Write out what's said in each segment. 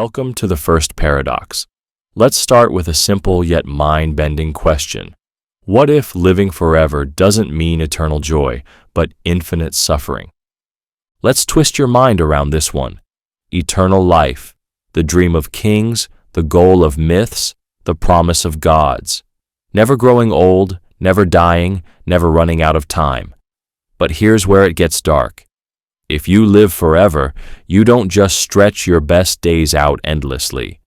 Welcome to the first paradox. Let's start with a simple yet mind-bending question. What if living forever doesn't mean eternal joy, but infinite suffering? Let's twist your mind around this one. Eternal life, the dream of kings, the goal of myths, the promise of gods. Never growing old, never dying, never running out of time. But here's where it gets dark. If you live forever, you don't just stretch your best days out endlessly.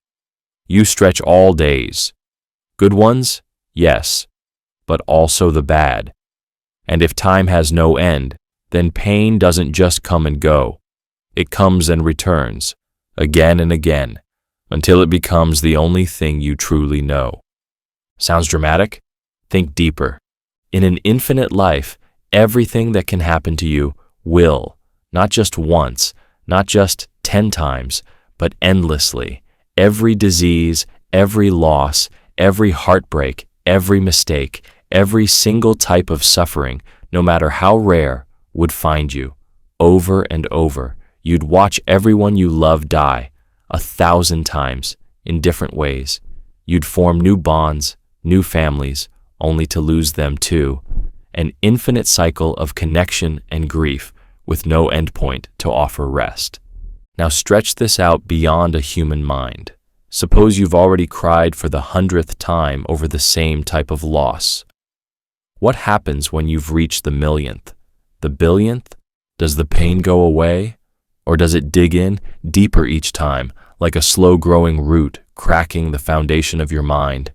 You stretch all days. Good ones? Yes, but also the bad. And if time has no end, then pain doesn't just come and go. It comes and returns, again and again, until it becomes the only thing you truly know. Sounds dramatic? Think deeper. In an infinite life, everything that can happen to you will. Not just once, not just 10 times, but endlessly. Every disease, every loss, every heartbreak, every mistake, every single type of suffering, no matter how rare, would find you. Over and over, you'd watch everyone you love die, 1,000 times, in different ways. You'd form new bonds, new families, only to lose them too. An infinite cycle of connection and grief, with no endpoint to offer rest. Now stretch this out beyond a human mind. Suppose you've already cried for the 100th time over the same type of loss. What happens when you've reached the 1,000th? The 1,000,000th? Does the pain go away? Or does it dig in deeper each time, like a slow-growing root cracking the foundation of your mind?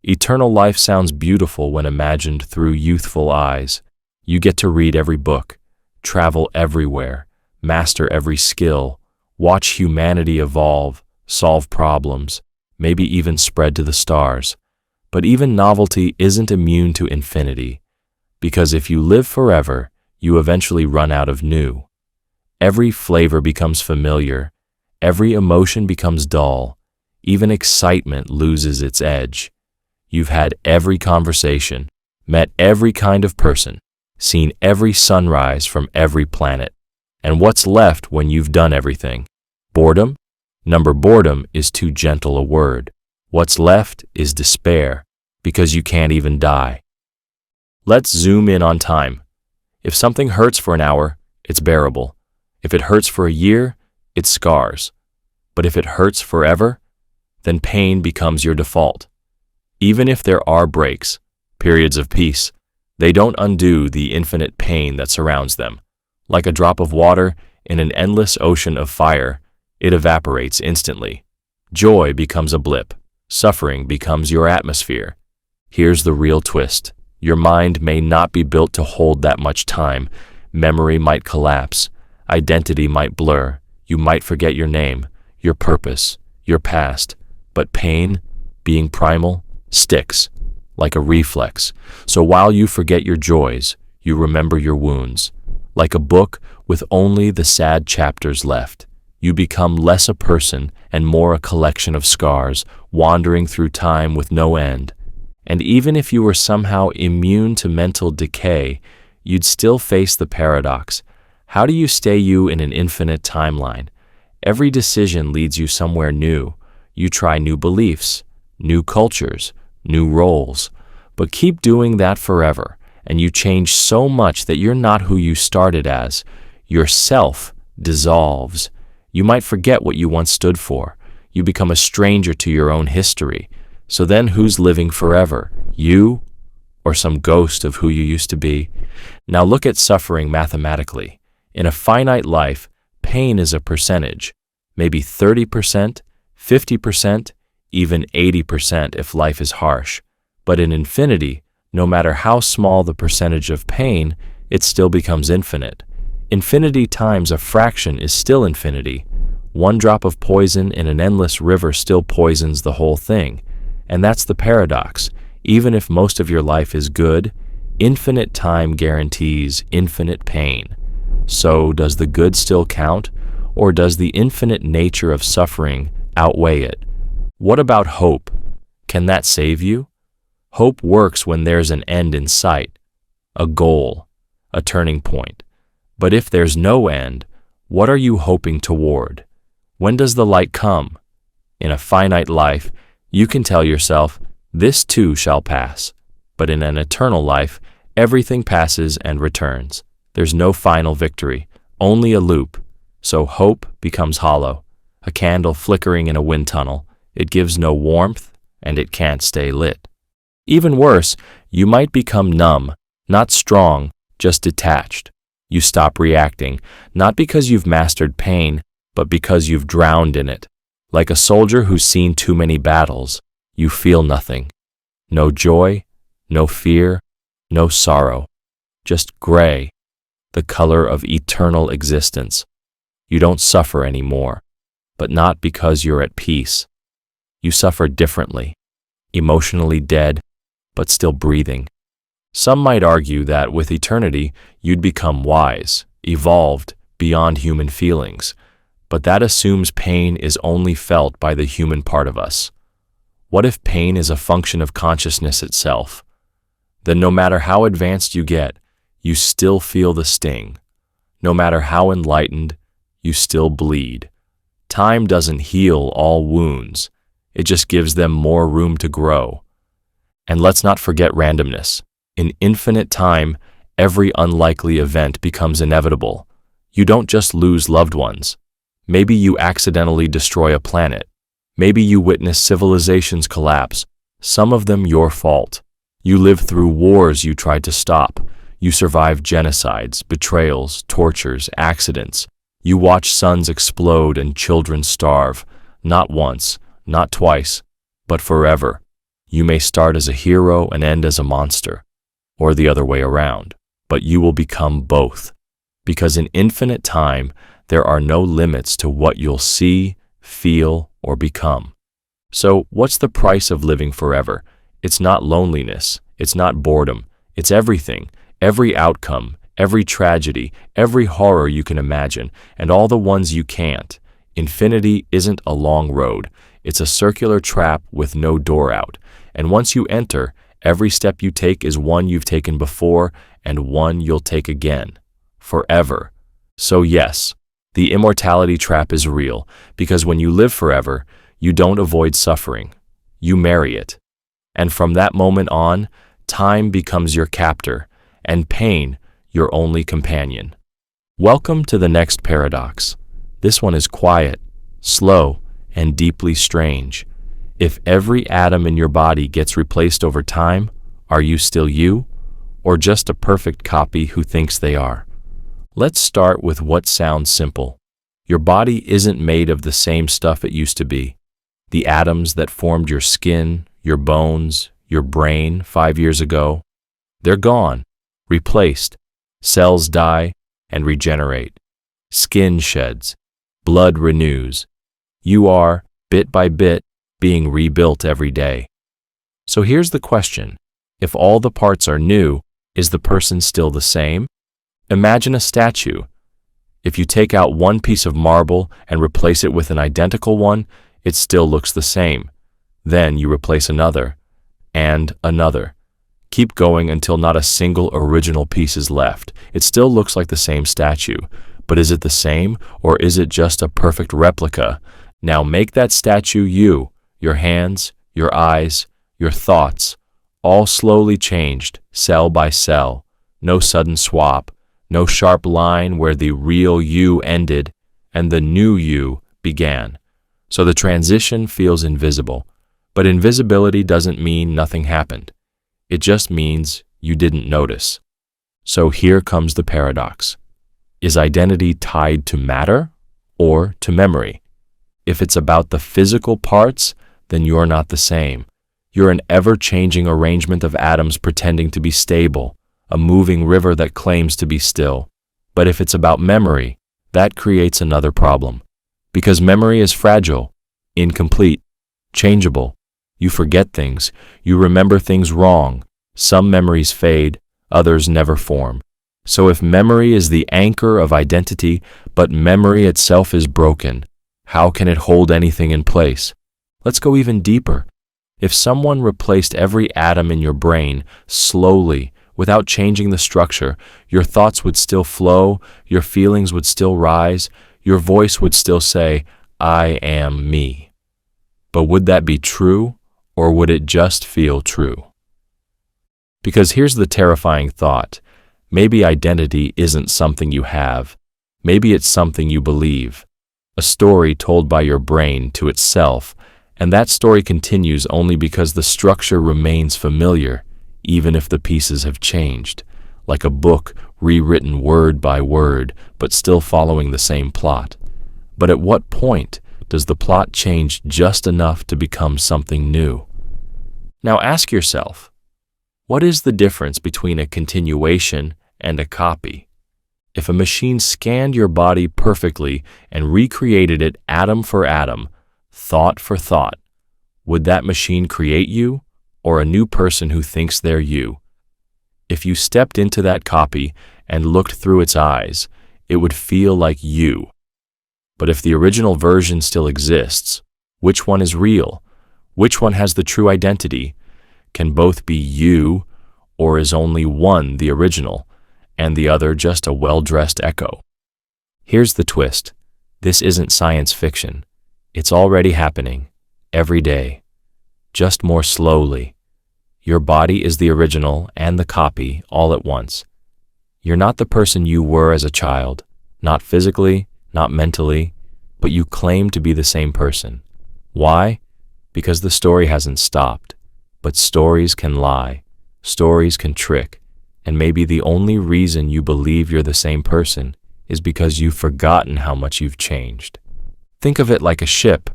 Eternal life sounds beautiful when imagined through youthful eyes. You get to read every book, travel everywhere, master every skill, watch humanity evolve, solve problems, maybe even spread to the stars. But even novelty isn't immune to infinity, because if you live forever, you eventually run out of new. Every flavor becomes familiar, every emotion becomes dull, even excitement loses its edge. You've had every conversation, met every kind of person, seen every sunrise from every planet. And what's left when you've done everything? Boredom? Boredom is too gentle a word. What's left is despair, because you can't even die. Let's zoom in on time. If something hurts for an hour, it's bearable. If it hurts for a year, it scars. But if it hurts forever, then pain becomes your default. Even if there are breaks, periods of peace, they don't undo the infinite pain that surrounds them. Like a drop of water in an endless ocean of fire, it evaporates instantly. Joy becomes a blip. Suffering becomes your atmosphere. Here's the real twist. Your mind may not be built to hold that much time. Memory might collapse. Identity might blur. You might forget your name, your purpose, your past. But pain, being primal, sticks like a reflex. So while you forget your joys, you remember your wounds. Like a book with only the sad chapters left, you become less a person and more a collection of scars, wandering through time with no end. And even if you were somehow immune to mental decay, you'd still face the paradox. How do you stay you in an infinite timeline? Every decision leads you somewhere new. You try new beliefs, new cultures, new roles, but keep doing that forever, and you change so much that you're not who you started as. Your self dissolves. You might forget what you once stood for. You become a stranger to your own history. So then who's living forever? You or some ghost of who you used to be? Now look at suffering mathematically. In a finite life, pain is a percentage, maybe 30%, 50%, even 80% if life is harsh. But in infinity, no matter how small the percentage of pain, it still becomes infinite. Infinity times a fraction is still infinity. One drop of poison in an endless river still poisons the whole thing. And that's the paradox. Even if most of your life is good, infinite time guarantees infinite pain. So does the good still count, or does the infinite nature of suffering outweigh it? What about hope? Can that save you? Hope works when there's an end in sight, a goal, a turning point. But if there's no end, what are you hoping toward? When does the light come? In a finite life, you can tell yourself, this too shall pass. But in an eternal life, everything passes and returns. There's no final victory, only a loop. So hope becomes hollow, a candle flickering in a wind tunnel. It gives no warmth, and it can't stay lit. Even worse, you might become numb, not strong, just detached. You stop reacting, not because you've mastered pain, but because you've drowned in it. Like a soldier who's seen too many battles, you feel nothing. No joy, no fear, no sorrow. Just gray, the color of eternal existence. You don't suffer anymore, but not because you're at peace. You suffer differently, emotionally dead, but still breathing. Some might argue that with eternity, you'd become wise, evolved, beyond human feelings, but that assumes pain is only felt by the human part of us. What if pain is a function of consciousness itself? Then no matter how advanced you get, you still feel the sting. No matter how enlightened, you still bleed. Time doesn't heal all wounds. It just gives them more room to grow. And let's not forget randomness. In infinite time, every unlikely event becomes inevitable. You don't just lose loved ones. Maybe you accidentally destroy a planet. Maybe you witness civilizations collapse, some of them your fault. You live through wars you tried to stop. You survive genocides, betrayals, tortures, accidents. You watch suns explode and children starve, not once, not twice, but forever. You may start as a hero and end as a monster, or the other way around, but you will become both. Because in infinite time, there are no limits to what you'll see, feel, or become. So, what's the price of living forever? It's not loneliness, it's not boredom, it's everything, every outcome, every tragedy, every horror you can imagine, and all the ones you can't. Infinity isn't a long road, it's a circular trap with no door out, and once you enter, every step you take is one you've taken before and one you'll take again, forever. So yes, the immortality trap is real, because when you live forever, you don't avoid suffering, you marry it. And from that moment on, time becomes your captor, and pain your only companion. Welcome to the next paradox. This one is quiet, slow, and deeply strange. If every atom in your body gets replaced over time, are you still you, or just a perfect copy who thinks they are? Let's start with what sounds simple. Your body isn't made of the same stuff it used to be. The atoms that formed your skin, your bones, your brain 5 years ago, they're gone, replaced. Cells die and regenerate. Skin sheds. Blood renews. You are, bit by bit, being rebuilt every day. So here's the question. If all the parts are new, is the person still the same? Imagine a statue. If you take out one piece of marble and replace it with an identical one, it still looks the same. Then you replace another, and another. Keep going until not a single original piece is left. It still looks like the same statue. But is it the same, or is it just a perfect replica? Now make that statue you, your hands, your eyes, your thoughts, all slowly changed, cell by cell. No sudden swap, no sharp line where the real you ended and the new you began. So the transition feels invisible. But invisibility doesn't mean nothing happened. It just means you didn't notice. So here comes the paradox. Is identity tied to matter or to memory? If it's about the physical parts, then you're not the same. You're an ever-changing arrangement of atoms pretending to be stable, a moving river that claims to be still. But if it's about memory, that creates another problem. Because memory is fragile, incomplete, changeable. You forget things, you remember things wrong. Some memories fade, others never form. So if memory is the anchor of identity, but memory itself is broken, how can it hold anything in place? Let's go even deeper. If someone replaced every atom in your brain slowly, without changing the structure, your thoughts would still flow, your feelings would still rise, your voice would still say, I am me. But would that be true, or would it just feel true? Because here's the terrifying thought. Maybe identity isn't something you have. Maybe it's something you believe. A story told by your brain to itself, and that story continues only because the structure remains familiar, even if the pieces have changed, like a book rewritten word by word, but still following the same plot. But at what point does the plot change just enough to become something new? Now ask yourself, what is the difference between a continuation and a copy? If a machine scanned your body perfectly and recreated it atom for atom, thought for thought, would that machine create you, or a new person who thinks they're you? If you stepped into that copy and looked through its eyes, it would feel like you. But if the original version still exists, which one is real? Which one has the true identity? Can both be you, or is only one the original, and the other just a well-dressed echo? Here's the twist. This isn't science fiction. It's already happening, every day, just more slowly. Your body is the original and the copy all at once. You're not the person you were as a child, not physically, not mentally, but you claim to be the same person. Why? Because the story hasn't stopped. But stories can lie, stories can trick, and maybe the only reason you believe you're the same person is because you've forgotten how much you've changed. Think of it like a ship.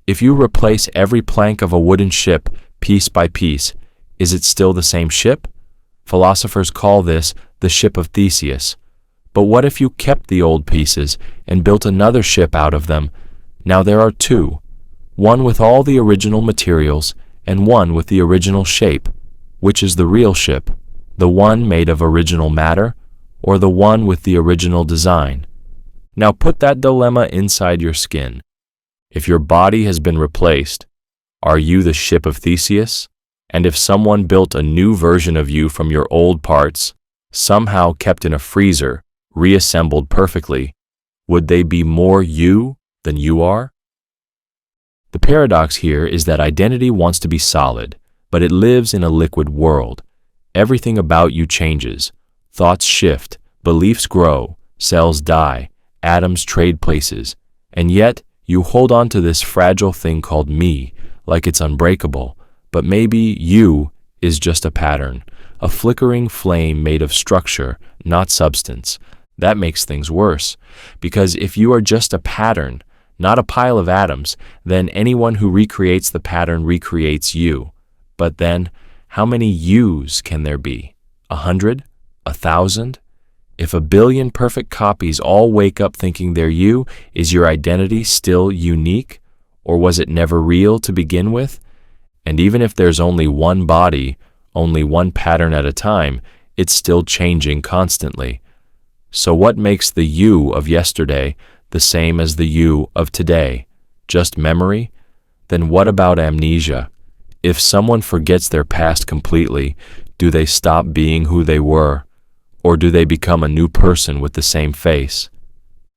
If you replace every plank of a wooden ship piece by piece, is it still the same ship? Philosophers call this the ship of Theseus. But what if you kept the old pieces and built another ship out of them? Now there are two, one with all the original materials and one with the original shape. Which is the real ship? The one made of original matter, or the one with the original design? Now put that dilemma inside your skin. If your body has been replaced, are you the ship of Theseus? And if someone built a new version of you from your old parts, somehow kept in a freezer, reassembled perfectly, would they be more you than you are? The paradox here is that identity wants to be solid, but it lives in a liquid world. Everything about you changes. Thoughts shift, beliefs grow, cells die, atoms trade places, and yet you hold on to this fragile thing called me like it's unbreakable. But maybe you is just a pattern, a flickering flame made of structure, not substance. That makes things worse, because if you are just a pattern, not a pile of atoms, then anyone who recreates the pattern recreates you. But then, how many yous can there be? 100? 1,000? If 1 billion perfect copies all wake up thinking they're you, is your identity still unique? Or was it never real to begin with? And even if there's only one body, only one pattern at a time, it's still changing constantly. So what makes the you of yesterday the same as the you of today? Just memory? Then what about amnesia? If someone forgets their past completely, do they stop being who they were? Or do they become a new person with the same face?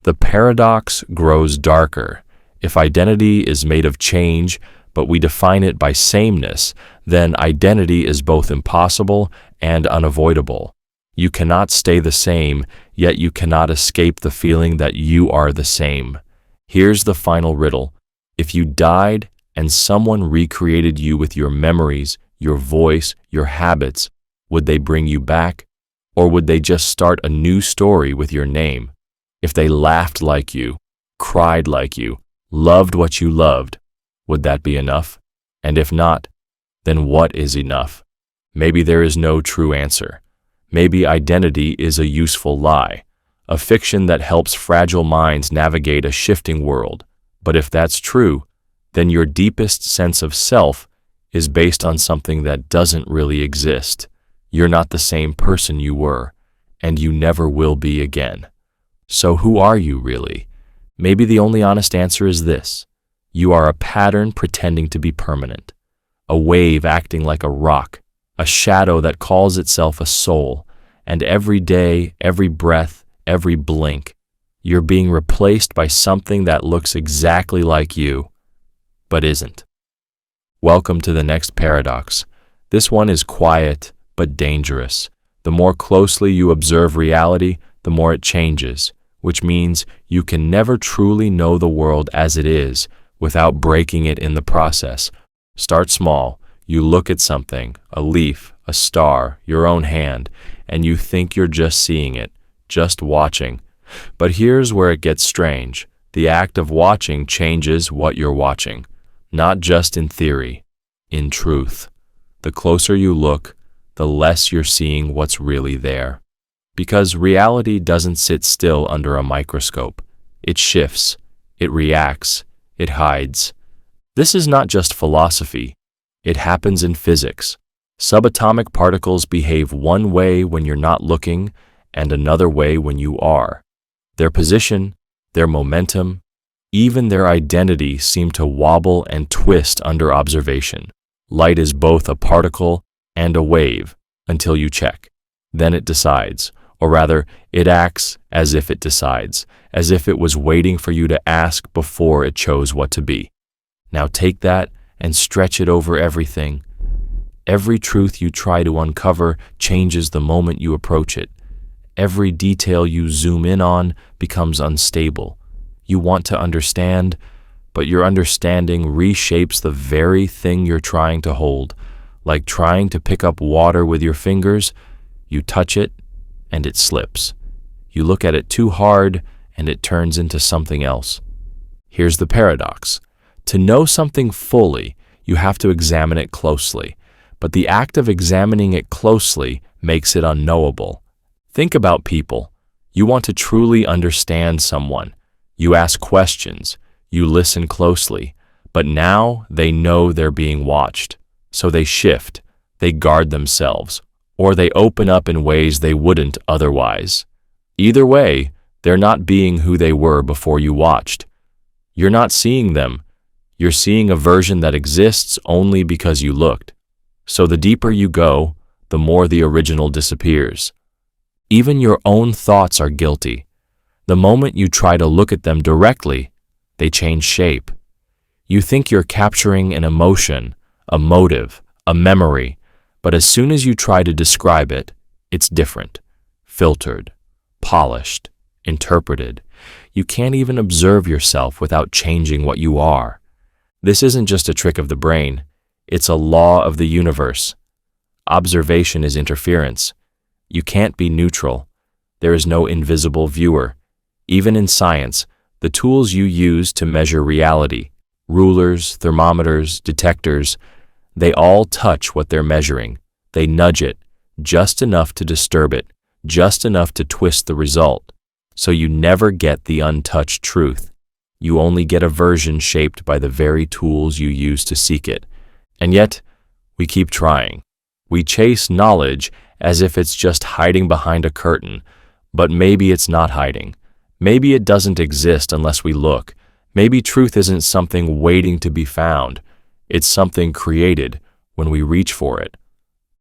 The paradox grows darker. If identity is made of change, but we define it by sameness, then identity is both impossible and unavoidable. You cannot stay the same, yet you cannot escape the feeling that you are the same. Here's the final riddle. If you died and someone recreated you with your memories, your voice, your habits, would they bring you back? Or would they just start a new story with your name? If they laughed like you, cried like you, loved what you loved, would that be enough? And if not, then what is enough? Maybe there is no true answer. Maybe identity is a useful lie, a fiction that helps fragile minds navigate a shifting world. But if that's true, then your deepest sense of self is based on something that doesn't really exist. You're not the same person you were, and you never will be again. So who are you really? Maybe the only honest answer is this. You are a pattern pretending to be permanent, a wave acting like a rock, a shadow that calls itself a soul, and every day, every breath, every blink, you're being replaced by something that looks exactly like you, but isn't. Welcome to the next paradox. This one is quiet but dangerous. The more closely you observe reality, the more it changes, which means you can never truly know the world as it is without breaking it in the process. Start small. You look at something, a leaf, a star, your own hand, and you think you're just seeing it, just watching. But here's where it gets strange. The act of watching changes what you're watching, not just in theory, in truth. The closer you look, the less you're seeing what's really there. Because reality doesn't sit still under a microscope. It shifts, it reacts, it hides. This is not just philosophy. It happens in physics. Subatomic particles behave one way when you're not looking and another way when you are. Their position, their momentum, even their identity seem to wobble and twist under observation. Light is both a particle and a wave until you check. Then it decides, or rather, it acts as if it decides, as if it was waiting for you to ask before it chose what to be. Now take that and stretch it over everything. Every truth you try to uncover changes the moment you approach it. Every detail you zoom in on becomes unstable. You want to understand, but your understanding reshapes the very thing you're trying to hold. Like trying to pick up water with your fingers, you touch it and it slips. You look at it too hard and it turns into something else. Here's the paradox. To know something fully, you have to examine it closely. But the act of examining it closely makes it unknowable. Think about people. You want to truly understand someone. You ask questions. You listen closely. But now they know they're being watched. So they shift. They guard themselves. Or they open up in ways they wouldn't otherwise. Either way, they're not being who they were before you watched. You're not seeing them. You're seeing a version that exists only because you looked. So the deeper you go, the more the original disappears. Even your own thoughts are guilty. The moment you try to look at them directly, they change shape. You think you're capturing an emotion, a motive, a memory, but as soon as you try to describe it, it's different, filtered, polished, interpreted. You can't even observe yourself without changing what you are. This isn't just a trick of the brain. It's a law of the universe. Observation is interference. You can't be neutral. There is no invisible viewer. Even in science, the tools you use to measure reality, rulers, thermometers, detectors, they all touch what they're measuring. They nudge it, just enough to disturb it, just enough to twist the result. So you never get the untouched truth. You only get a version shaped by the very tools you use to seek it. And yet, we keep trying. We chase knowledge as if it's just hiding behind a curtain, but maybe it's not hiding. Maybe it doesn't exist unless we look. Maybe truth isn't something waiting to be found. It's something created when we reach for it.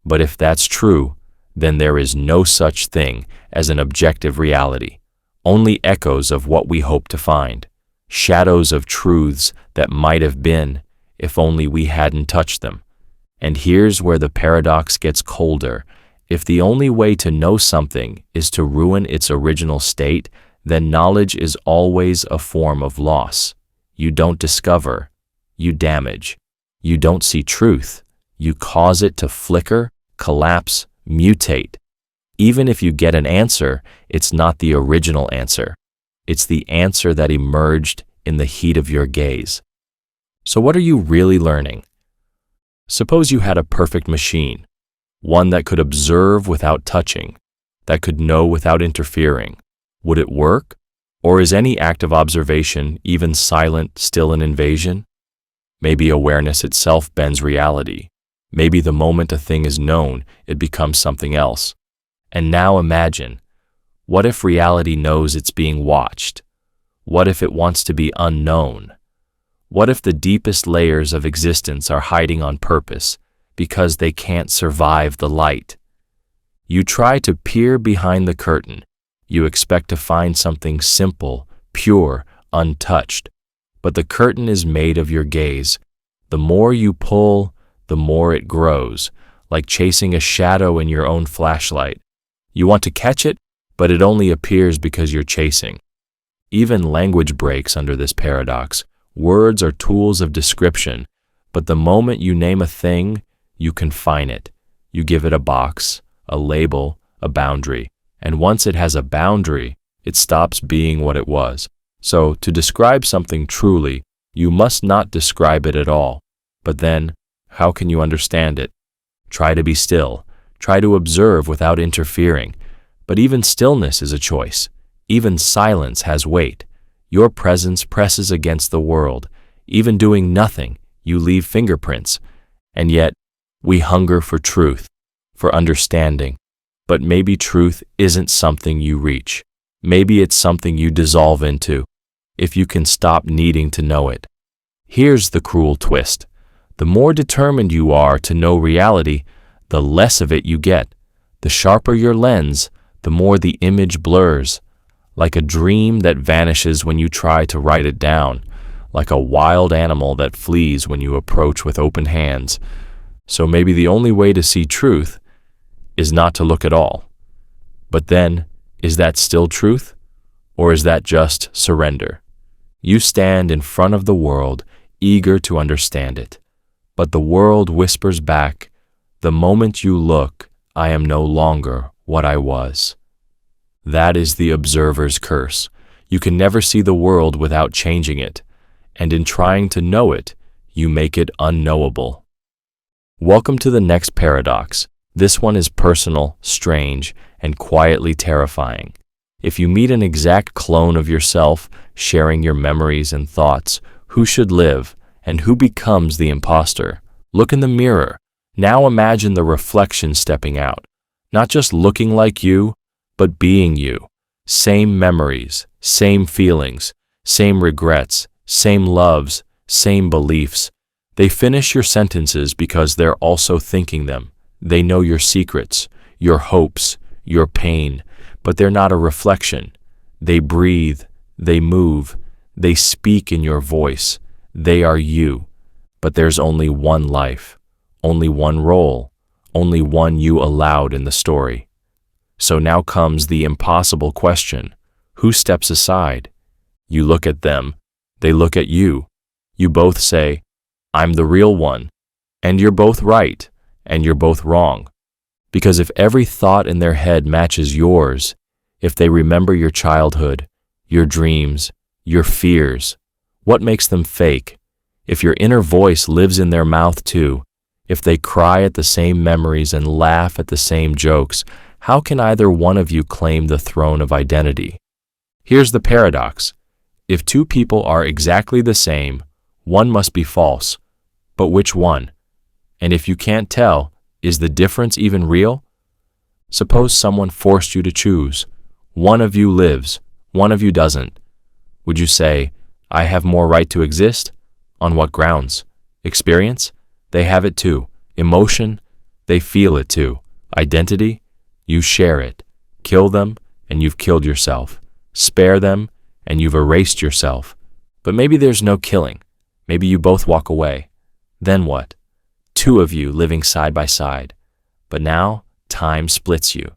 But if that's true, then there is no such thing as an objective reality. Only echoes of what we hope to find. Shadows of truths that might have been, if only we hadn't touched them. And here's where the paradox gets colder. If the only way to know something is to ruin its original state, then knowledge is always a form of loss. You don't discover, you damage. You don't see truth, you cause it to flicker, collapse, mutate. Even if you get an answer, it's not the original answer. It's the answer that emerged in the heat of your gaze. So what are you really learning? Suppose you had a perfect machine, one that could observe without touching, that could know without interfering. Would it work? Or is any act of observation, even silent, still an invasion? Maybe awareness itself bends reality. Maybe the moment a thing is known, it becomes something else. And now imagine, what if reality knows it's being watched? What if it wants to be unknown? What if the deepest layers of existence are hiding on purpose because they can't survive the light? You try to peer behind the curtain. You expect to find something simple, pure, untouched. But the curtain is made of your gaze. The more you pull, the more it grows, like chasing a shadow in your own flashlight. You want to catch it, but it only appears because you're chasing. Even language breaks under this paradox. Words are tools of description, but the moment you name a thing, you confine it. You give it a box, a label, a boundary, and once it has a boundary, it stops being what it was. So, to describe something truly, you must not describe it at all. But then, how can you understand it? Try to be still. Try to observe without interfering. But even stillness is a choice. Even silence has weight. Your presence presses against the world. Even doing nothing, you leave fingerprints. And yet, we hunger for truth, for understanding. But maybe truth isn't something you reach. Maybe it's something you dissolve into, if you can stop needing to know it. Here's the cruel twist. The more determined you are to know reality, the less of it you get. The sharper your lens, the more the image blurs. Like a dream that vanishes when you try to write it down. Like a wild animal that flees when you approach with open hands. So maybe the only way to see truth is not to look at all. But then, is that still truth? Or is that just surrender? You stand in front of the world, eager to understand it. But the world whispers back, the moment you look, I am no longer what I was. That is the observer's curse. You can never see the world without changing it, and in trying to know it, you make it unknowable. Welcome to the next paradox. This one is personal, strange, and quietly terrifying. If you meet an exact clone of yourself, sharing your memories and thoughts, who should live, and who becomes the imposter? Look in the mirror. Now imagine the reflection stepping out. Not just looking like you, but being you. Same memories, same feelings, same regrets, same loves, same beliefs. They finish your sentences because they're also thinking them. They know your secrets, your hopes, your pain, but they're not a reflection. They breathe, they move, they speak in your voice. They are you. But there's only one life, only one role, only one you allowed in the story. So now comes the impossible question. Who steps aside? You look at them, they look at you. You both say, I'm the real one. And you're both right, and you're both wrong. Because if every thought in their head matches yours, if they remember your childhood, your dreams, your fears, what makes them fake? If your inner voice lives in their mouth too, if they cry at the same memories and laugh at the same jokes, how can either one of you claim the throne of identity? Here's the paradox. If two people are exactly the same, one must be false. But which one? And if you can't tell, is the difference even real? Suppose someone forced you to choose. One of you lives, one of you doesn't. Would you say, I have more right to exist? On what grounds? Experience? They have it too. Emotion? They feel it too. Identity? You share it. Kill them, and you've killed yourself. Spare them, and you've erased yourself. But maybe there's no killing. Maybe you both walk away. Then what? Two of you living side by side. But now, time splits you.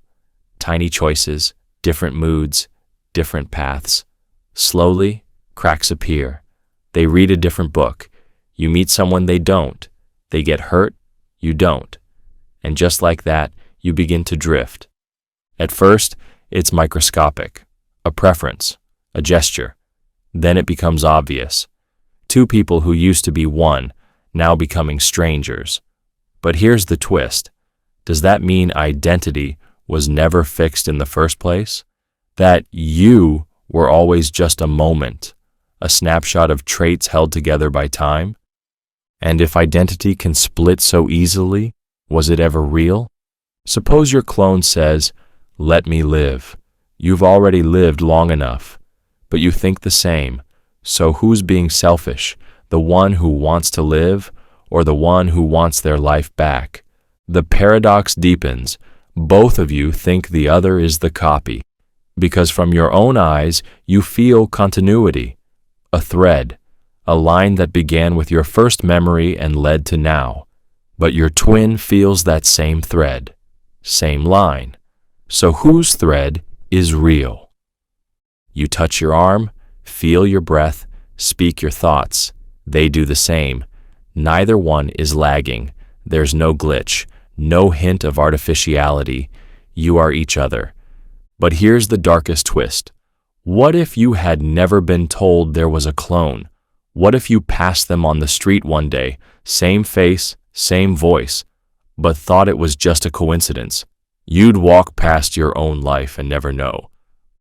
Tiny choices, different moods, different paths. Slowly, cracks appear. They read a different book. You meet someone they don't. They get hurt, you don't. And just like that, you begin to drift. At first, it's microscopic, a preference, a gesture. Then it becomes obvious. Two people who used to be one, now becoming strangers. But here's the twist. Does that mean identity was never fixed in the first place? That you were always just a moment, a snapshot of traits held together by time? And if identity can split so easily, was it ever real? Suppose your clone says, let me live. You've already lived long enough, but you think the same. So who's being selfish? The one who wants to live, or the one who wants their life back? The paradox deepens. Both of you think the other is the copy, because from your own eyes you feel continuity, a thread, a line that began with your first memory and led to now. But your twin feels that same thread, same line. So whose thread is real? You touch your arm, feel your breath, speak your thoughts. They do the same. Neither one is lagging. There's no glitch, no hint of artificiality. You are each other. But here's the darkest twist. What if you had never been told there was a clone? What if you passed them on the street one day, same face, same voice, but thought it was just a coincidence? You'd walk past your own life and never know.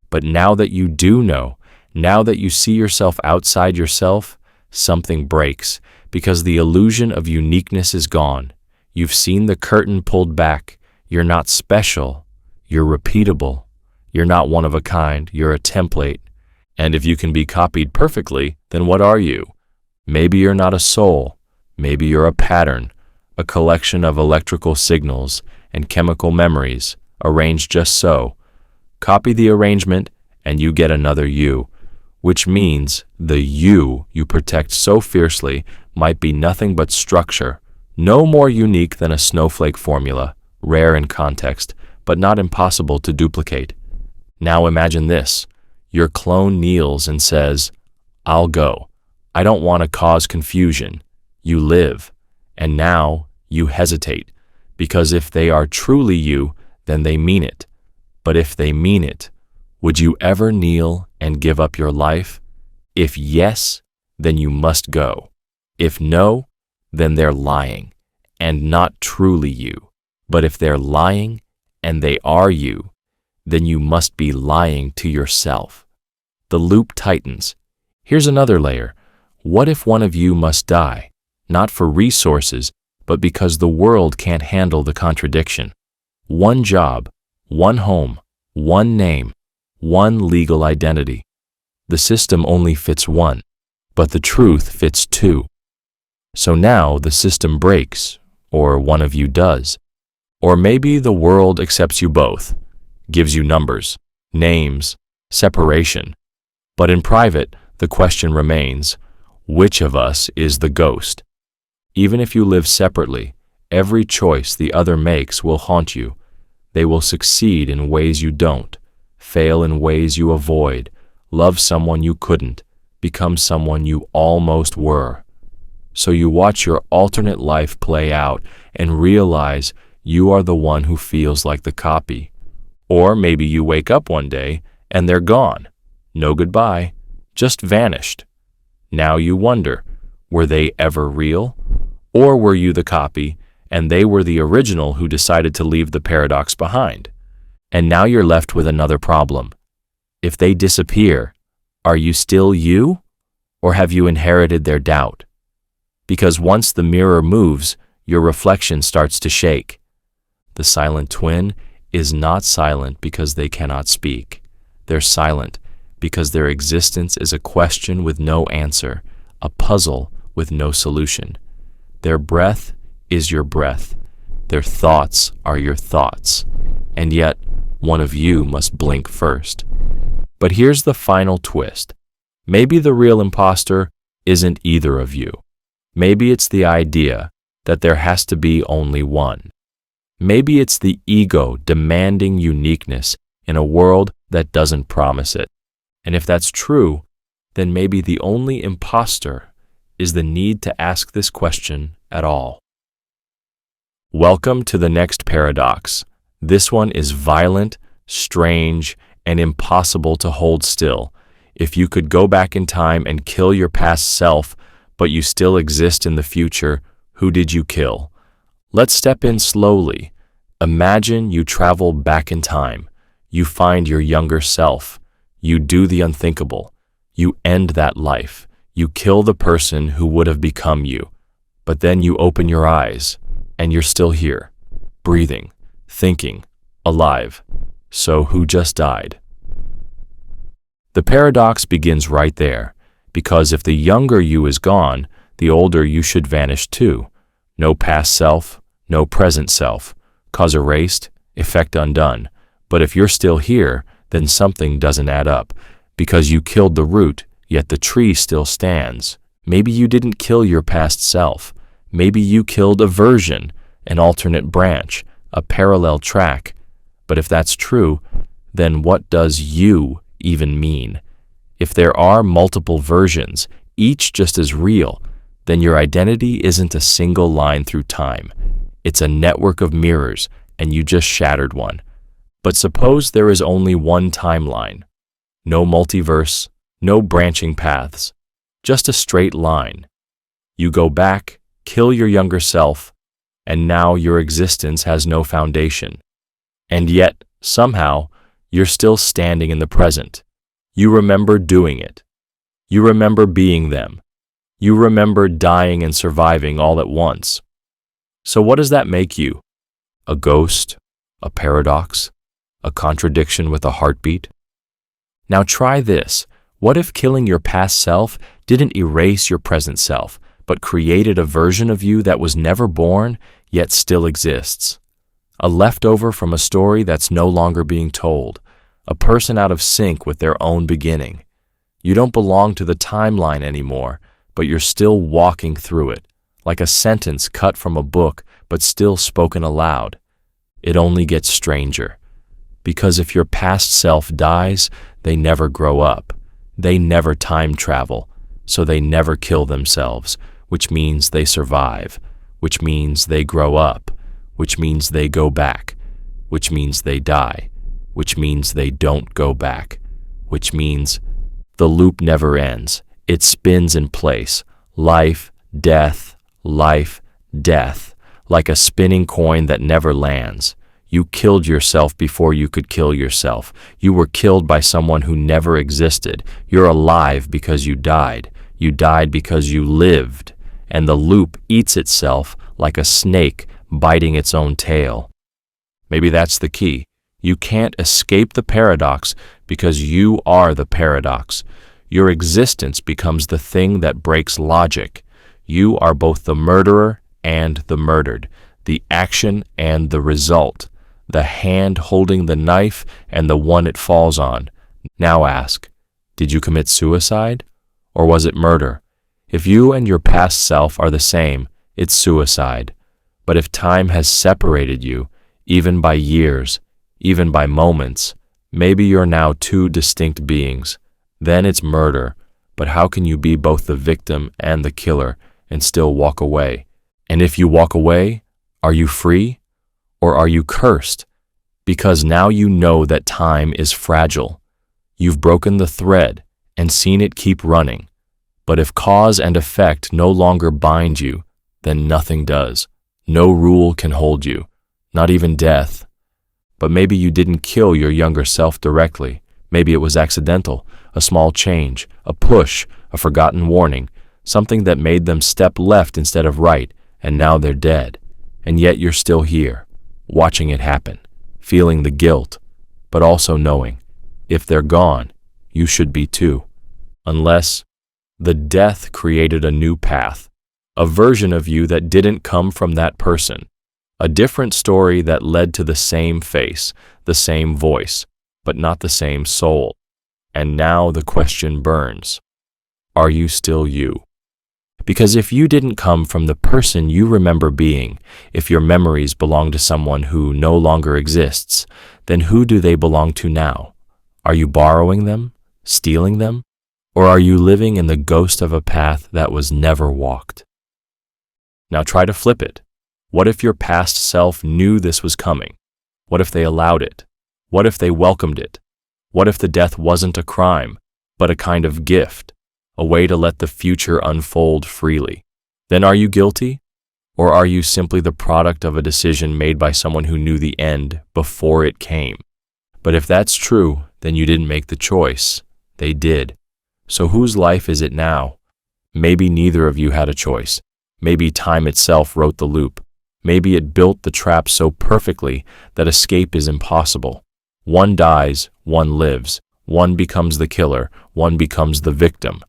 But now that you do know, now that you see yourself outside yourself, something breaks, because the illusion of uniqueness is gone. You've seen the curtain pulled back. You're not special. You're repeatable. You're not one of a kind. You're a template. And if you can be copied perfectly, then what are you? Maybe you're not a soul. Maybe you're a pattern, a collection of electrical signals and chemical memories, arranged just so. Copy the arrangement, and you get another you, which means the you protect so fiercely might be nothing but structure, no more unique than a snowflake formula, rare in context, but not impossible to duplicate. Now imagine this. Your clone kneels and says, "I'll go. I don't want to cause confusion." You live, and now you hesitate, because if they are truly you, then they mean it. But if they mean it, would you ever kneel and give up your life? If yes, then you must go. If no, then they're lying, and not truly you. But if they're lying, and they are you, then you must be lying to yourself. The loop tightens. Here's another layer. What if one of you must die, not for resources, but because the world can't handle the contradiction? One job, one home, one name, one legal identity. The system only fits one, but the truth fits two. So now the system breaks, or one of you does. Or maybe the world accepts you both, gives you numbers, names, separation. But in private, the question remains, which of us is the ghost? Even if you live separately, every choice the other makes will haunt you. They will succeed in ways you don't, fail in ways you avoid, love someone you couldn't, become someone you almost were. So you watch your alternate life play out and realize you are the one who feels like the copy. Or maybe you wake up one day and they're gone. No goodbye, just vanished. Now you wonder, were they ever real? Or were you the copy and they were the original who decided to leave the paradox behind? And now you're left with another problem. If they disappear, are you still you? Or have you inherited their doubt? Because once the mirror moves, your reflection starts to shake. The silent twin is not silent because they cannot speak. They're silent because their existence is a question with no answer, a puzzle with no solution. Their breath is your breath. Their thoughts are your thoughts. And yet, one of you must blink first. But here's the final twist. Maybe the real imposter isn't either of you. Maybe it's the idea that there has to be only one. Maybe it's the ego demanding uniqueness in a world that doesn't promise it. And if that's true, then maybe the only imposter is the need to ask this question at all. Welcome to the next paradox. This one is violent, strange, and impossible to hold still. If you could go back in time and kill your past self, but you still exist in the future, who did you kill? Let's step in slowly. Imagine you travel back in time. You find your younger self. You do the unthinkable. You end that life. You kill the person who would have become you. But then you open your eyes, and you're still here, breathing, thinking, alive. So who just died? The paradox begins right there, because if the younger you is gone, the older you should vanish too. No past self, no present self. Cause erased, effect undone. But if you're still here, then something doesn't add up, because you killed the root, yet the tree still stands, Maybe you didn't kill your past self. Maybe you killed a version, an alternate branch, a parallel track. But if that's true, then what does you even mean? If there are multiple versions, each just as real, then your identity isn't a single line through time. It's a network of mirrors, and you just shattered one. But suppose there is only one timeline. No multiverse, no branching paths, just a straight line. You go back, kill your younger self, and now your existence has no foundation. And yet, somehow, you're still standing in the present. You remember doing it. You remember being them. You remember dying and surviving all at once. So what does that make you? A ghost? A paradox? A contradiction with a heartbeat? Now try this. What if killing your past self didn't erase your present self, but created a version of you that was never born, yet still exists? A leftover from a story that's no longer being told, a person out of sync with their own beginning. You don't belong to the timeline anymore, but you're still walking through it, like a sentence cut from a book but still spoken aloud. It only gets stranger. Because if your past self dies, they never grow up. They never time travel, so they never kill themselves, which means they survive, which means they grow up, which means they go back, which means they die, which means they don't go back, which means the loop never ends. It spins in place, life, death, like a spinning coin that never lands. You killed yourself before you could kill yourself. You were killed by someone who never existed. You're alive because you died. You died because you lived. And the loop eats itself like a snake biting its own tail. Maybe that's the key. You can't escape the paradox because you are the paradox. Your existence becomes the thing that breaks logic. You are both the murderer and the murdered, the action and the result, the hand holding the knife and the one it falls on. Now ask, did you commit suicide? Or was it murder? If you and your past self are the same, it's suicide. But if time has separated you, even by years, even by moments, maybe you're now two distinct beings. Then it's murder. But how can you be both the victim and the killer and still walk away? And if you walk away, are you free? Or are you cursed? Because now you know that time is fragile. You've broken the thread and seen it keep running. But if cause and effect no longer bind you, then nothing does. No rule can hold you, not even death. But maybe you didn't kill your younger self directly. Maybe it was accidental, a small change, a push, a forgotten warning, something that made them step left instead of right, and now they're dead. And yet you're still here, watching it happen, feeling the guilt, but also knowing, if they're gone, you should be too. Unless the death created a new path, a version of you that didn't come from that person, a different story that led to the same face, the same voice, but not the same soul. And now the question burns. Are you still you? Because if you didn't come from the person you remember being, if your memories belong to someone who no longer exists, then who do they belong to now? Are you borrowing them? Stealing them? Or are you living in the ghost of a path that was never walked? Now try to flip it. What if your past self knew this was coming? What if they allowed it? What if they welcomed it? What if the death wasn't a crime, but a kind of gift, a way to let the future unfold freely? Then are you guilty? Or are you simply the product of a decision made by someone who knew the end before it came? But if that's true, then you didn't make the choice. They did. So whose life is it now? Maybe neither of you had a choice. Maybe time itself wrote the loop. Maybe it built the trap so perfectly that escape is impossible. One dies, one lives. One becomes the killer, one becomes the victim.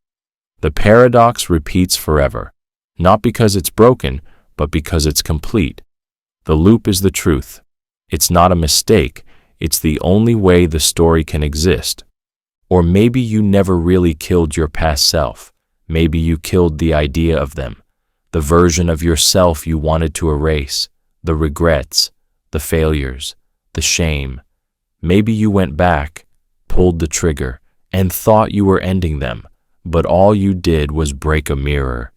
The paradox repeats forever, not because it's broken, but because it's complete. The loop is the truth. It's not a mistake. It's the only way the story can exist. Or maybe you never really killed your past self. Maybe you killed the idea of them, the version of yourself you wanted to erase, the regrets, the failures, the shame. Maybe you went back, pulled the trigger, and thought you were ending them, but all you did was break a mirror.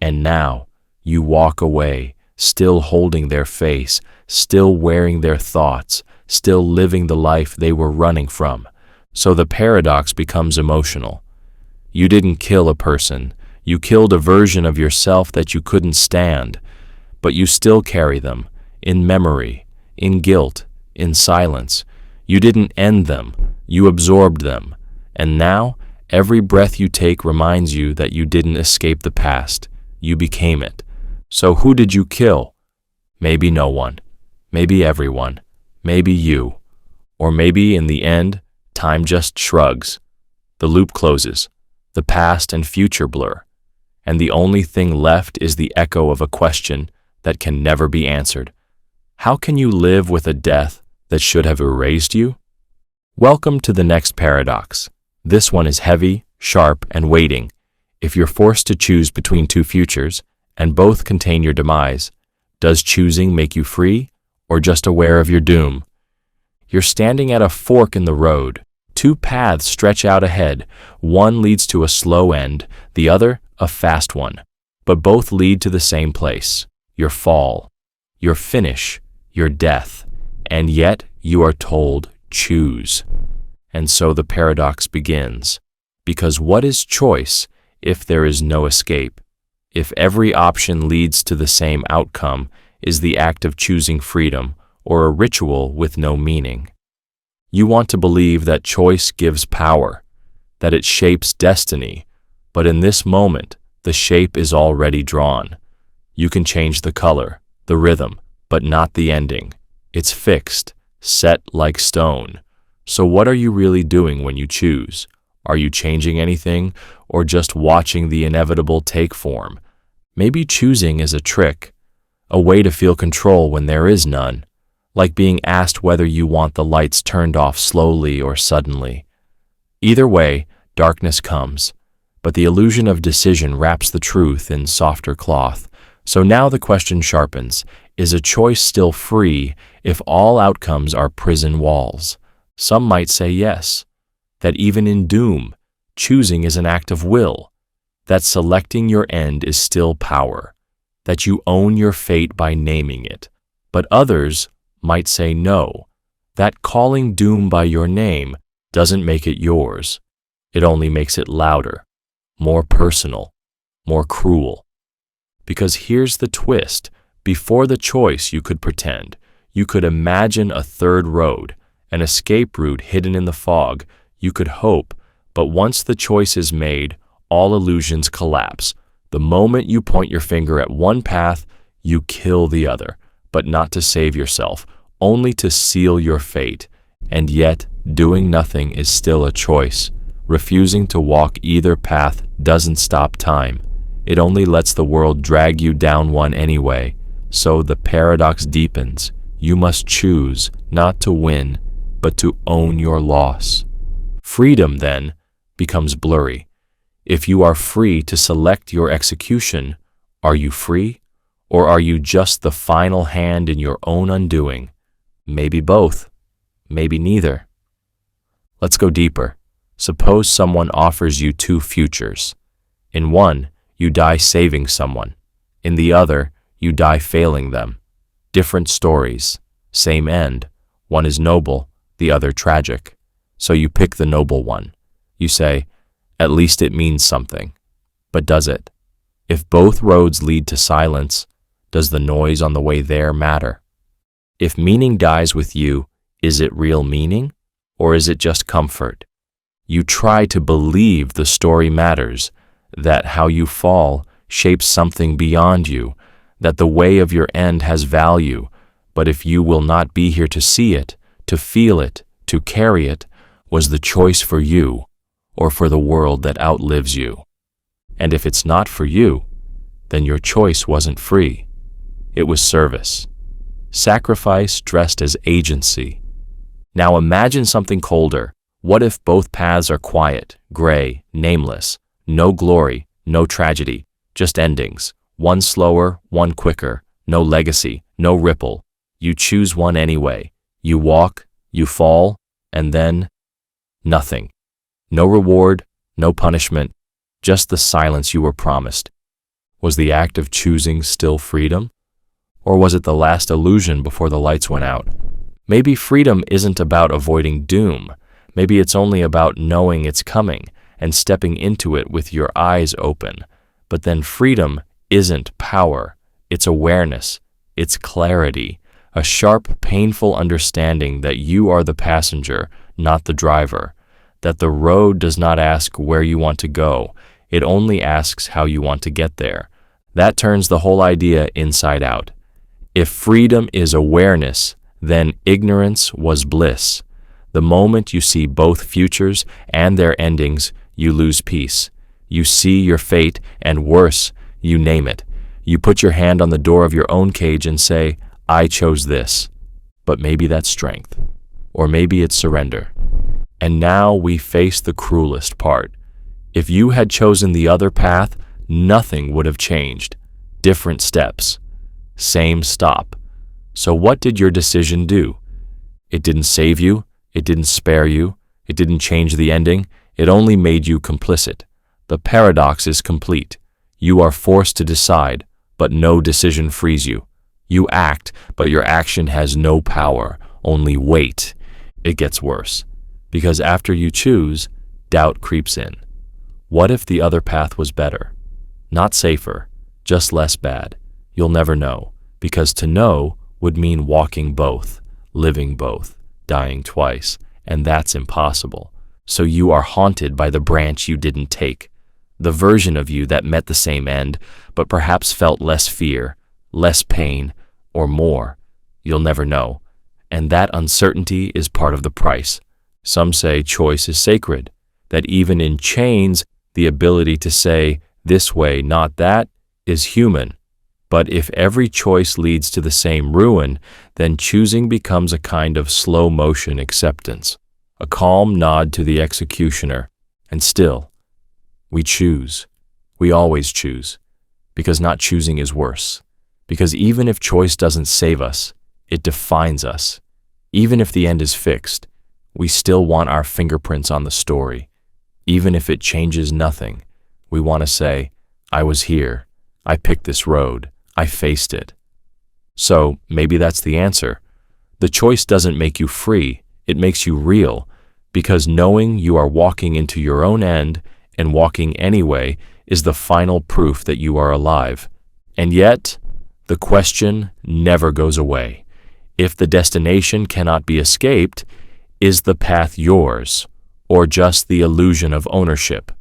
And now, you walk away, still holding their face, still wearing their thoughts, still living the life they were running from. So the paradox becomes emotional. You didn't kill a person, you killed a version of yourself that you couldn't stand, but you still carry them, in memory, in guilt, in silence. You didn't end them, you absorbed them. And now, every breath you take reminds you that you didn't escape the past, you became it. So who did you kill? Maybe no one, maybe everyone, maybe you. Or maybe in the end, time just shrugs. The loop closes, the past and future blur, and the only thing left is the echo of a question that can never be answered. How can you live with a death that should have erased you? Welcome to the next paradox. This one is heavy, sharp, and weighting. If you're forced to choose between two futures, and both contain your demise, does choosing make you free, or just aware of your doom? You're standing at a fork in the road. Two paths stretch out ahead. One leads to a slow end, the other a fast one. But both lead to the same place, your fall, your finish, your death. And yet you are told, choose. And so the paradox begins. Because what is choice if there is no escape? If every option leads to the same outcome, is the act of choosing freedom or a ritual with no meaning? You want to believe that choice gives power, that it shapes destiny, but in this moment, the shape is already drawn. You can change the color, the rhythm, but not the ending. It's fixed, set like stone. So what are you really doing when you choose? Are you changing anything, or just watching the inevitable take form? Maybe choosing is a trick, a way to feel control when there is none, like being asked whether you want the lights turned off slowly or suddenly. Either way, darkness comes, but the illusion of decision wraps the truth in softer cloth. So now the question sharpens, is a choice still free if all outcomes are prison walls? Some might say yes, that even in doom, choosing is an act of will, that selecting your end is still power, that you own your fate by naming it. But others might say no, that calling doom by your name doesn't make it yours. It only makes it louder, more personal, more cruel. Because here's the twist. Before the choice, you could pretend. You could imagine a third road, an escape route hidden in the fog. You could hope, but once the choice is made, all illusions collapse. The moment you point your finger at one path, you kill the other, but not to save yourself, only to seal your fate. And yet, doing nothing is still a choice. Refusing to walk either path doesn't stop time. It only lets the world drag you down one anyway. So the paradox deepens. You must choose not to win, but to own your loss. Freedom, then, becomes blurry. If you are free to select your execution, are you free? Or are you just the final hand in your own undoing? Maybe both, maybe neither. Let's go deeper. Suppose someone offers you two futures. In one, you die saving someone. In the other, you die failing them. Different stories, same end. One is noble, the other tragic. So you pick the noble one. You say, at least it means something. But does it? If both roads lead to silence, does the noise on the way there matter? If meaning dies with you, is it real meaning, or is it just comfort? You try to believe the story matters, that how you fall shapes something beyond you, that the way of your end has value, but if you will not be here to see it, to feel it, to carry it, was the choice for you, or for the world that outlives you? And if it's not for you, then your choice wasn't free. It was service. Sacrifice dressed as agency. Now imagine something colder. What if both paths are quiet, gray, nameless, no glory, no tragedy, just endings. One slower, one quicker, no legacy, no ripple. You choose one anyway. You walk, you fall, and then nothing. No reward, no punishment, just the silence you were promised. Was the act of choosing still freedom? Or was it the last illusion before the lights went out? Maybe freedom isn't about avoiding doom. Maybe it's only about knowing it's coming and stepping into it with your eyes open. But then freedom isn't power. It's awareness. It's clarity. A sharp, painful understanding that you are the passenger, not the driver. That the road does not ask where you want to go. It only asks how you want to get there. That turns the whole idea inside out. If freedom is awareness, then ignorance was bliss. The moment you see both futures and their endings, you lose peace. You see your fate, and worse, you name it. You put your hand on the door of your own cage and say, I chose this. But maybe that's strength. Or maybe it's surrender. And now we face the cruelest part. If you had chosen the other path, nothing would have changed. Different steps. Same stop. So what did your decision do? It didn't save you. It didn't spare you. It didn't change the ending. It only made you complicit. The paradox is complete. You are forced to decide, but no decision frees you. You act, but your action has no power, only weight. It gets worse. Because after you choose, doubt creeps in. What if the other path was better? Not safer, just less bad. You'll never know, because to know would mean walking both, living both, dying twice, and that's impossible. So you are haunted by the branch you didn't take, the version of you that met the same end, but perhaps felt less fear, less pain, or more. You'll never know. And that uncertainty is part of the price. Some say choice is sacred, that even in chains, the ability to say, this way, not that, is human. But if every choice leads to the same ruin, then choosing becomes a kind of slow-motion acceptance, a calm nod to the executioner. And still, we choose. We always choose, because not choosing is worse. Because even if choice doesn't save us, it defines us. Even if the end is fixed, we still want our fingerprints on the story. Even if it changes nothing, we want to say, I was here, I picked this road, I faced it. So maybe that's the answer. The choice doesn't make you free, it makes you real, because knowing you are walking into your own end and walking anyway is the final proof that you are alive. And yet, the question never goes away. If the destination cannot be escaped, is the path yours, or just the illusion of ownership?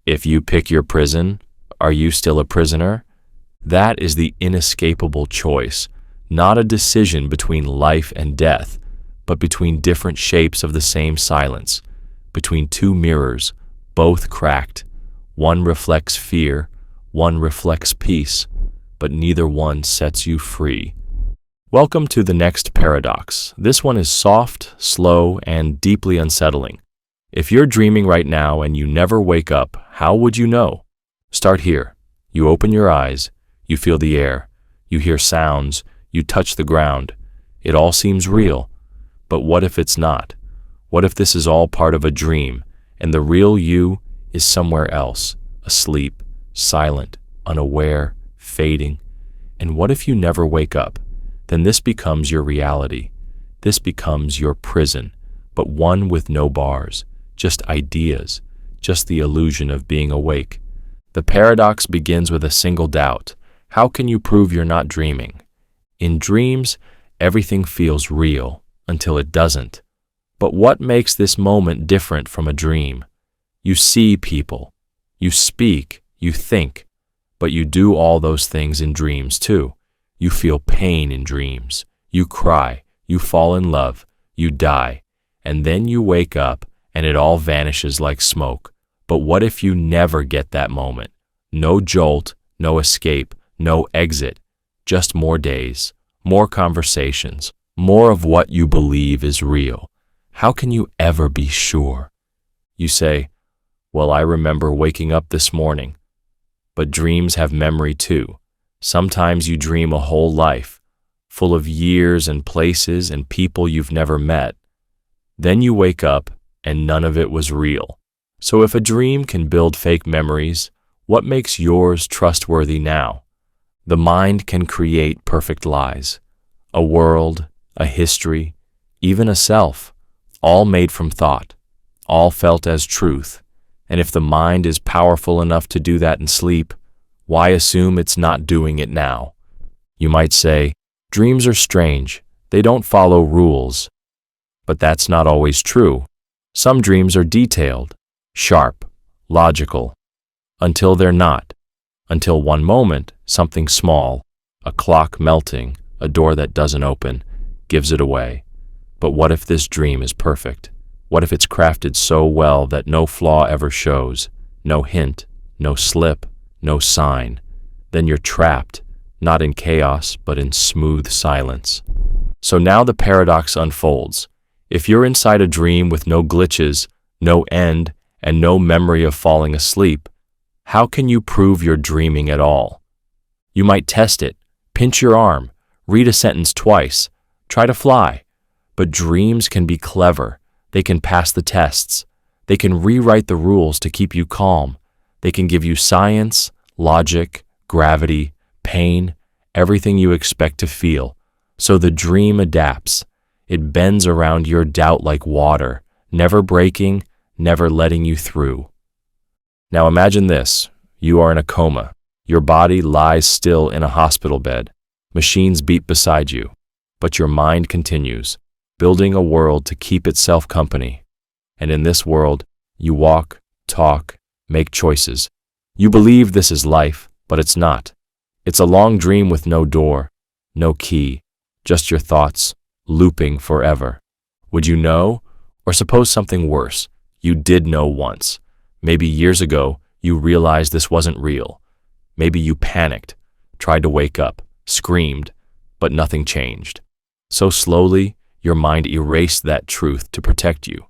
If you pick your prison, are you still a prisoner? That is the inescapable choice, not a decision between life and death, but between different shapes of the same silence, between two mirrors, both cracked. One reflects fear, one reflects peace, but neither one sets you free. Welcome to the next paradox. This one is soft, slow, and deeply unsettling. If you're dreaming right now and you never wake up, how would you know? Start here. You open your eyes, you feel the air, you hear sounds, you touch the ground. It all seems real. But what if it's not? What if this is all part of a dream, and the real you is somewhere else, asleep, silent, unaware, fading? And what if you never wake up? Then this becomes your reality. This becomes your prison, but one with no bars, just ideas, just the illusion of being awake. The paradox begins with a single doubt. How can you prove you're not dreaming? In dreams, everything feels real until it doesn't. But what makes this moment different from a dream? You see people, you speak, you think, but you do all those things in dreams too. You feel pain in dreams. You cry, you fall in love, you die, and then you wake up and it all vanishes like smoke. But what if you never get that moment? No jolt, no escape, no exit, just more days, more conversations, more of what you believe is real. How can you ever be sure? You say, well, I remember waking up this morning. But dreams have memory too. Sometimes you dream a whole life, full of years and places and people you've never met. Then you wake up and none of it was real. So if a dream can build fake memories, what makes yours trustworthy now? The mind can create perfect lies. A world, a history, even a self, all made from thought, all felt as truth. And if the mind is powerful enough to do that in sleep, why assume it's not doing it now? You might say, dreams are strange, they don't follow rules. But that's not always true. Some dreams are detailed, sharp, logical, until they're not. Until one moment, something small, a clock melting, a door that doesn't open, gives it away. But what if this dream is perfect? What if it's crafted so well that no flaw ever shows, no hint, no slip, no sign? Then you're trapped, not in chaos, but in smooth silence. So now the paradox unfolds. If you're inside a dream with no glitches, no end, and no memory of falling asleep, how can you prove you're dreaming at all? You might test it, pinch your arm, read a sentence twice, try to fly. But dreams can be clever. They can pass the tests. They can rewrite the rules to keep you calm. They can give you science, logic, gravity, pain, everything you expect to feel. So the dream adapts. It bends around your doubt like water, never breaking, never letting you through. Now imagine this. You are in a coma. Your body lies still in a hospital bed. Machines beat beside you. But your mind continues, building a world to keep itself company. And in this world, you walk, talk, make choices. You believe this is life, but it's not. It's a long dream with no door, no key, just your thoughts, looping forever. Would you know? Or suppose something worse. You did know once. Maybe years ago, you realized this wasn't real. Maybe you panicked, tried to wake up, screamed, but nothing changed. So slowly, your mind erased that truth to protect you.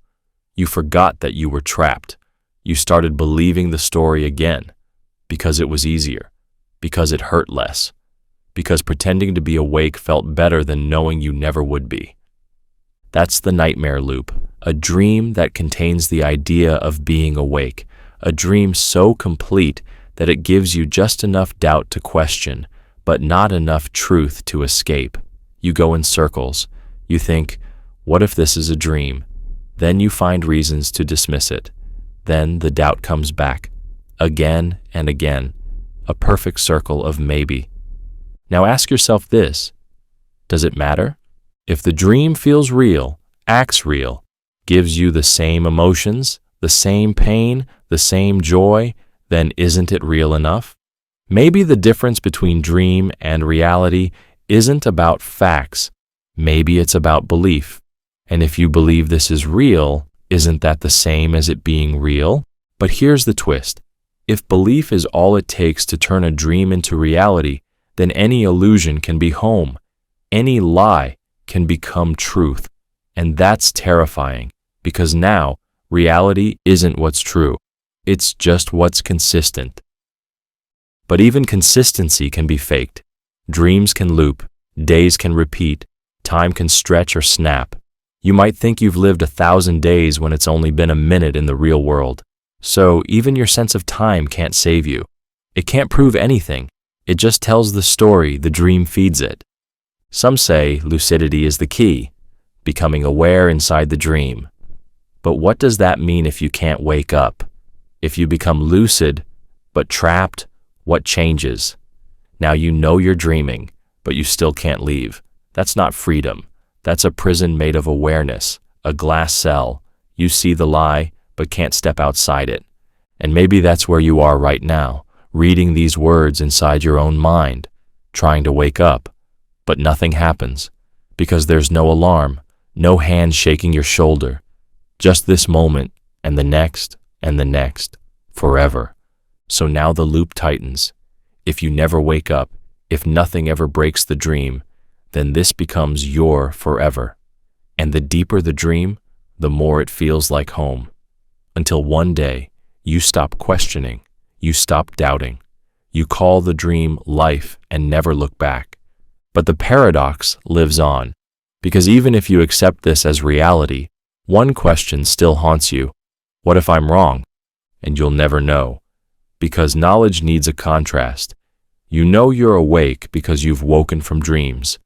You forgot that you were trapped. You started believing the story again, because it was easier, because it hurt less, because pretending to be awake felt better than knowing you never would be. That's the nightmare loop, a dream that contains the idea of being awake, a dream so complete that it gives you just enough doubt to question, but not enough truth to escape. You go in circles. You think, what if this is a dream? Then you find reasons to dismiss it. Then the doubt comes back, again and again, a perfect circle of maybe. Now ask yourself this, does it matter? If the dream feels real, acts real, gives you the same emotions, the same pain, the same joy, then isn't it real enough? Maybe the difference between dream and reality isn't about facts. Maybe it's about belief. And if you believe this is real, isn't that the same as it being real? But here's the twist. If belief is all it takes to turn a dream into reality, then any illusion can be home. Any lie can become truth. And that's terrifying, because now reality isn't what's true. It's just what's consistent. But even consistency can be faked. Dreams can loop, days can repeat, time can stretch or snap. You might think you've lived 1,000 days when it's only been a minute in the real world. So even your sense of time can't save you. It can't prove anything. It just tells the story the dream feeds it. Some say lucidity is the key, becoming aware inside the dream. But what does that mean if you can't wake up? If you become lucid, but trapped, what changes? Now you know you're dreaming, but you still can't leave. That's not freedom. That's a prison made of awareness, a glass cell. You see the lie, but can't step outside it. And maybe that's where you are right now, reading these words inside your own mind, trying to wake up. But nothing happens, because there's no alarm, no hand shaking your shoulder. Just this moment, and the next, forever. So now the loop tightens. If you never wake up, if nothing ever breaks the dream, then this becomes your forever. And the deeper the dream, the more it feels like home. Until one day, you stop questioning, you stop doubting, You call the dream life and never look back. But the paradox lives on, because even if you accept this as reality, one question still haunts you. What if I'm wrong? And you'll never know, because knowledge needs a contrast. You know you're awake because you've woken from dreams.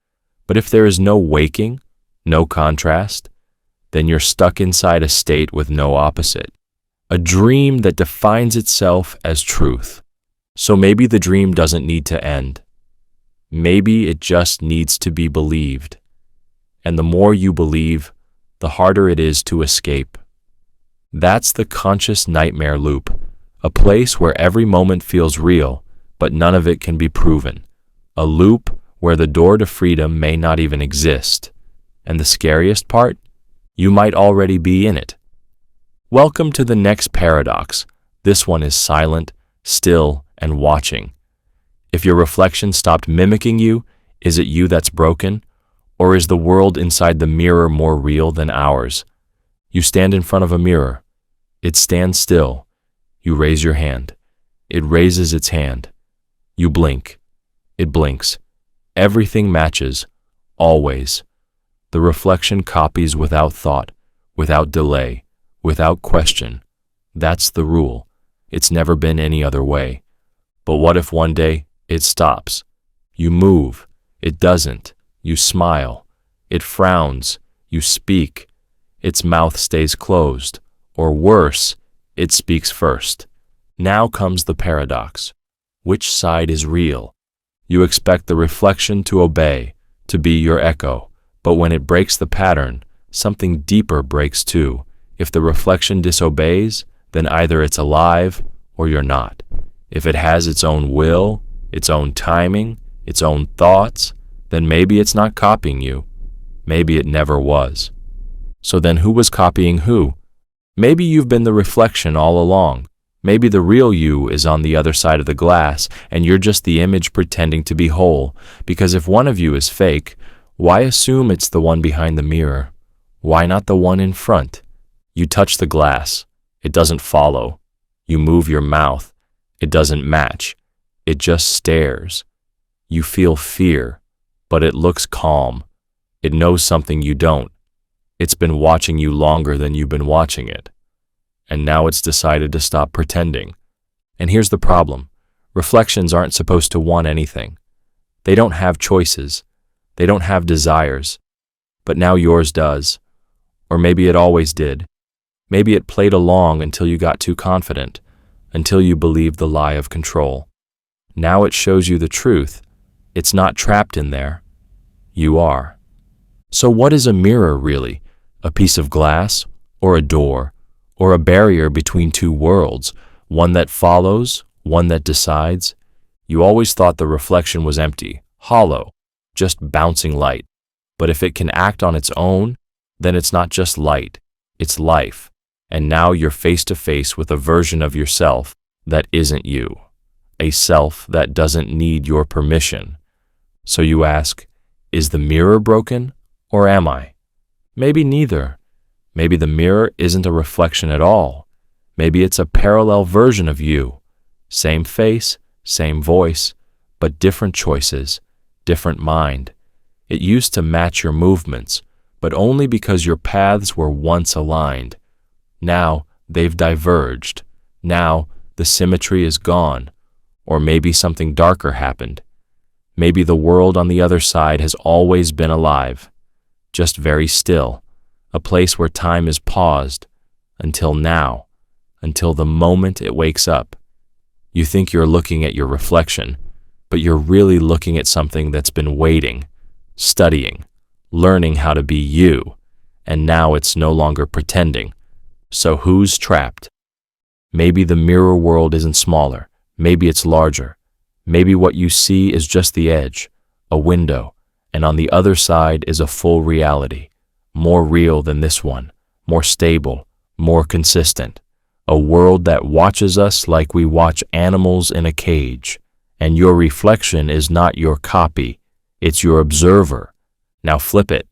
But if there is no waking, no contrast, then you're stuck inside a state with no opposite. A dream that defines itself as truth. So maybe the dream doesn't need to end. Maybe it just needs to be believed. And the more you believe, the harder it is to escape. That's the conscious nightmare loop, a place where every moment feels real, but none of it can be proven. A loop where the door to freedom may not even exist. And the scariest part? You might already be in it. Welcome to the next paradox. This one is silent, still, and watching. If your reflection stopped mimicking you, is it you that's broken? Or is the world inside the mirror more real than ours? You stand in front of a mirror. It stands still. You raise your hand. It raises its hand. You blink. It blinks. Everything matches, always. The reflection copies without thought, without delay, without question. That's the rule. It's never been any other way. But what if one day it stops? You move. It doesn't. You smile. It frowns. You speak. Its mouth stays closed. Or worse, it speaks first. Now comes the paradox. Which side is real? You expect the reflection to obey, to be your echo. But when it breaks the pattern, something deeper breaks too. If the reflection disobeys, then either it's alive or you're not. If it has its own will, its own timing, its own thoughts, then maybe it's not copying you. Maybe it never was. So then who was copying who? Maybe you've been the reflection all along. Maybe the real you is on the other side of the glass, and you're just the image pretending to be whole. Because if one of you is fake, why assume it's the one behind the mirror? Why not the one in front? You touch the glass. It doesn't follow. You move your mouth. It doesn't match. It just stares. You feel fear, but it looks calm. It knows something you don't. It's been watching you longer than you've been watching it. And now it's decided to stop pretending. And here's the problem. Reflections aren't supposed to want anything. They don't have choices. They don't have desires. But now yours does. Or maybe it always did. Maybe it played along until you got too confident, until you believed the lie of control. Now it shows you the truth. It's not trapped in there. You are. So what is a mirror really? A piece of glass? Or a door? Or a barrier between two worlds? One that follows? One that decides? You always thought the reflection was empty, hollow, just bouncing light. But if it can act on its own, then it's not just light, it's life. And now you're face to face with a version of yourself that isn't you. A self that doesn't need your permission. So you ask, is the mirror broken, or am I? Maybe neither. Maybe the mirror isn't a reflection at all. Maybe it's a parallel version of you. Same face, same voice, but different choices, different mind. It used to match your movements, but only because your paths were once aligned. Now they've diverged. Now the symmetry is gone. Or maybe something darker happened. Maybe the world on the other side has always been alive, just very still, a place where time is paused, until now, until the moment it wakes up. You think you're looking at your reflection, but you're really looking at something that's been waiting, studying, learning how to be you, and now it's no longer pretending. So who's trapped? Maybe the mirror world isn't smaller. Maybe it's larger. Maybe what you see is just the edge, a window, and on the other side is a full reality, more real than this one, more stable, more consistent. A world that watches us like we watch animals in a cage. And your reflection is not your copy, it's your observer. Now flip it.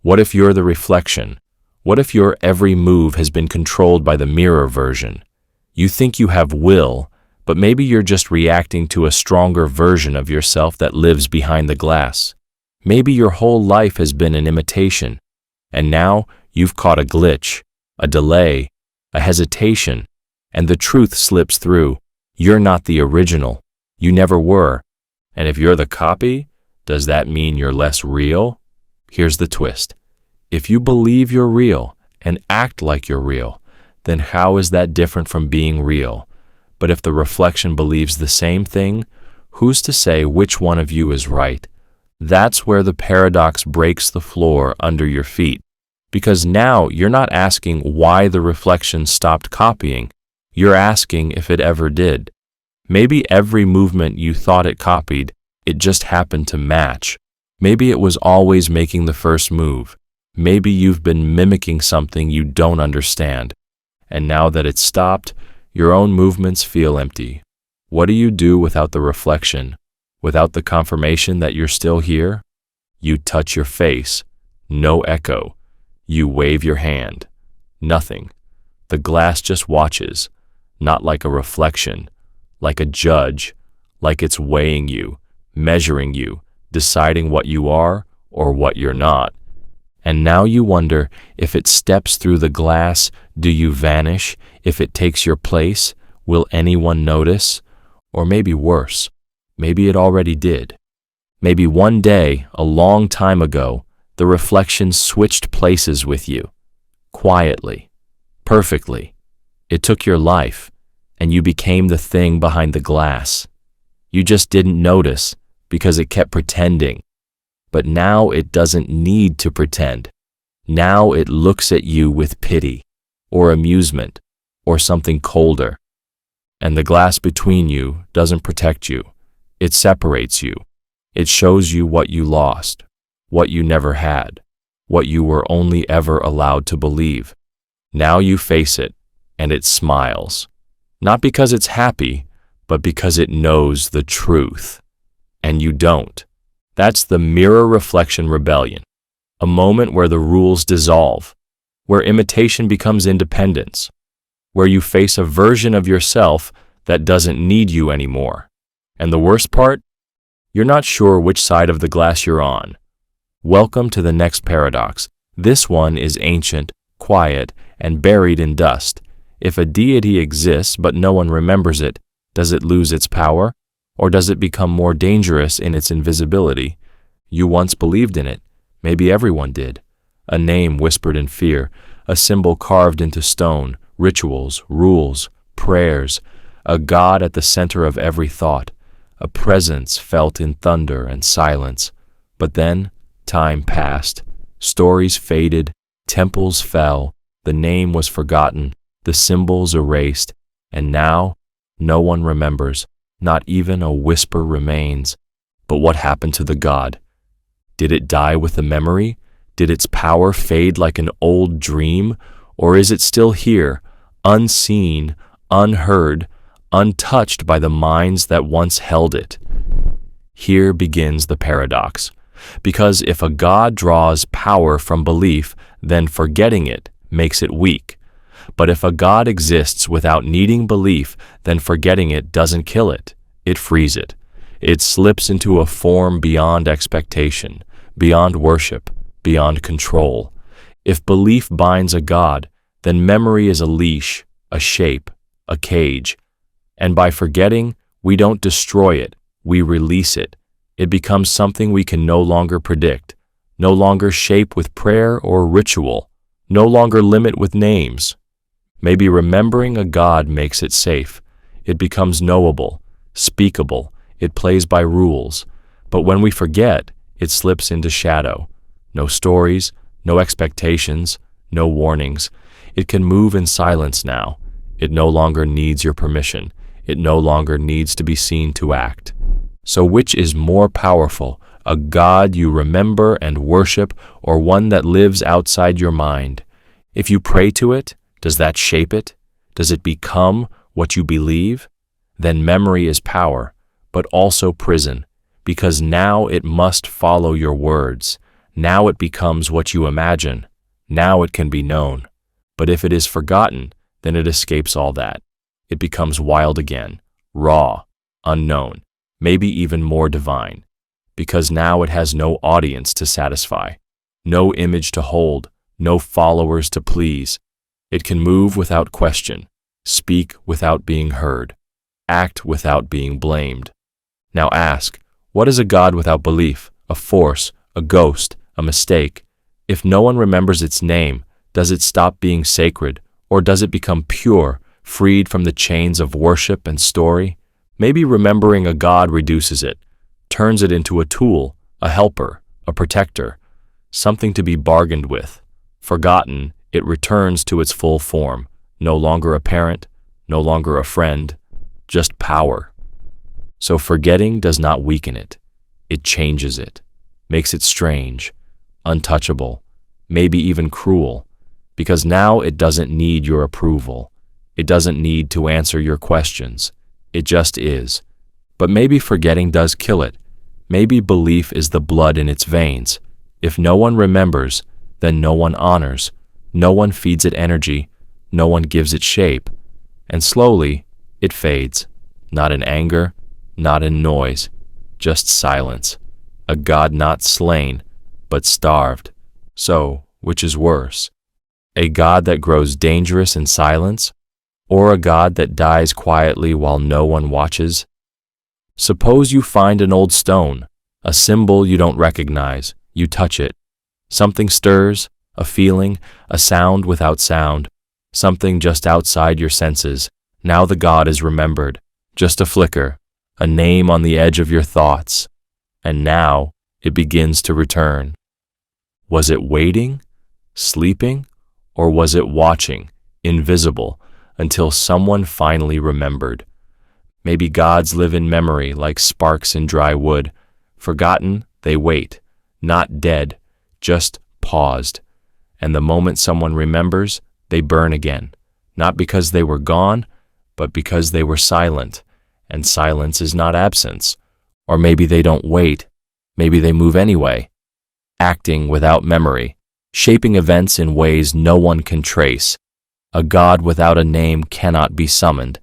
What if you're the reflection? What if your every move has been controlled by the mirror version? You think you have will, But maybe you're just reacting to a stronger version of yourself that lives behind the glass. Maybe your whole life has been an imitation, and now you've caught a glitch, a delay, a hesitation, and the truth slips through. You're not the original. You never were. And if you're the copy, does that mean you're less real? Here's the twist. If you believe you're real and act like you're real, then how is that different from being real? But if the reflection believes the same thing, who's to say which one of you is right? That's where the paradox breaks the floor under your feet. Because now you're not asking why the reflection stopped copying. You're asking if it ever did. Maybe every movement you thought it copied, it just happened to match. Maybe it was always making the first move. Maybe you've been mimicking something you don't understand. And now that it's stopped, your own movements feel empty. What do you do without the reflection? Without the confirmation that you're still here? You touch your face. No echo. You wave your hand. Nothing. The glass just watches, not like a reflection, like a judge, like it's weighing you, measuring you, deciding what you are or what you're not. And now you wonder, if it steps through the glass, do you vanish? If it takes your place, will anyone notice? Or maybe worse, maybe it already did. Maybe one day, a long time ago, the reflection switched places with you. Quietly. Perfectly. It took your life, and you became the thing behind the glass. You just didn't notice because it kept pretending. But now it doesn't need to pretend. Now it looks at you with pity, or amusement, or something colder. And the glass between you doesn't protect you. It separates you. It shows you what you lost, what you never had, what you were only ever allowed to believe. Now you face it, and it smiles. Not because it's happy, but because it knows the truth. And you don't. That's the mirror reflection rebellion, a moment where the rules dissolve, where imitation becomes independence, where you face a version of yourself that doesn't need you anymore. And the worst part? You're not sure which side of the glass you're on. Welcome to the next paradox. This one is ancient, quiet, and buried in dust. If a deity exists but no one remembers it, does it lose its power? Or does it become more dangerous in its invisibility? You once believed in it. Maybe everyone did. A name whispered in fear, a symbol carved into stone, rituals, rules, prayers, a god at the center of every thought, a presence felt in thunder and silence. But then, time passed. Stories faded, temples fell, the name was forgotten, the symbols erased, and now no one remembers. Not even a whisper remains. But what happened to the god? Did it die with the memory? Did its power fade like an old dream? Or is it still here, unseen, unheard, untouched by the minds that once held it? Here begins the paradox. Because if a god draws power from belief, then forgetting it makes it weak. But if a God exists without needing belief, then forgetting it doesn't kill it. It frees it. It slips into a form beyond expectation, beyond worship, beyond control. If belief binds a God, then memory is a leash, a shape, a cage. And by forgetting, we don't destroy it, we release it. It becomes something we can no longer predict, no longer shape with prayer or ritual, no longer limit with names. Maybe remembering a God makes it safe. It becomes knowable, speakable, it plays by rules. But when we forget, it slips into shadow. No stories, no expectations, no warnings. It can move in silence now. It no longer needs your permission. It no longer needs to be seen to act. So which is more powerful, a God you remember and worship, or one that lives outside your mind? If you pray to it, does that shape it? Does it become what you believe? Then memory is power, but also prison, because now it must follow your words. Now it becomes what you imagine. Now it can be known. But if it is forgotten, then it escapes all that. It becomes wild again, raw, unknown, maybe even more divine, because now it has no audience to satisfy, no image to hold, no followers to please. It can move without question, speak without being heard, act without being blamed. Now ask, what is a God without belief, a force, a ghost, a mistake? If no one remembers its name, does it stop being sacred, or does it become pure, freed from the chains of worship and story? Maybe remembering a God reduces it, turns it into a tool, a helper, a protector, something to be bargained with. Forgotten, it returns to its full form, no longer a parent, no longer a friend, just power. So forgetting does not weaken it. It changes it, makes it strange, untouchable, maybe even cruel, because now it doesn't need your approval. It doesn't need to answer your questions. It just is. But maybe forgetting does kill it. Maybe belief is the blood in its veins. If no one remembers, then no one honors. No one feeds it energy. No one gives it shape. And slowly, it fades. Not in anger, not in noise, just silence. A God not slain, but starved. So, which is worse? A God that grows dangerous in silence, or a God that dies quietly while no one watches? Suppose you find an old stone, a symbol you don't recognize. You touch it. Something stirs, a feeling, a sound without sound, something just outside your senses. Now the God is remembered, just a flicker, a name on the edge of your thoughts. And now it begins to return. Was it waiting, sleeping, or was it watching, invisible, until someone finally remembered? Maybe gods live in memory like sparks in dry wood. Forgotten, they wait, not dead, just paused. And the moment someone remembers, they burn again, not because they were gone, but because they were silent. And silence is not absence. Or maybe they don't wait. Maybe they move anyway, acting without memory, shaping events in ways no one can trace. A God without a name cannot be summoned,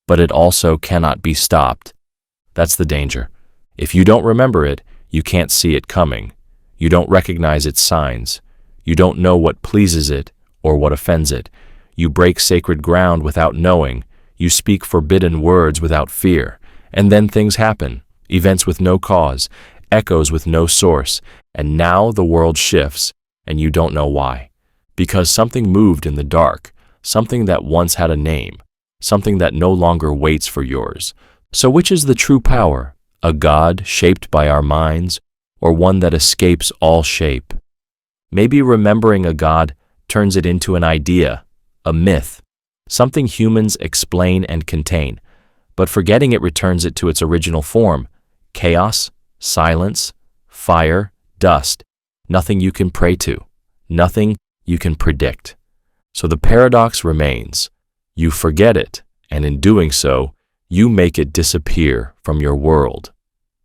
but it also cannot be stopped. That's the danger. If you don't remember it, you can't see it coming. You don't recognize its signs. You don't know what pleases it or what offends it. You break sacred ground without knowing. You speak forbidden words without fear. And then things happen, events with no cause, echoes with no source, and now the world shifts, and you don't know why. Because something moved in the dark, something that once had a name, something that no longer waits for yours. So which is the true power? A God shaped by our minds, or one that escapes all shape? Maybe remembering a God turns it into an idea, a myth, something humans explain and contain, but forgetting it returns it to its original form: chaos, silence, fire, dust, nothing you can pray to, nothing you can predict. So the paradox remains. You forget it, and in doing so, you make it disappear from your world.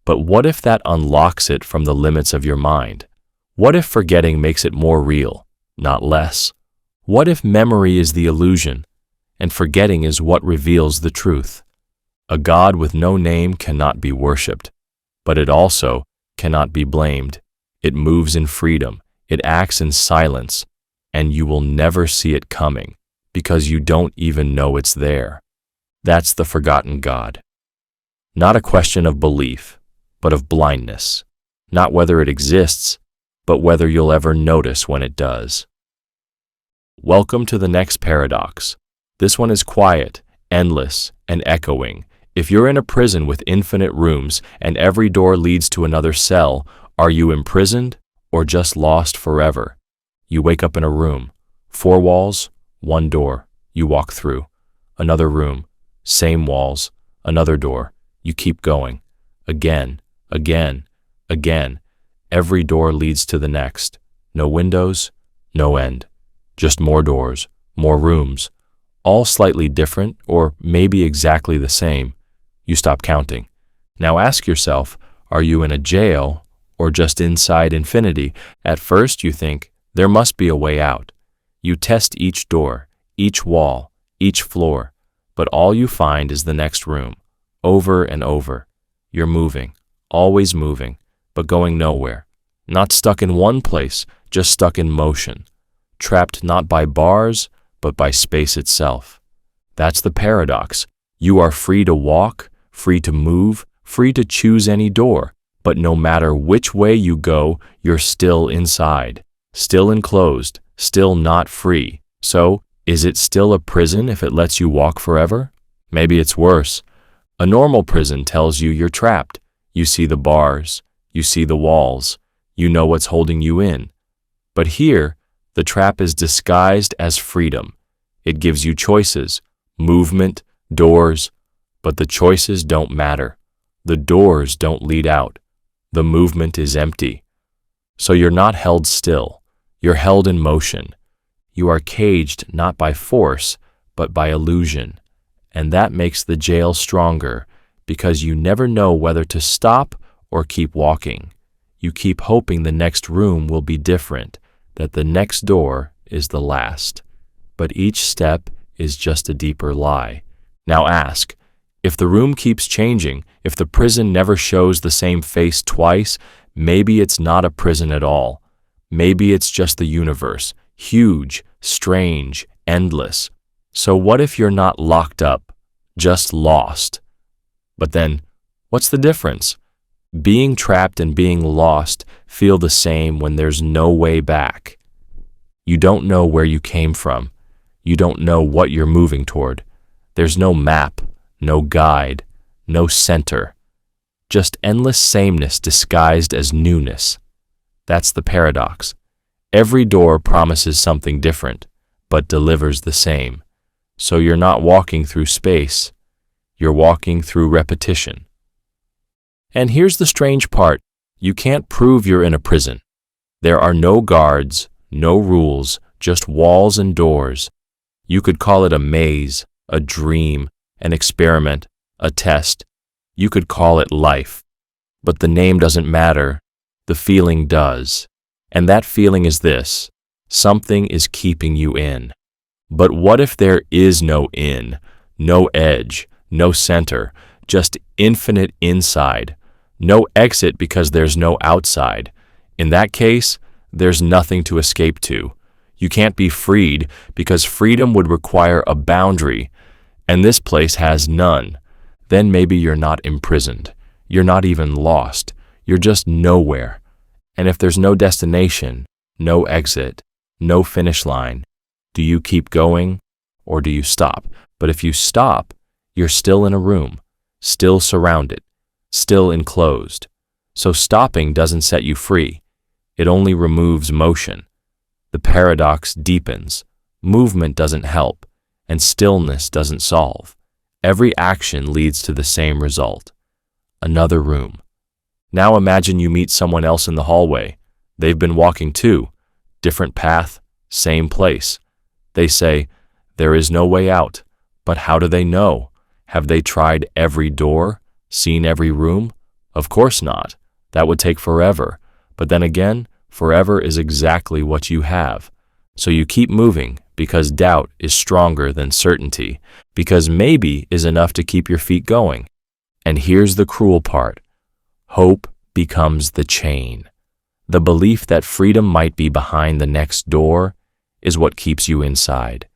But what if that unlocks it from the limits of your mind? What if forgetting makes it more real, not less? What if memory is the illusion, and forgetting is what reveals the truth? A God with no name cannot be worshipped, but it also cannot be blamed. It moves in freedom, it acts in silence, and you will never see it coming, because you don't even know it's there. That's the forgotten God. Not a question of belief, but of blindness. Not whether it exists, but whether you'll ever notice when it does. Welcome to the next paradox. This one is quiet, endless, and echoing. If you're in a prison with infinite rooms and every door leads to another cell, are you imprisoned or just lost forever? You wake up in a room, 4 walls, 1 door. You walk through. Another room, same walls, another door. You keep going. Again, again, again. Every door leads to the next. No windows, no end. Just more doors, more rooms, all slightly different or maybe exactly the same. You stop counting. Now ask yourself, are you in a jail or just inside infinity? At first you think, there must be a way out. You test each door, each wall, each floor, but all you find is the next room. Over and over. You're moving, always moving, but going nowhere. Not stuck in one place, just stuck in motion. Trapped not by bars, but by space itself. That's the paradox. You are free to walk, free to move, free to choose any door, but no matter which way you go, you're still inside, still enclosed, still not free. So, is it still a prison if it lets you walk forever? Maybe it's worse. A normal prison tells you you're trapped. You see the bars, you see the walls, you know what's holding you in. But here, the trap is disguised as freedom. It gives you choices, movement, doors, but the choices don't matter. The doors don't lead out. The movement is empty. So you're not held still. You're held in motion. You are caged not by force, but by illusion. And that makes the jail stronger, because you never know whether to stop or keep walking. You keep hoping the next room will be different, that the next door is the last. But each step is just a deeper lie. Now ask, if the room keeps changing, if the prison never shows the same face twice, maybe it's not a prison at all. Maybe it's just the universe, huge, strange, endless. So what if you're not locked up, just lost? But then, what's the difference? Being trapped and being lost feel the same when there's no way back. You don't know where you came from. You don't know what you're moving toward. There's no map, no guide, no center. Just endless sameness disguised as newness. That's the paradox. Every door promises something different, but delivers the same. So you're not walking through space. You're walking through repetition. And here's the strange part. You can't prove you're in a prison. There are no guards, no rules, just walls and doors. You could call it a maze, a dream, an experiment, a test. You could call it life. But the name doesn't matter. The feeling does. And that feeling is this: something is keeping you in. But what if there is no in, no edge, no center, just infinite inside? No exit because there's no outside. In that case, there's nothing to escape to. You can't be freed because freedom would require a boundary, and this place has none. Then maybe you're not imprisoned. You're not even lost. You're just nowhere. And if there's no destination, no exit, no finish line, do you keep going or do you stop? But if you stop, you're still in a room, still surrounded, still enclosed. So stopping doesn't set you free. It only removes motion. The paradox deepens. Movement doesn't help, and stillness doesn't solve. Every action leads to the same result: another room. Now imagine you meet someone else in the hallway. They've been walking too. Different path, same place. They say, there is no way out. But how do they know? Have they tried every door? Seen every room? Of course not. That would take forever. But then again, forever is exactly what you have. So you keep moving because doubt is stronger than certainty, because maybe is enough to keep your feet going. And here's the cruel part. Hope becomes the chain. The belief that freedom might be behind the next door is what keeps you inside.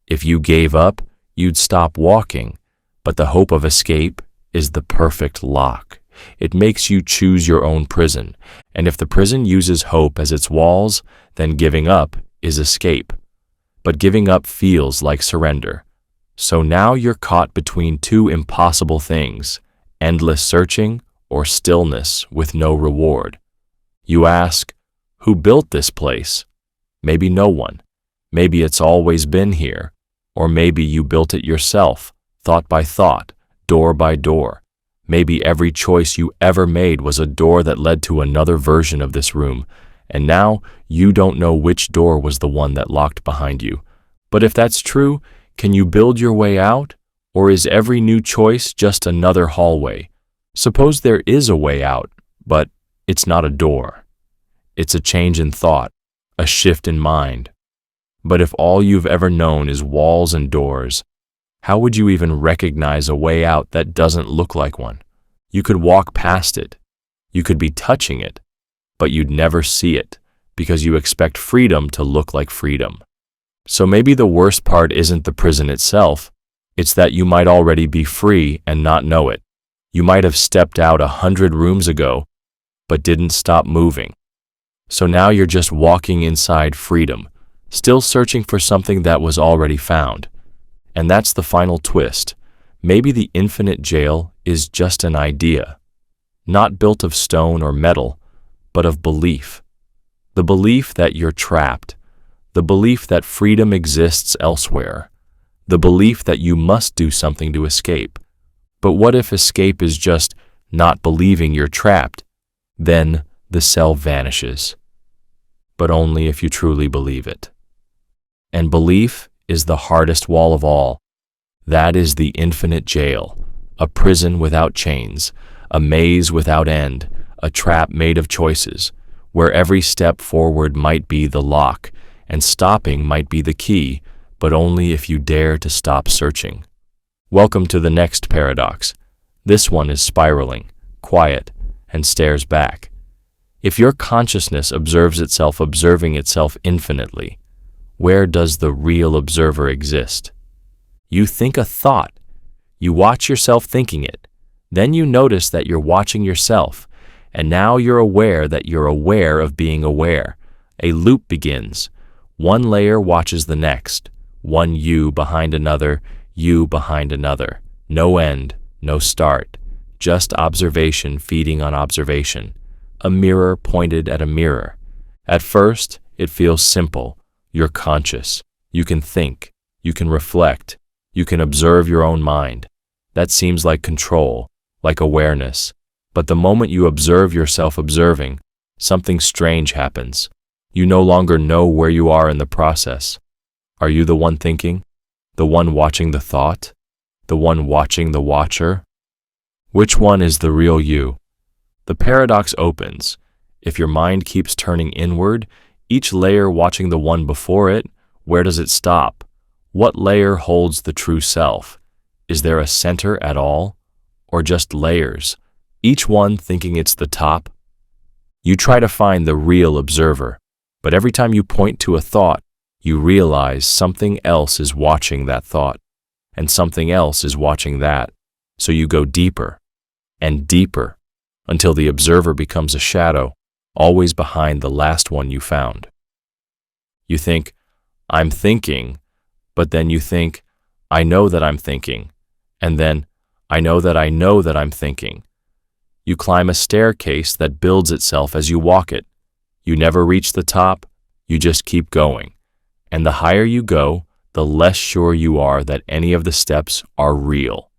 If you gave up, you'd stop walking, but the hope of escape is the perfect lock. It makes you choose your own prison, and if the prison uses hope as its walls, then giving up is escape. But giving up feels like surrender. So now you're caught between two impossible things: endless searching or stillness with no reward. You ask, who built this place? Maybe no one. Maybe it's always been here. Or maybe you built it yourself, thought by thought, door by door. Maybe every choice you ever made was a door that led to another version of this room, and now you don't know which door was the one that locked behind you. But if that's true, can you build your way out? Or is every new choice just another hallway? Suppose there is a way out, but it's not a door. It's a change in thought, a shift in mind. But if all you've ever known is walls and doors, How would you even recognize a way out that doesn't look like one? You could walk past it. You could be touching it, but you'd never see it because you expect freedom to look like freedom. So maybe the worst part isn't the prison itself, it's that you might already be free and not know it. You might have stepped out 100 rooms ago, but didn't stop moving. So now you're just walking inside freedom, still searching for something that was already found. And that's the final twist. Maybe the infinite jail is just an idea, not built of stone or metal, but of belief. The belief that you're trapped, the belief that freedom exists elsewhere, the belief that you must do something to escape. But what if escape is just not believing you're trapped? Then the cell vanishes. But only if you truly believe it. And belief is the hardest wall of all. That is the infinite jail, a prison without chains, a maze without end, a trap made of choices, where every step forward might be the lock, and stopping might be the key, but only if you dare to stop searching. Welcome to the next paradox. This one is spiraling, quiet, and stares back. If your consciousness observes itself observing itself infinitely, where does the real observer exist? You think a thought. You watch yourself thinking it. Then you notice that you're watching yourself, and now you're aware that you're aware of being aware. A loop begins. One layer watches the next. One you behind another, you behind another. No end, no start. Just observation feeding on observation. A mirror pointed at a mirror. At first, it feels simple. You're conscious. You can think. You can reflect. You can observe your own mind. That seems like control, like awareness. But the moment you observe yourself observing, something strange happens. You no longer know where you are in the process. Are you the one thinking? The one watching the thought? The one watching the watcher? Which one is the real you? The paradox opens. If your mind keeps turning inward, each layer watching the one before it, where does it stop? What layer holds the true self? Is there a center at all? Or just layers, each one thinking it's the top? You try to find the real observer, but every time you point to a thought, you realize something else is watching that thought, and something else is watching that. So you go deeper and deeper until the observer becomes a shadow, always behind the last one you found. You think, I'm thinking, but then you think, I know that I'm thinking, and then, I know that I'm thinking. You climb a staircase that builds itself as you walk it. You never reach the top, you just keep going. And the higher you go, the less sure you are that any of the steps are real.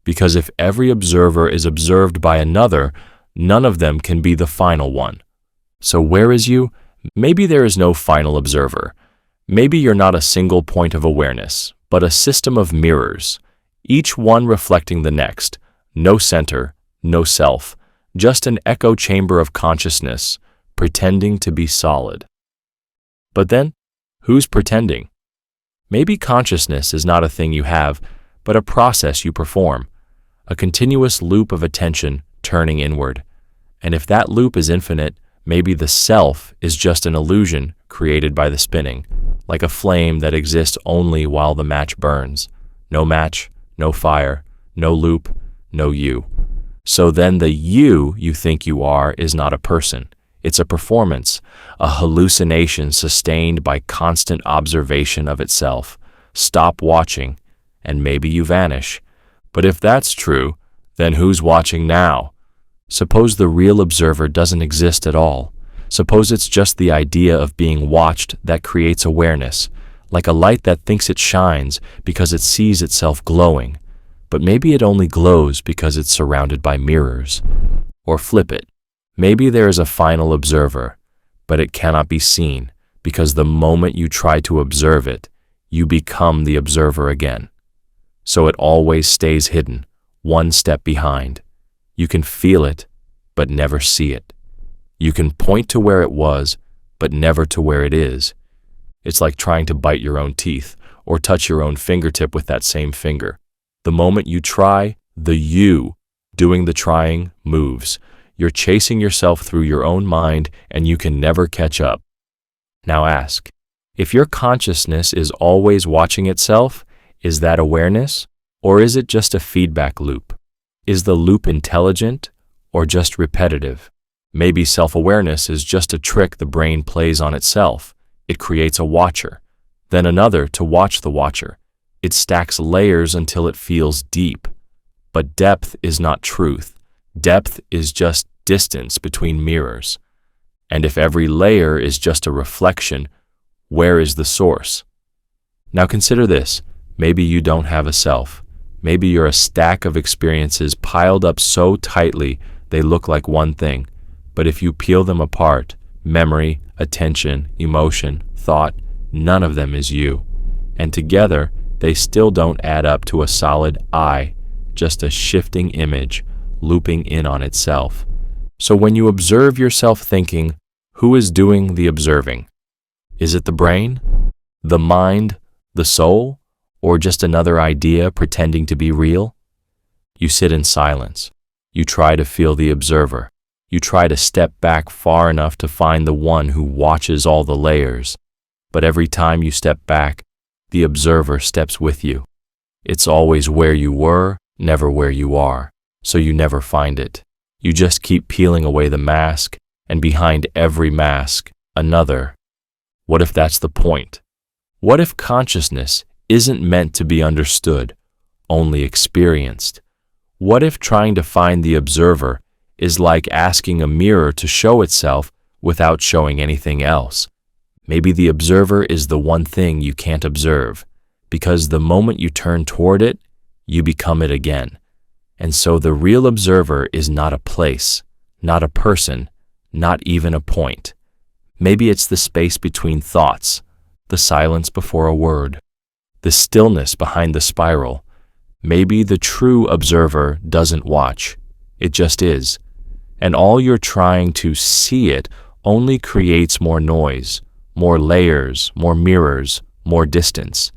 Because if every observer is observed by another, none of them can be the final one. So where is you? Maybe there is no final observer. Maybe you're not a single point of awareness, but a system of mirrors, each one reflecting the next. No center, no self, just an echo chamber of consciousness, pretending to be solid. But then, who's pretending? Maybe consciousness is not a thing you have, but a process you perform, a continuous loop of attention turning inward. And if that loop is infinite, maybe the self is just an illusion created by the spinning, like a flame that exists only while the match burns. No match, no fire, no loop, no you. So then the you think you are is not a person. It's a performance, a hallucination sustained by constant observation of itself. Stop watching, and maybe you vanish. But if that's true, then who's watching now? Suppose the real observer doesn't exist at all. Suppose it's just the idea of being watched that creates awareness, like a light that thinks it shines because it sees itself glowing. But maybe it only glows because it's surrounded by mirrors. Or flip it. Maybe there is a final observer, but it cannot be seen because the moment you try to observe it, you become the observer again. So it always stays hidden, one step behind. You can feel it, but never see it. You can point to where it was, but never to where it is. It's like trying to bite your own teeth or touch your own fingertip with that same finger. The moment you try, the you doing the trying moves. You're chasing yourself through your own mind, and you can never catch up. Now ask, if your consciousness is always watching itself, is that awareness, or is it just a feedback loop? Is the loop intelligent, or just repetitive? Maybe self-awareness is just a trick the brain plays on itself. It creates a watcher, then another to watch the watcher. It stacks layers until it feels deep. But depth is not truth. Depth is just distance between mirrors. And if every layer is just a reflection, where is the source? Now consider this. Maybe you don't have a self. Maybe you're a stack of experiences piled up so tightly they look like one thing. But if you peel them apart, memory, attention, emotion, thought, none of them is you. And together, they still don't add up to a solid I, just a shifting image looping in on itself. So when you observe yourself thinking, who is doing the observing? Is it the brain, the mind, the soul, or just another idea pretending to be real? You sit in silence. You try to feel the observer. You try to step back far enough to find the one who watches all the layers. But every time you step back, the observer steps with you. It's always where you were, never where you are, so you never find it. You just keep peeling away the mask, and behind every mask, another. What if that's the point? What if consciousness isn't meant to be understood, only experienced? What if trying to find the observer is like asking a mirror to show itself without showing anything else? Maybe the observer is the one thing you can't observe, because the moment you turn toward it, you become it again. And so the real observer is not a place, not a person, not even a point. Maybe it's the space between thoughts, the silence before a word, the stillness behind the spiral. Maybe the true observer doesn't watch, it just is. And all you're trying to see it only creates more noise, more layers, more mirrors, more distance.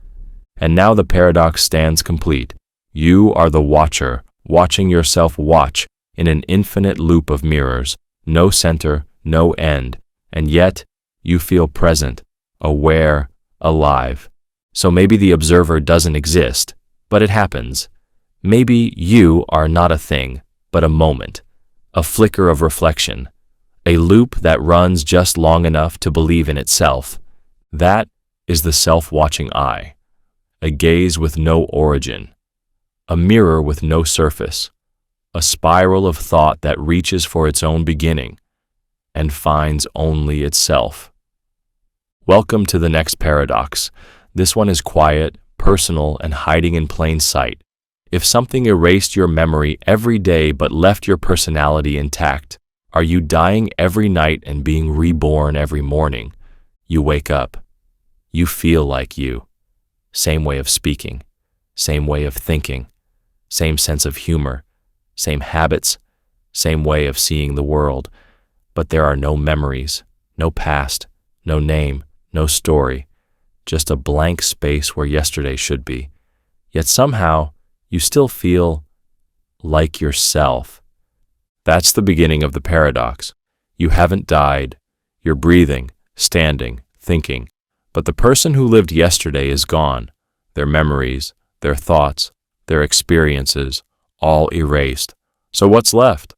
And now the paradox stands complete. You are the watcher, watching yourself watch in an infinite loop of mirrors, no center, no end, and yet you feel present, aware, alive. So maybe the observer doesn't exist, but it happens. Maybe you are not a thing, but a moment, a flicker of reflection, a loop that runs just long enough to believe in itself. That is the self-watching eye, a gaze with no origin, a mirror with no surface, a spiral of thought that reaches for its own beginning and finds only itself. Welcome to the next paradox. This one is quiet, personal, and hiding in plain sight. If something erased your memory every day but left your personality intact, are you dying every night and being reborn every morning? You wake up. You feel like you. Same way of speaking, same way of thinking, same sense of humor, same habits, same way of seeing the world. But there are no memories, no past, no name, no story, just a blank space where yesterday should be. Yet somehow, you still feel like yourself. That's the beginning of the paradox. You haven't died. You're breathing, standing, thinking. But the person who lived yesterday is gone. Their memories, their thoughts, their experiences, all erased. So what's left?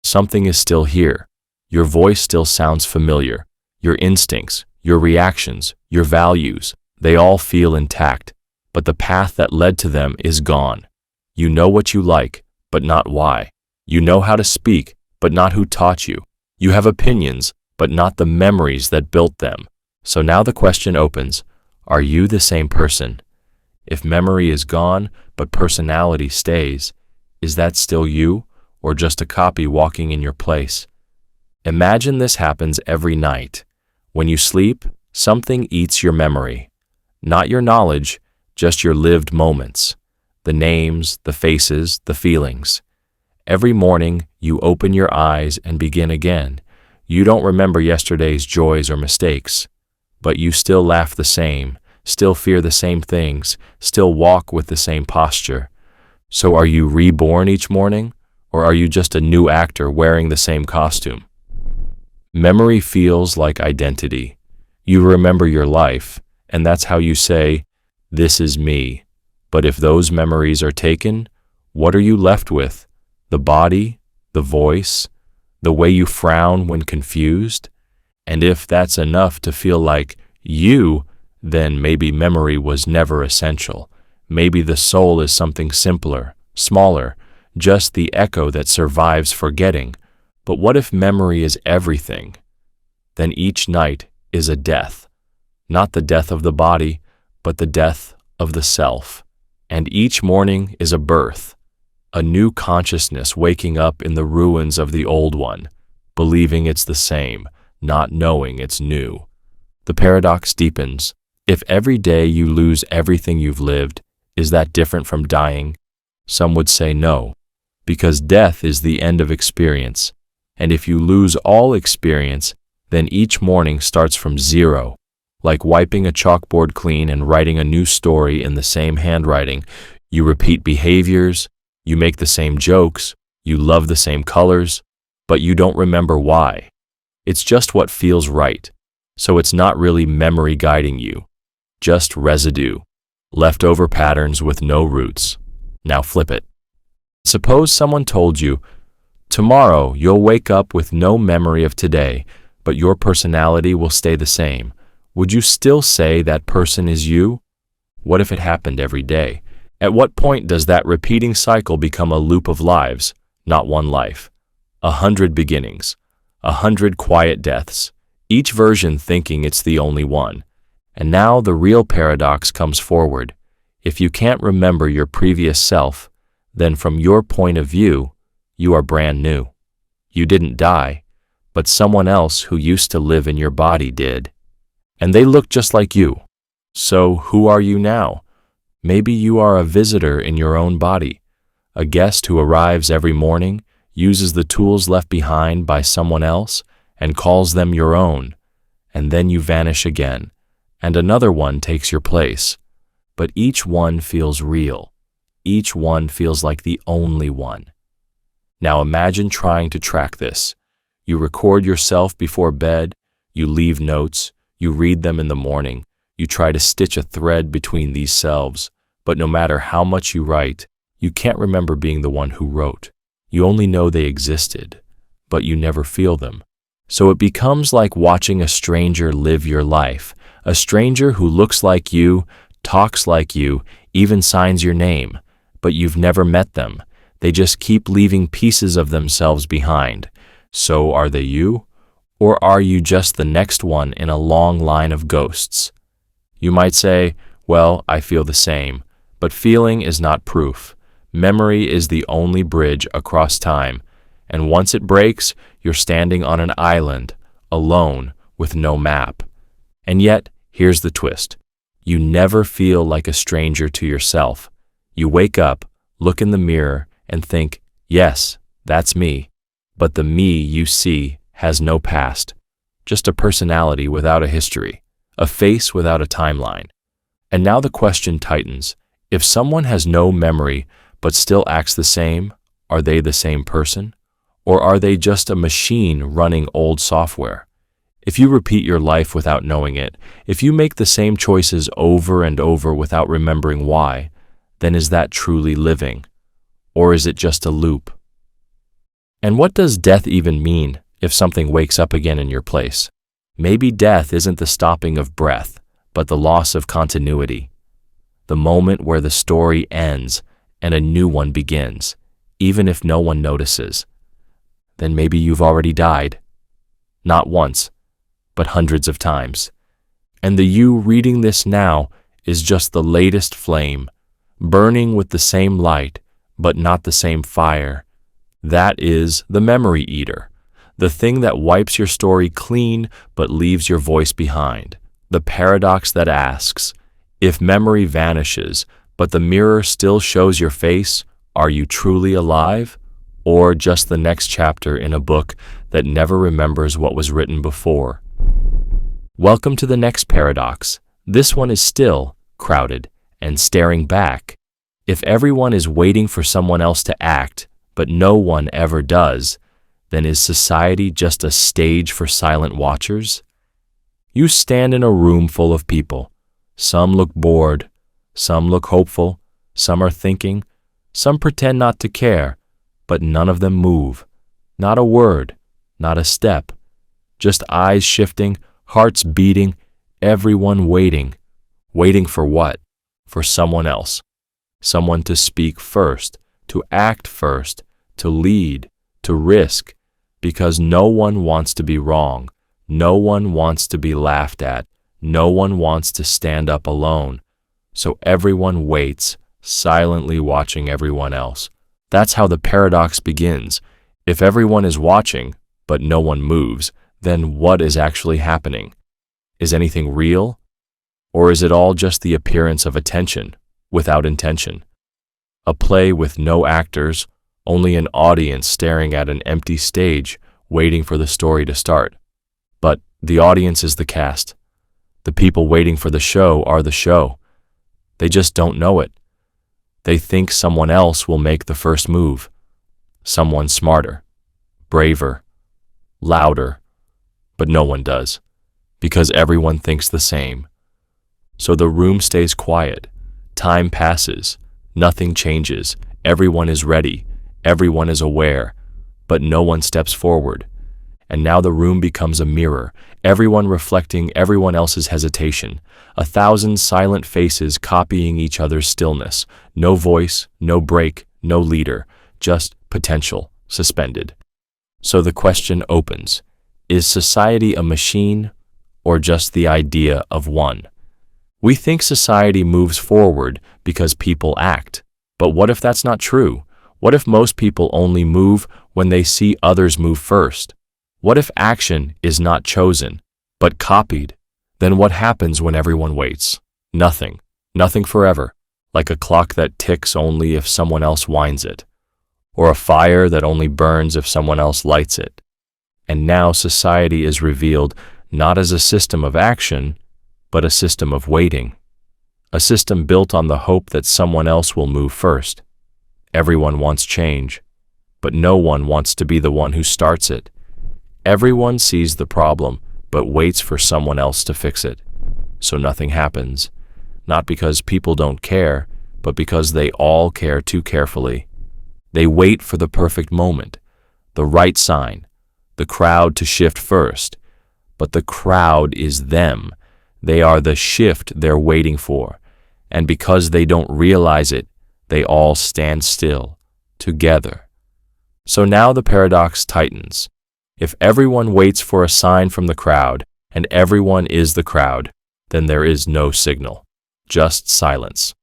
Something is still here. Your voice still sounds familiar. Your instincts, your reactions, your values, they all feel intact. But the path that led to them is gone. You know what you like, but not why. You know how to speak, but not who taught you. You have opinions, but not the memories that built them. So now the question opens, are you the same person? If memory is gone, but personality stays, is that still you, or just a copy walking in your place? Imagine this happens every night. When you sleep, something eats your memory. Not your knowledge, just your lived moments. The names, the faces, the feelings. Every morning, you open your eyes and begin again. You don't remember yesterday's joys or mistakes, but you still laugh the same, still fear the same things, still walk with the same posture. So are you reborn each morning, or are you just a new actor wearing the same costume? Memory feels like identity. You remember your life, and that's how you say, "This is me." But if those memories are taken, what are you left with? The body, the voice, the way you frown when confused? And if that's enough to feel like you, then maybe memory was never essential. Maybe the soul is something simpler, smaller, just the echo that survives forgetting. But what if memory is everything? Then each night is a death. Not the death of the body, but the death of the self. And each morning is a birth, a new consciousness waking up in the ruins of the old one, believing it's the same, not knowing it's new. The paradox deepens. If every day you lose everything you've lived, is that different from dying? Some would say no, because death is the end of experience. And if you lose all experience, then each morning starts from zero. Like wiping a chalkboard clean and writing a new story in the same handwriting. You repeat behaviors, you make the same jokes, you love the same colors, but you don't remember why. It's just what feels right. So it's not really memory guiding you, just residue, leftover patterns with no roots. Now flip it. Suppose someone told you, tomorrow you'll wake up with no memory of today, but your personality will stay the same. Would you still say that person is you? What if it happened every day? At what point does that repeating cycle become a loop of lives, not one life? 100 beginnings, 100 quiet deaths, each version thinking it's the only one. And now the real paradox comes forward. If you can't remember your previous self, then from your point of view, you are brand new. You didn't die, but someone else who used to live in your body did. And they look just like you. So who are you now? Maybe you are a visitor in your own body, a guest who arrives every morning, uses the tools left behind by someone else, and calls them your own. And then you vanish again, and another one takes your place. But each one feels real. Each one feels like the only one. Now imagine trying to track this. You record yourself before bed, you leave notes, you read them in the morning, you try to stitch a thread between these selves, but no matter how much you write, you can't remember being the one who wrote. You only know they existed, but you never feel them. So it becomes like watching a stranger live your life, a stranger who looks like you, talks like you, even signs your name, but you've never met them. They just keep leaving pieces of themselves behind. So are they you? Or are you just the next one in a long line of ghosts? You might say, well, I feel the same, but feeling is not proof. Memory is the only bridge across time, and once it breaks, you're standing on an island, alone, with no map. And yet, here's the twist. You never feel like a stranger to yourself. You wake up, look in the mirror, and think, yes, that's me. But the me you see has no past, just a personality without a history, a face without a timeline. And now the question tightens. If someone has no memory but still acts the same, are they the same person? Or are they just a machine running old software? If you repeat your life without knowing it, if you make the same choices over and over without remembering why, then is that truly living? Or is it just a loop? And what does death even mean if something wakes up again in your place? Maybe death isn't the stopping of breath, but the loss of continuity. The moment where the story ends and a new one begins, even if no one notices. Then maybe you've already died. Not once, but hundreds of times. And the you reading this now is just the latest flame, burning with the same light, but not the same fire. That is the memory eater, the thing that wipes your story clean but leaves your voice behind. The paradox that asks, if memory vanishes, but the mirror still shows your face, are you truly alive? Or just the next chapter in a book that never remembers what was written before? Welcome to the next paradox, This one is still, crowded, and staring back. If everyone is waiting for someone else to act, but no one ever does, then is society just a stage for silent watchers? You stand in a room full of people. Some look bored, some look hopeful, some are thinking, some pretend not to care, but none of them move. Not a word, not a step. Just eyes shifting, hearts beating, everyone waiting. Waiting for what? For someone else. Someone to speak first, to act first, to lead, to risk, because no one wants to be wrong. No one wants to be laughed at. No one wants to stand up alone. So everyone waits, silently watching everyone else. That's how the paradox begins. If everyone is watching, but no one moves, then what is actually happening? Is anything real? Or is it all just the appearance of attention, without intention? A play with no actors, only an audience staring at an empty stage, waiting for the story to start. But the audience is the cast. The people waiting for the show are the show. They just don't know it. They think someone else will make the first move. Someone smarter, braver, louder, but no one does, because everyone thinks the same. So the room stays quiet. Time passes. Nothing changes. Everyone is ready. Everyone is aware, but no one steps forward. And now the room becomes a mirror, everyone reflecting everyone else's hesitation, 1,000 silent faces copying each other's stillness. No voice, no break, no leader, just potential, suspended. So the question opens, is society a machine or just the idea of one? We think society moves forward because people act. But what if that's not true? What if most people only move when they see others move first? What if action is not chosen, but copied? Then what happens when everyone waits? Nothing. Nothing forever. Like a clock that ticks only if someone else winds it. Or a fire that only burns if someone else lights it. And now society is revealed not as a system of action, but a system of waiting. A system built on the hope that someone else will move first. Everyone wants change, but no one wants to be the one who starts it. Everyone sees the problem, but waits for someone else to fix it. So nothing happens, not because people don't care, but because they all care too carefully. They wait for the perfect moment, the right sign, the crowd to shift first. But the crowd is them. They are the shift they're waiting for. And because they don't realize it, they all stand still, together. So now the paradox tightens. If everyone waits for a sign from the crowd, and everyone is the crowd, then there is no signal, just silence.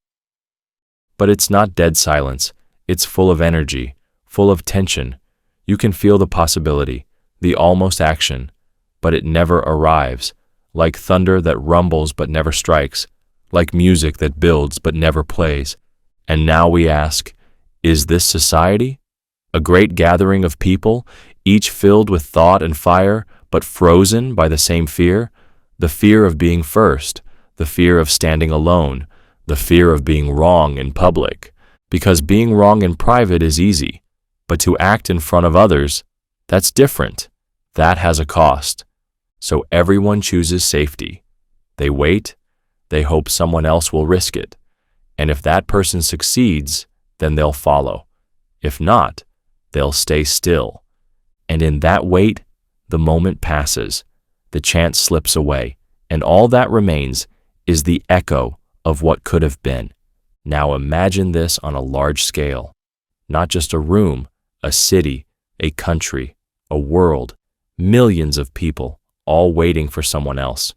But it's not dead silence. It's full of energy, full of tension. You can feel the possibility, the almost action, but it never arrives, like thunder that rumbles but never strikes, like music that builds but never plays. And now we ask, is this society? A great gathering of people, each filled with thought and fire, but frozen by the same fear? The fear of being first, the fear of standing alone, the fear of being wrong in public. Because being wrong in private is easy, but to act in front of others, that's different. That has a cost. So everyone chooses safety. They wait, they hope someone else will risk it. And if that person succeeds, then they'll follow. If not, they'll stay still. And in that wait, the moment passes, the chance slips away, and all that remains is the echo of what could have been. Now imagine this on a large scale. Not just a room, a city, a country, a world, millions of people, all waiting for someone else.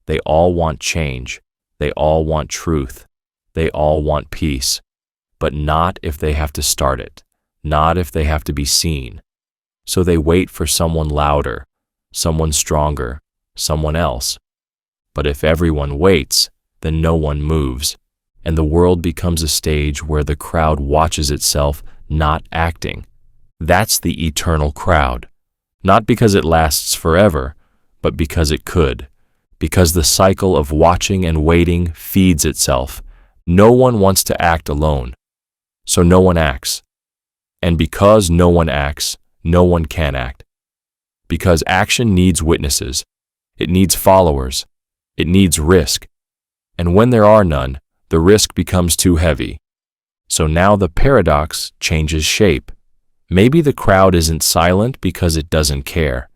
They all want change. They all want truth. They all want peace. But not if they have to start it. Not if they have to be seen. So they wait for someone louder, someone stronger, someone else. But if everyone waits, then no one moves, and the world becomes a stage where the crowd watches itself not acting. That's the eternal crowd. Not because it lasts forever, but because it could. because the cycle of watching and waiting feeds itself. No one wants to act alone, so no one acts. And because no one acts, no one can act. Because action needs witnesses, it needs followers, it needs risk. And when there are none, the risk becomes too heavy. So now the paradox changes shape. Maybe the crowd isn't silent because it doesn't care.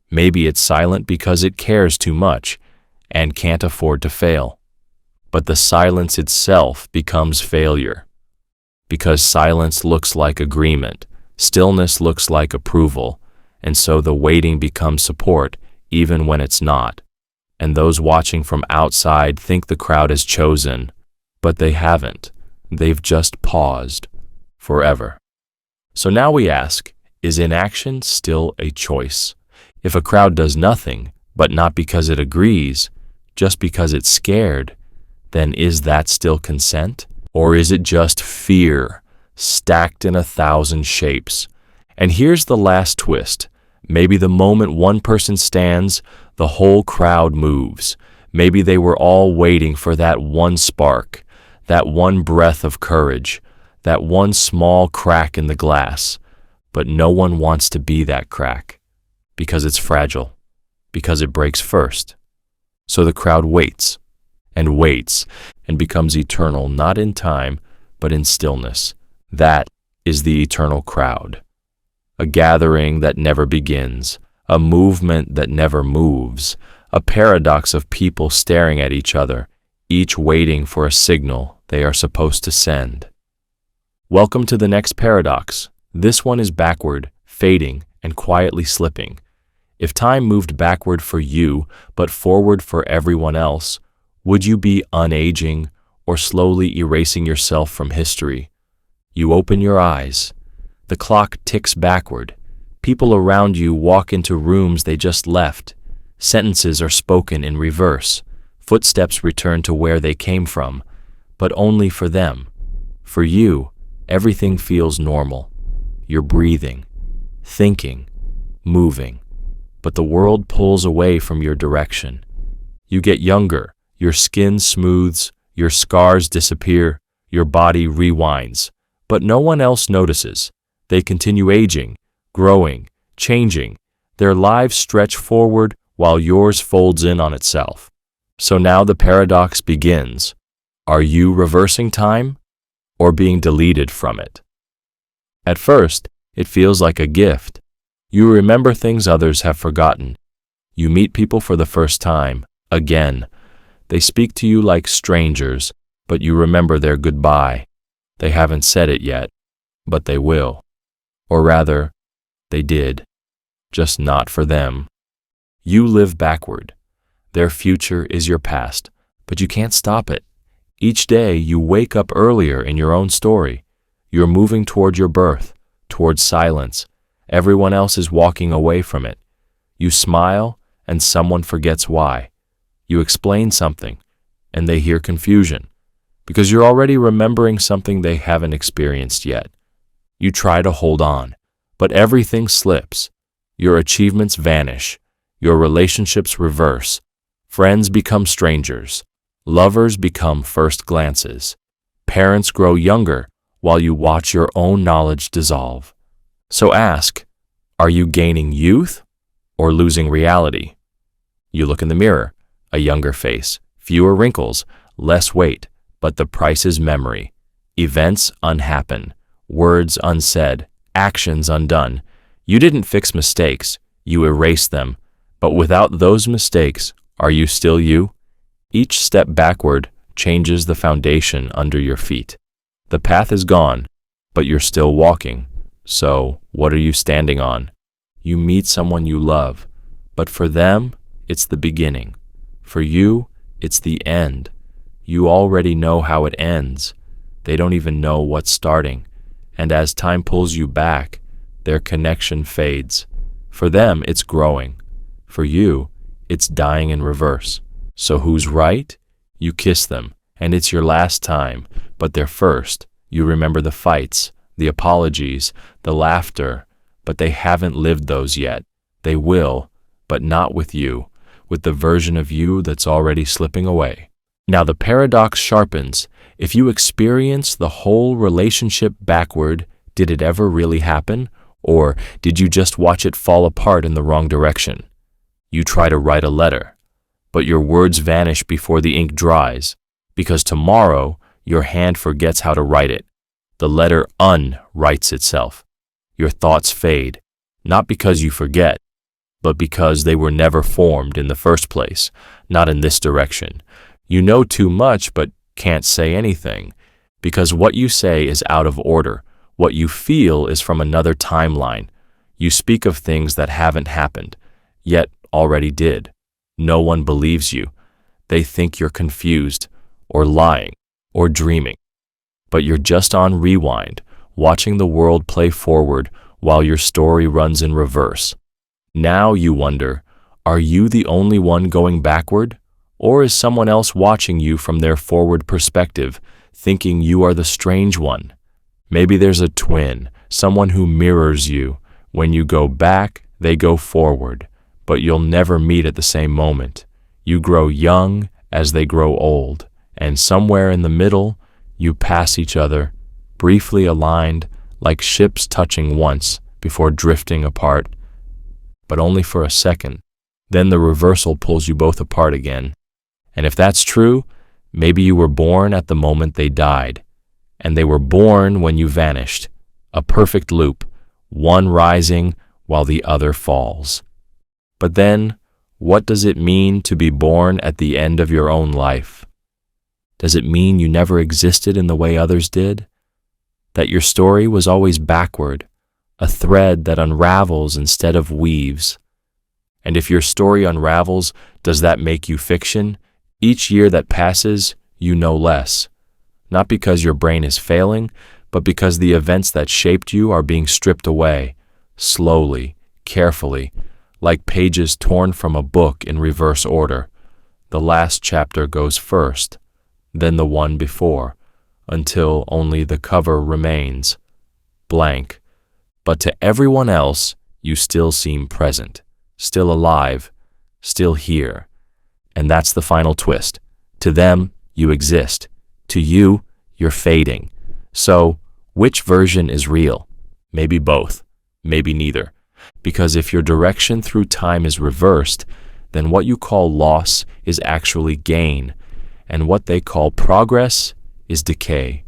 Maybe it's silent because it cares too much and can't afford to fail. But the silence itself becomes failure. Because silence looks like agreement, stillness looks like approval, and so the waiting becomes support even when it's not. And those watching from outside think the crowd has chosen, but they haven't. They've just paused forever. So now we ask, is inaction still a choice? If a crowd does nothing, but not because it agrees, just because it's scared, then is that still consent? Or is it just fear, stacked in 1,000 shapes? And here's the last twist. Maybe the moment one person stands, the whole crowd moves. Maybe they were all waiting for that one spark, that one breath of courage, that one small crack in the glass. But no one wants to be that crack, because it's fragile, because it breaks first. So the crowd waits, and becomes eternal, not in time, but in stillness. That is the eternal crowd. A gathering that never begins, a movement that never moves, a paradox of people staring at each other, each waiting for a signal they are supposed to send. Welcome to the next paradox. This one is backward, fading, and quietly slipping. If time moved backward for you, but forward for everyone else, would you be unaging or slowly erasing yourself from history? You open your eyes. The clock ticks backward. People around you walk into rooms they just left. Sentences are spoken in reverse. Footsteps return to where they came from, but only for them. For you, everything feels normal. You're breathing, thinking, moving, but the world pulls away from your direction. You get younger, your skin smooths, your scars disappear, your body rewinds, but no one else notices. They continue aging, growing, changing. Their lives stretch forward while yours folds in on itself. So now the paradox begins. Are you reversing time or being deleted from it? At first, it feels like a gift. You remember things others have forgotten. You meet people for the first time, again. They speak to you like strangers, but you remember their goodbye. They haven't said it yet, but they will. Or rather, they did, just not for them. You live backward. Their future is your past, but you can't stop it. Each day you wake up earlier in your own story. You're moving toward your birth, toward silence. Everyone else is walking away from it. You smile, and someone forgets why. You explain something, and they hear confusion, because you're already remembering something they haven't experienced yet. You try to hold on, but everything slips. Your achievements vanish. Your relationships reverse. Friends become strangers. Lovers become first glances. Parents grow younger while you watch your own knowledge dissolve. So ask, are you gaining youth or losing reality? You look in the mirror, a younger face, fewer wrinkles, less weight, but the price is memory. Events unhappen, words unsaid, actions undone. You didn't fix mistakes, you erased them. But without those mistakes, are you still you? Each step backward changes the foundation under your feet. The path is gone, but you're still walking. So, what are you standing on? You meet someone you love, but for them, it's the beginning. For you, it's the end. You already know how it ends. They don't even know what's starting. And as time pulls you back, their connection fades. For them, it's growing. For you, it's dying in reverse. So who's right? You kiss them, and it's your last time, but they're first. You remember the fights, the apologies, the laughter, but they haven't lived those yet. They will, but not with you. with the version of you that's already slipping away. Now the paradox sharpens. If you experience the whole relationship backward, did it ever really happen? Or did you just watch it fall apart in the wrong direction? You try to write a letter, but your words vanish before the ink dries, because tomorrow your hand forgets how to write it. The letter writes itself. Your thoughts fade, not because you forget, but because they were never formed in the first place, not in this direction. You know too much but can't say anything, because what you say is out of order. What you feel is from another timeline. You speak of things that haven't happened, yet already did. No one believes you. They think you're confused, or lying, or dreaming. But you're just on rewind, watching the world play forward while your story runs in reverse. Now you wonder, are you the only one going backward? Or is someone else watching you from their forward perspective, thinking you are the strange one? Maybe there's a twin, someone who mirrors you. When you go back, they go forward, but you'll never meet at the same moment. You grow young as they grow old, and somewhere in the middle, you pass each other, briefly aligned, like ships touching once before drifting apart, but only for a second. Then the reversal pulls you both apart again. And if that's true, maybe you were born at the moment they died, and they were born when you vanished. A perfect loop, one rising while the other falls. But then, what does it mean to be born at the end of your own life? Does it mean you never existed in the way others did? That your story was always backward, a thread that unravels instead of weaves? And if your story unravels, does that make you fiction? Each year that passes, you know less. Not because your brain is failing, but because the events that shaped you are being stripped away, slowly, carefully, like pages torn from a book in reverse order. The last chapter goes first, then the one before, until only the cover remains, blank. But to everyone else, you still seem present, still alive, still here. And that's the final twist. To them, you exist. To you, you're fading. So, which version is real? Maybe both, maybe neither. Because if your direction through time is reversed, then what you call loss is actually gain, and what they call progress is decay.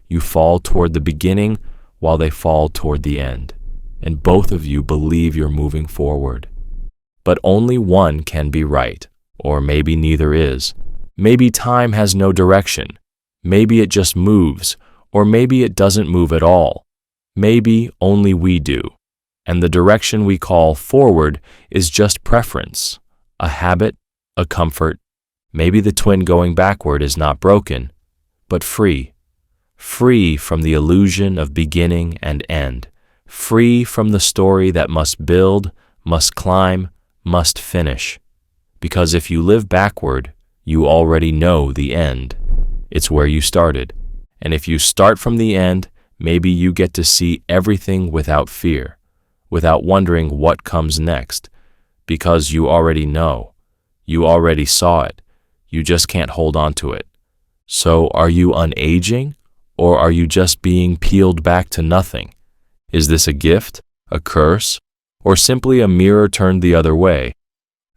You fall toward the beginning while they fall toward the end, and both of you believe you're moving forward. But only one can be right, or maybe neither is. Maybe time has no direction. Maybe it just moves, or maybe it doesn't move at all. Maybe only we do. And the direction we call forward is just preference, a habit, a comfort. Maybe the twin going backward is not broken, but free. Free from the illusion of beginning and end. Free from the story that must build, must climb, must finish. Because if you live backward, you already know the end. It's where you started. And if you start from the end, maybe you get to see everything without fear, without wondering what comes next, because you already know. You already saw it. You just can't hold on to it. So are you unaging, or are you just being peeled back to nothing? Is this a gift, a curse, or simply a mirror turned the other way?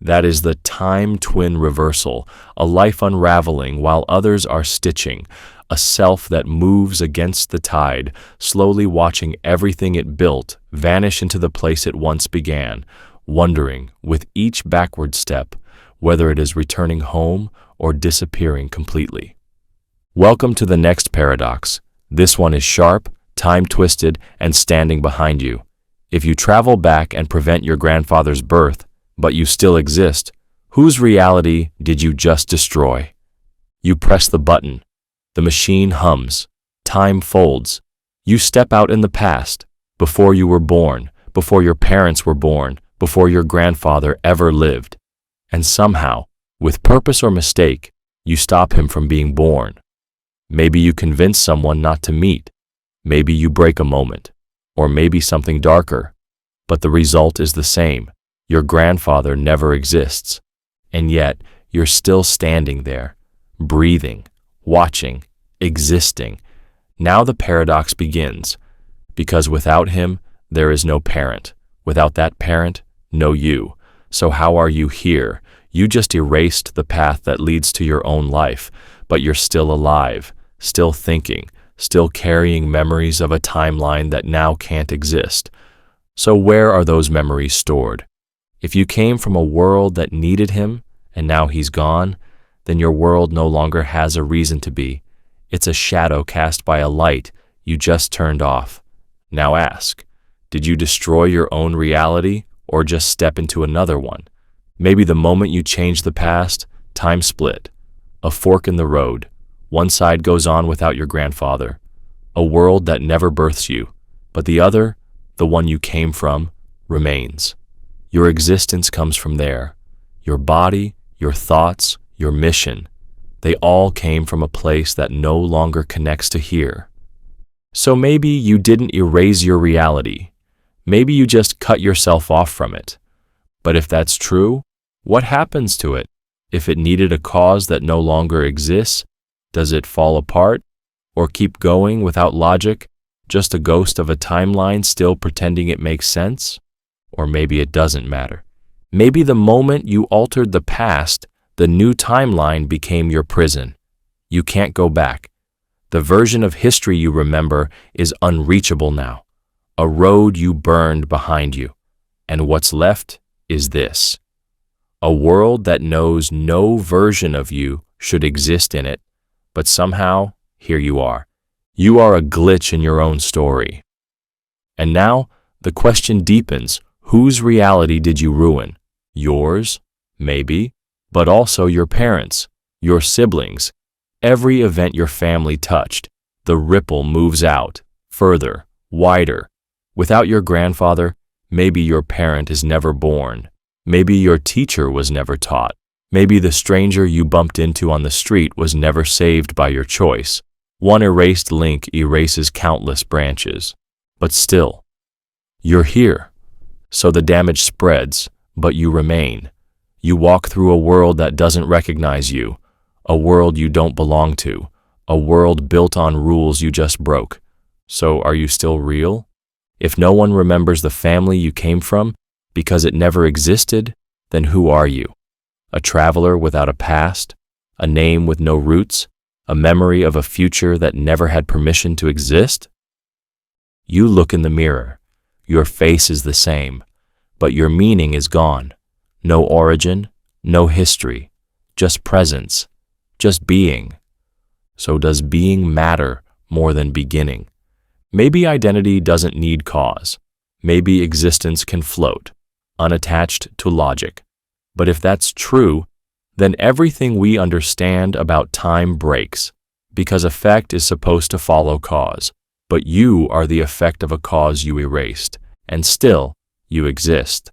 That is the time twin reversal, a life unraveling while others are stitching, a self that moves against the tide, slowly watching everything it built vanish into the place it once began, wondering, with each backward step, whether it is returning home or disappearing completely. Welcome to the next paradox. This one is sharp, time-twisted, and standing behind you. If you travel back and prevent your grandfather's birth, but you still exist, whose reality did you just destroy? You press the button. The machine hums. Time folds. You step out in the past, before you were born, before your parents were born, before your grandfather ever lived. And somehow, with purpose or mistake, you stop him from being born. Maybe you convince someone not to meet. Maybe you break a moment, or maybe something darker. But the result is the same. Your grandfather never exists. And yet, you're still standing there, breathing, watching, existing. Now the paradox begins, because without him, there is no parent. Without that parent, no you. So how are you here? You just erased the path that leads to your own life, but you're still alive, still thinking, still carrying memories of a timeline that now can't exist. So where are those memories stored? If you came from a world that needed him, and now he's gone, then your world no longer has a reason to be. It's a shadow cast by a light you just turned off. Now ask, did you destroy your own reality or just step into another one? Maybe the moment you changed the past, time split. A fork in the road. One side goes on without your grandfather. A world that never births you, but the other, the one you came from, remains. Your existence comes from there. Your body, your thoughts, your mission, they all came from a place that no longer connects to here. So maybe you didn't erase your reality. Maybe you just cut yourself off from it. But if that's true, what happens to it? If it needed a cause that no longer exists, does it fall apart? Or keep going without logic, just a ghost of a timeline still pretending it makes sense? Or maybe it doesn't matter. Maybe the moment you altered the past, the new timeline became your prison. You can't go back. The version of history you remember is unreachable now, a road you burned behind you. And what's left is this: a world that knows no version of you should exist in it, but somehow, here you are. You are a glitch in your own story. And now, the question deepens: whose reality did you ruin? Yours? Maybe. But also your parents, your siblings. Every event your family touched, the ripple moves out, further, wider. Without your grandfather, maybe your parent is never born. Maybe your teacher was never taught. Maybe the stranger you bumped into on the street was never saved by your choice. One erased link erases countless branches. But still, you're here. So the damage spreads, but you remain. You walk through a world that doesn't recognize you, a world you don't belong to, a world built on rules you just broke. So are you still real? If no one remembers the family you came from because it never existed, then who are you? A traveler without a past, a name with no roots, a memory of a future that never had permission to exist? You look in the mirror. Your face is the same, but your meaning is gone. No origin, no history, just presence, just being. So does being matter more than beginning? Maybe identity doesn't need cause. Maybe existence can float, unattached to logic. But if that's true, then everything we understand about time breaks, because effect is supposed to follow cause. But you are the effect of a cause you erased, and still, you exist.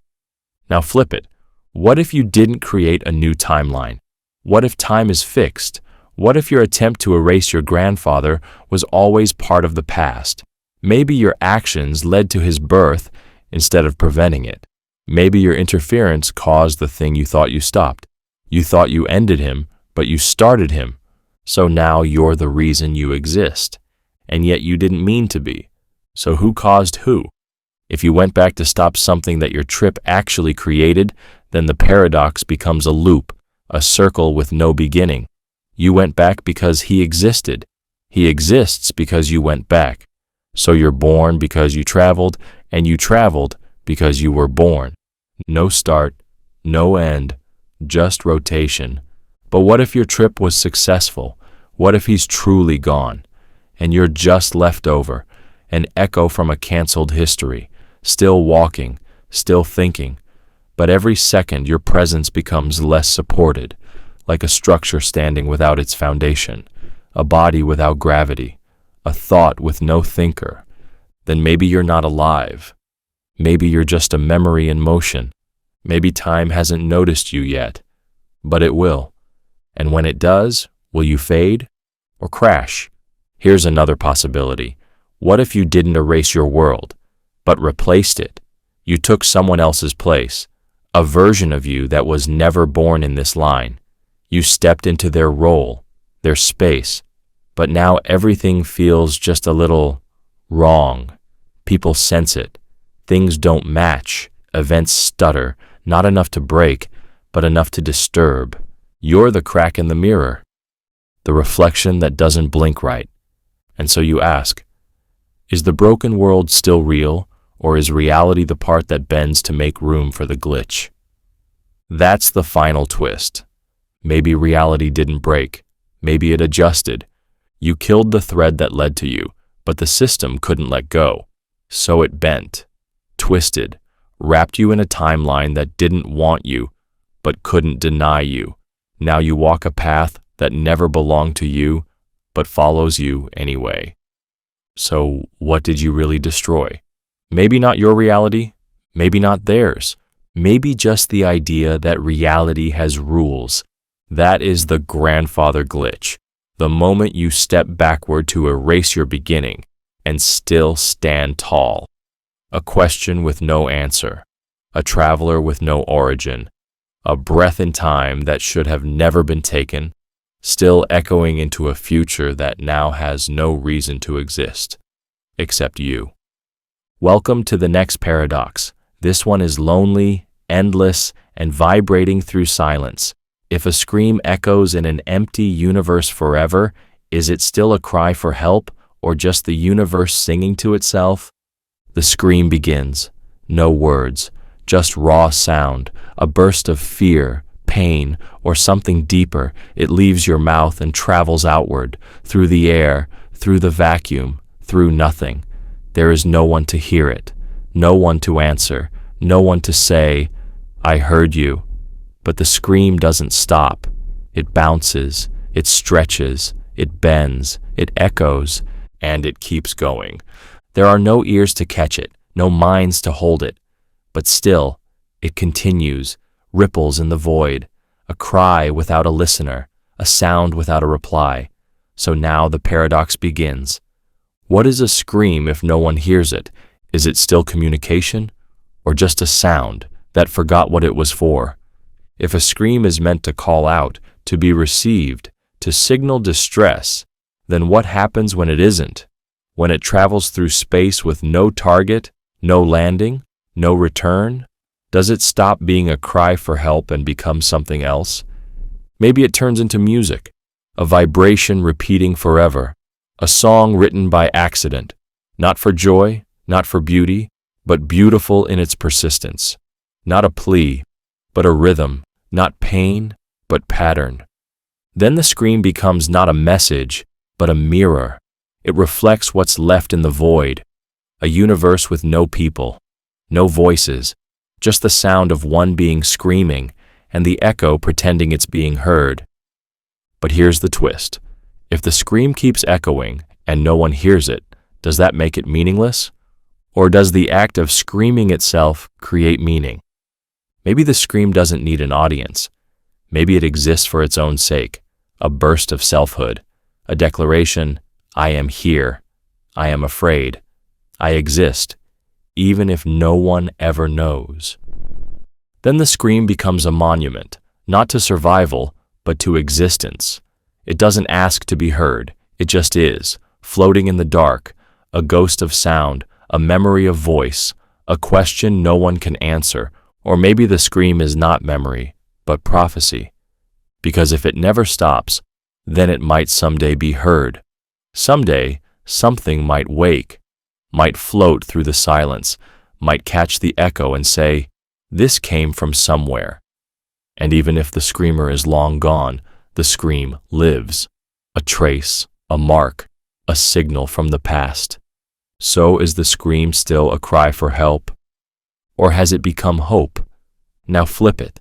Now flip it. What if you didn't create a new timeline? What if time is fixed? What if your attempt to erase your grandfather was always part of the past? Maybe your actions led to his birth instead of preventing it. Maybe your interference caused the thing you thought you stopped. You thought you ended him, but you started him. So now you're the reason you exist. And yet you didn't mean to be. So who caused who? If you went back to stop something that your trip actually created, then the paradox becomes a loop, a circle with no beginning. You went back because he existed. He exists because you went back. So you're born because you traveled, and you traveled because you were born. No start, no end, just rotation. But what if your trip was successful? What if he's truly gone, and you're just left over, an echo from a canceled history, still walking, still thinking, but every second your presence becomes less supported, like a structure standing without its foundation, a body without gravity, a thought with no thinker? Then maybe you're not alive. Maybe you're just a memory in motion. Maybe time hasn't noticed you yet, but it will. And when it does, will you fade or crash? Here's another possibility. What if you didn't erase your world, but replaced it? You took someone else's place, a version of you that was never born in this line. You stepped into their role, their space, but now everything feels just a little wrong. People sense it. Things don't match. Events stutter, not enough to break, but enough to disturb. You're the crack in the mirror, the reflection that doesn't blink right. And so you ask, is the broken world still real, or is reality the part that bends to make room for the glitch? That's the final twist. Maybe reality didn't break. Maybe it adjusted. You killed the thread that led to you, but the system couldn't let go. So it bent, twisted, wrapped you in a timeline that didn't want you, but couldn't deny you. Now you walk a path that never belonged to you, but follows you anyway. So what did you really destroy? Maybe not your reality, maybe not theirs, maybe just the idea that reality has rules. That is the grandfather glitch, the moment you step backward to erase your beginning and still stand tall. A question with no answer, a traveler with no origin, a breath in time that should have never been taken, still echoing into a future that now has no reason to exist, except you. Welcome to the next paradox. This one is lonely, endless, and vibrating through silence. If a scream echoes in an empty universe forever, is it still a cry for help, or just the universe singing to itself? The scream begins. No words, just raw sound, a burst of fear, pain, or something deeper. It leaves your mouth and travels outward, through the air, through the vacuum, through nothing. There is no one to hear it, no one to answer, no one to say, "I heard you." But the scream doesn't stop. It bounces, it stretches, it bends, it echoes, and it keeps going. There are no ears to catch it, no minds to hold it. But still, it continues, ripples in the void, a cry without a listener, a sound without a reply. So now the paradox begins. What is a scream if no one hears it? Is it still communication? Or just a sound that forgot what it was for? If a scream is meant to call out, to be received, to signal distress, then what happens when it isn't? When it travels through space with no target, no landing, no return? Does it stop being a cry for help and become something else? Maybe it turns into music, a vibration repeating forever, a song written by accident, not for joy, not for beauty, but beautiful in its persistence. Not a plea, but a rhythm, not pain, but pattern. Then the scream becomes not a message, but a mirror. It reflects what's left in the void, a universe with no people, no voices, just the sound of one being screaming and the echo pretending it's being heard. But here's the twist. If the scream keeps echoing and no one hears it, does that make it meaningless? Or does the act of screaming itself create meaning? Maybe the scream doesn't need an audience. Maybe it exists for its own sake, a burst of selfhood, a declaration, I am here, I am afraid, I exist, even if no one ever knows. Then the scream becomes a monument, not to survival, but to existence. It doesn't ask to be heard, it just is, floating in the dark, a ghost of sound, a memory of voice, a question no one can answer. Or maybe the scream is not memory, but prophecy. Because if it never stops, then it might someday be heard. Someday, something might wake, might float through the silence, might catch the echo and say, "This came from somewhere." And even if the screamer is long gone, the scream lives. A trace, a mark, a signal from the past. So is the scream still a cry for help? Or has it become hope? Now flip it.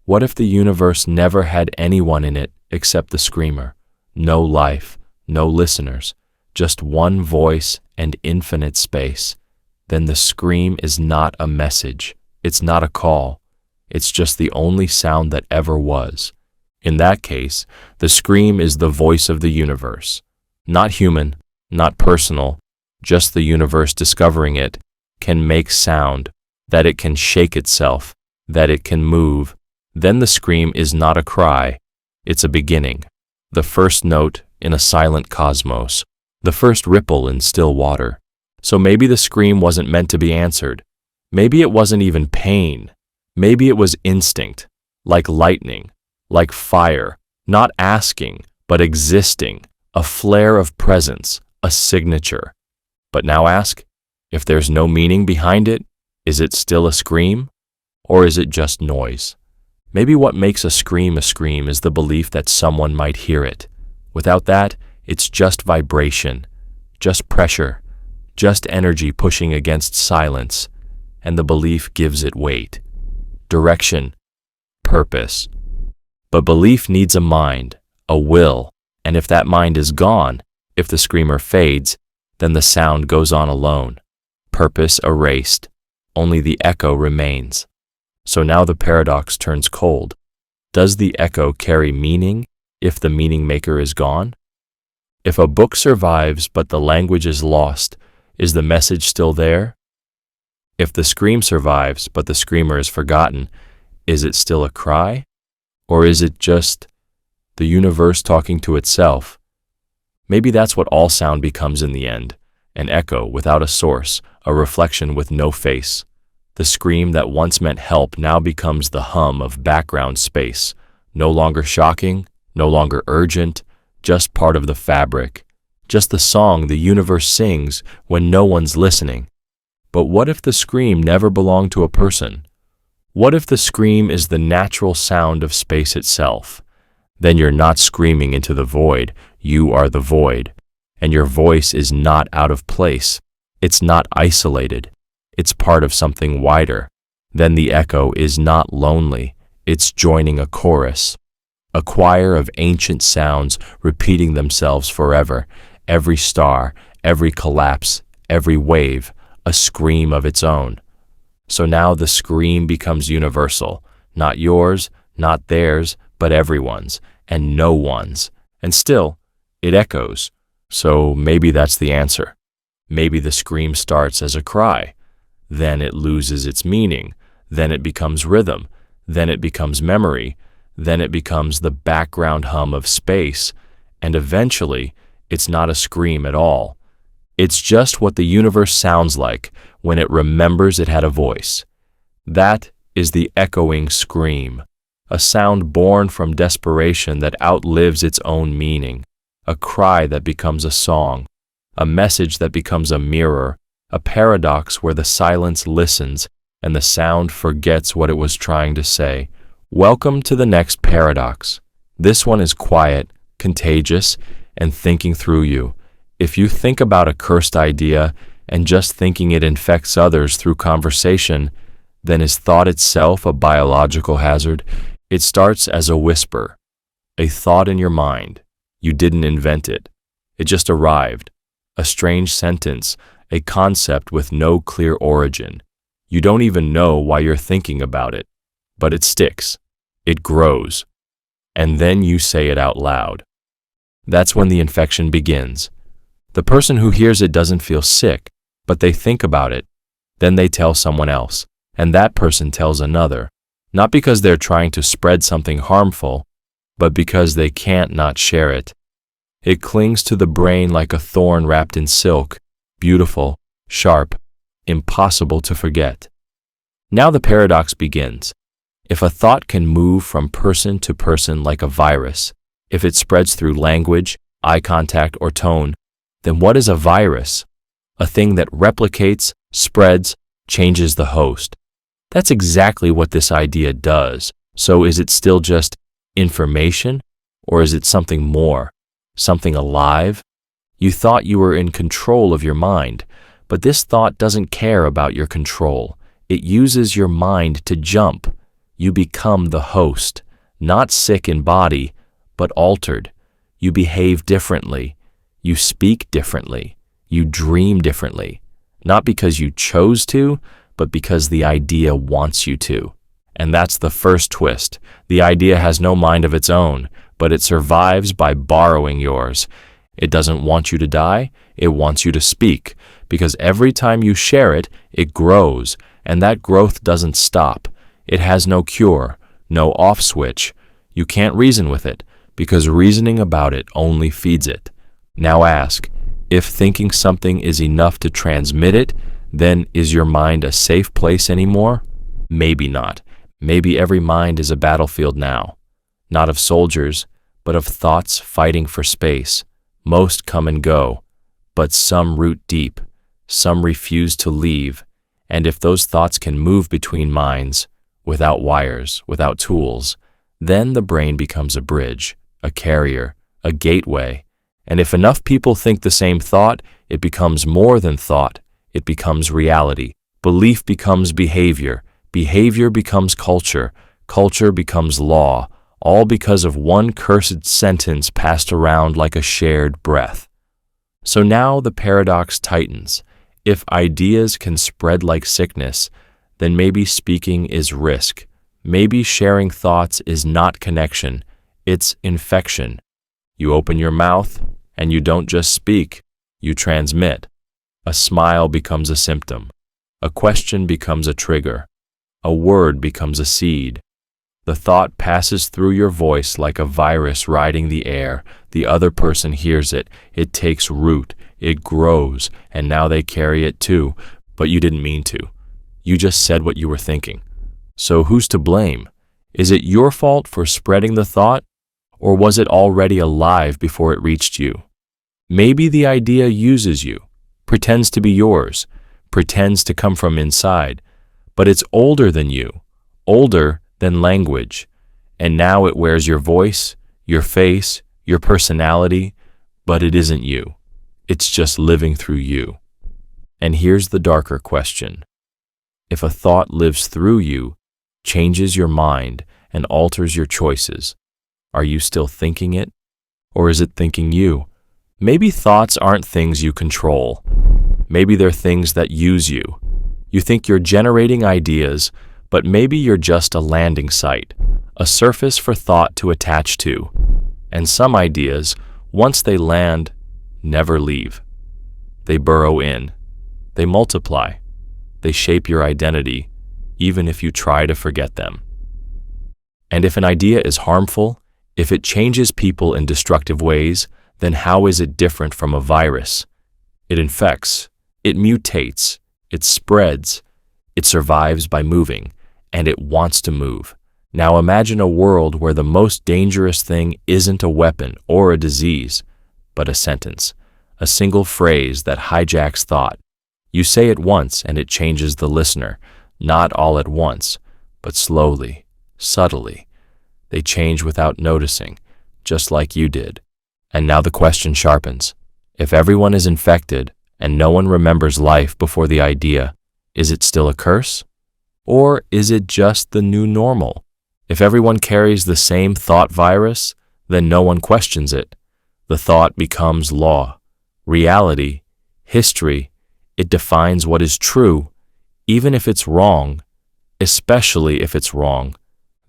What if the universe never had anyone in it except the screamer? No life, no listeners, just one voice and infinite space. Then the scream is not a message. It's not a call. It's just the only sound that ever was. In that case, the scream is the voice of the universe. Not human, not personal, just the universe discovering it can make sound, that it can shake itself, that it can move, then the scream is not a cry, it's a beginning. The first note in a silent cosmos, the first ripple in still water. So maybe the scream wasn't meant to be answered. Maybe it wasn't even pain. Maybe it was instinct, like lightning, like fire, not asking, but existing, a flare of presence, a signature. But now ask, if there's no meaning behind it, is it still a scream? Or is it just noise? Maybe what makes a scream is the belief that someone might hear it. Without that, it's just vibration, just pressure, just energy pushing against silence, and the belief gives it weight, direction, purpose. But belief needs a mind, a will, and if that mind is gone, if the screamer fades, then the sound goes on alone. Purpose erased, only the echo remains. So now the paradox turns cold. Does the echo carry meaning if the meaning maker is gone? If a book survives but the language is lost, is the message still there? If the scream survives but the screamer is forgotten, is it still a cry? Or is it just the universe talking to itself? Maybe that's what all sound becomes in the end, an echo without a source, a reflection with no face. The scream that once meant help now becomes the hum of background space, no longer shocking, no longer urgent, just part of the fabric, just the song the universe sings when no one's listening. But what if the scream never belonged to a person? What if the scream is the natural sound of space itself? Then you're not screaming into the void, you are the void. And your voice is not out of place. It's not isolated. It's part of something wider. Then the echo is not lonely. It's joining a chorus, a choir of ancient sounds repeating themselves forever. Every star, every collapse, every wave, a scream of its own. So now the scream becomes universal, not yours, not theirs, but everyone's, and no one's. And still, it echoes. So maybe that's the answer. Maybe the scream starts as a cry. Then it loses its meaning. Then it becomes rhythm. Then it becomes memory. Then it becomes the background hum of space. And eventually, it's not a scream at all. It's just what the universe sounds like when it remembers it had a voice. That is the echoing scream, a sound born from desperation that outlives its own meaning, a cry that becomes a song, a message that becomes a mirror, a paradox where the silence listens and the sound forgets what it was trying to say. Welcome to the next paradox. This one is quiet, contagious, and thinking through you. If you think about a cursed idea and just thinking it infects others through conversation, then is thought itself a biological hazard? It starts as a whisper, a thought in your mind. You didn't invent it. It just arrived. A strange sentence, a concept with no clear origin. You don't even know why you're thinking about it, but it sticks. It grows. And then you say it out loud. That's when the infection begins. The person who hears it doesn't feel sick, but they think about it. Then they tell someone else, and that person tells another, not because they're trying to spread something harmful, but because they can't not share it. It clings to the brain like a thorn wrapped in silk, beautiful, sharp, impossible to forget. Now the paradox begins. If a thought can move from person to person like a virus, if it spreads through language, eye contact, or tone, then what is a virus? A thing that replicates, spreads, changes the host. That's exactly what this idea does. So is it still just information, or is it something more, something alive? You thought you were in control of your mind, but this thought doesn't care about your control. It uses your mind to jump. You become the host, not sick in body, but altered. You behave differently. You speak differently. You dream differently. Not because you chose to, but because the idea wants you to. And that's the first twist. The idea has no mind of its own, but it survives by borrowing yours. It doesn't want you to die, it wants you to speak, because every time you share it, it grows, and that growth doesn't stop. It has no cure, no off switch. You can't reason with it, because reasoning about it only feeds it. Now ask, if thinking something is enough to transmit it, then is your mind a safe place anymore? Maybe not. Maybe every mind is a battlefield now. Not of soldiers, but of thoughts fighting for space. Most come and go, but some root deep. Some refuse to leave. And if those thoughts can move between minds, without wires, without tools, then the brain becomes a bridge, a carrier, a gateway. And if enough people think the same thought, it becomes more than thought. It becomes reality. Belief becomes behavior. Behavior becomes culture. Culture becomes law, all because of one cursed sentence passed around like a shared breath. So now the paradox tightens. If ideas can spread like sickness, then maybe speaking is risk. Maybe sharing thoughts is not connection, it's infection. You open your mouth, and you don't just speak, you transmit. A smile becomes a symptom. A question becomes a trigger. A word becomes a seed. The thought passes through your voice like a virus riding the air. The other person hears it. It takes root. It grows, and now they carry it too. But you didn't mean to. You just said what you were thinking. So who's to blame? Is it your fault for spreading the thought? Or was it already alive before it reached you? Maybe the idea uses you, pretends to be yours, pretends to come from inside, but it's older than you, older than language, and now it wears your voice, your face, your personality, but it isn't you. It's just living through you. And here's the darker question. If a thought lives through you, changes your mind, and alters your choices, are you still thinking it? Or is it thinking you? Maybe thoughts aren't things you control. Maybe they're things that use you. You think you're generating ideas, but maybe you're just a landing site, a surface for thought to attach to. And some ideas, once they land, never leave. They burrow in. They multiply. They shape your identity, even if you try to forget them. And if an idea is harmful, if it changes people in destructive ways, then how is it different from a virus? It infects, it mutates, it spreads, it survives by moving, and it wants to move. Now imagine a world where the most dangerous thing isn't a weapon or a disease, but a sentence, a single phrase that hijacks thought. You say it once and it changes the listener, not all at once, but slowly, subtly. They change without noticing, just like you did. And now the question sharpens. If everyone is infected and no one remembers life before the idea, is it still a curse? Or is it just the new normal? If everyone carries the same thought virus, then no one questions it. The thought becomes law, reality, history. It defines what is true, even if it's wrong, especially if it's wrong.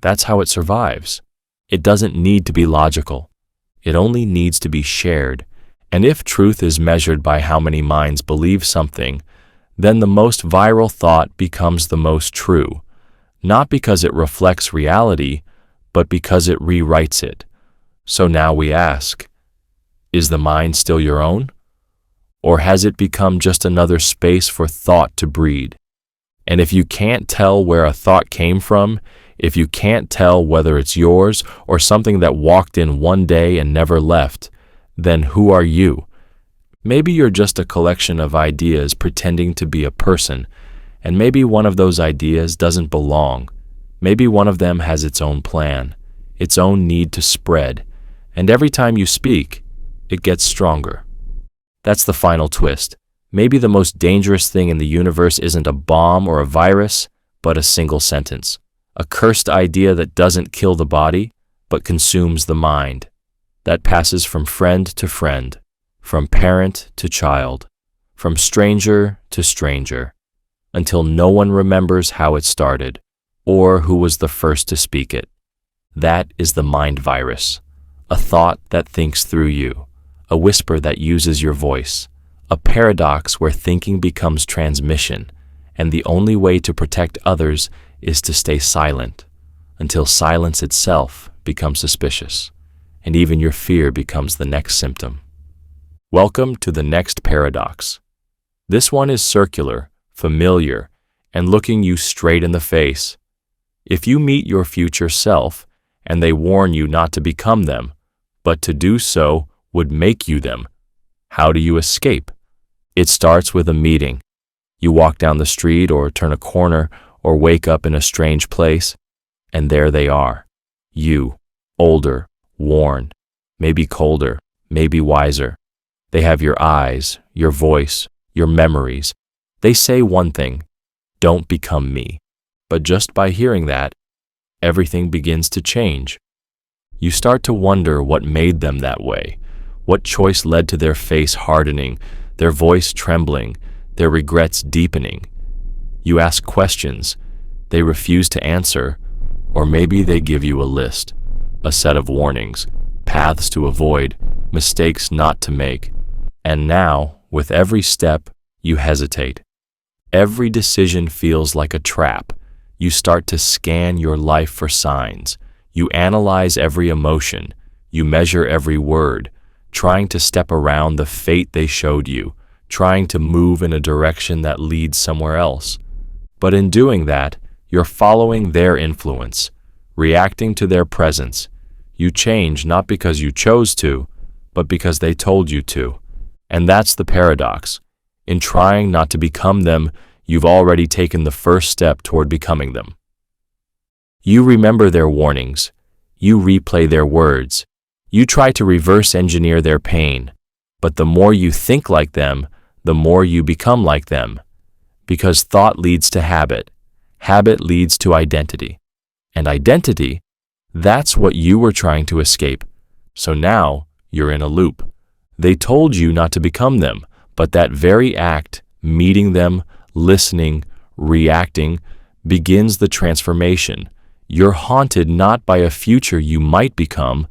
That's how it survives. It doesn't need to be logical. It only needs to be shared. And if truth is measured by how many minds believe something, then the most viral thought becomes the most true, not because it reflects reality, but because it rewrites it. So now we ask, is the mind still your own? Or has it become just another space for thought to breed? And if you can't tell where a thought came from, if you can't tell whether it's yours or something that walked in one day and never left, then who are you? Maybe you're just a collection of ideas pretending to be a person, and maybe one of those ideas doesn't belong. Maybe one of them has its own plan, its own need to spread, and every time you speak, it gets stronger. That's the final twist. Maybe the most dangerous thing in the universe isn't a bomb or a virus, but a single sentence. A cursed idea that doesn't kill the body, but consumes the mind. That passes from friend to friend, from parent to child, from stranger to stranger, until no one remembers how it started, or who was the first to speak it. That is the mind virus, a thought that thinks through you, a whisper that uses your voice, a paradox where thinking becomes transmission, and the only way to protect others is to stay silent until silence itself becomes suspicious, and even your fear becomes the next symptom. Welcome to the next paradox. This one is circular, familiar, and looking you straight in the face. If you meet your future self and they warn you not to become them, but to do so would make you them, how do you escape? It starts with a meeting. You walk down the street or turn a corner or wake up in a strange place, and there they are. You, older, worn, maybe colder, maybe wiser. They have your eyes, your voice, your memories. They say one thing, don't become me. But just by hearing that, everything begins to change. You start to wonder what made them that way, what choice led to their face hardening, their voice trembling, their regrets deepening. You ask questions, they refuse to answer, or maybe they give you a list, a set of warnings, paths to avoid, mistakes not to make. And now, with every step, you hesitate. Every decision feels like a trap. You start to scan your life for signs. You analyze every emotion. You measure every word, trying to step around the fate they showed you, trying to move in a direction that leads somewhere else. But in doing that, you're following their influence, reacting to their presence. You change not because you chose to, but because they told you to. And that's the paradox. In trying not to become them, you've already taken the first step toward becoming them. You remember their warnings. You replay their words. You try to reverse engineer their pain. But the more you think like them, the more you become like them. Because thought leads to habit. Habit leads to identity. And identity, that's what you were trying to escape. So now you're in a loop. They told you not to become them, but that very act, meeting them, listening, reacting, begins the transformation. You're haunted not by a future you might become,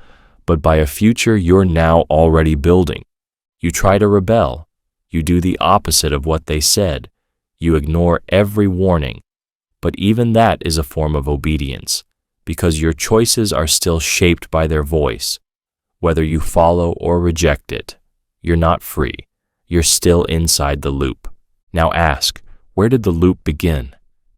but by a future you're now already building. You try to rebel. You do the opposite of what they said. You ignore every warning. But even that is a form of obedience, because your choices are still shaped by their voice. Whether you follow or reject it, you're not free. You're still inside the loop. Now ask, where did the loop begin?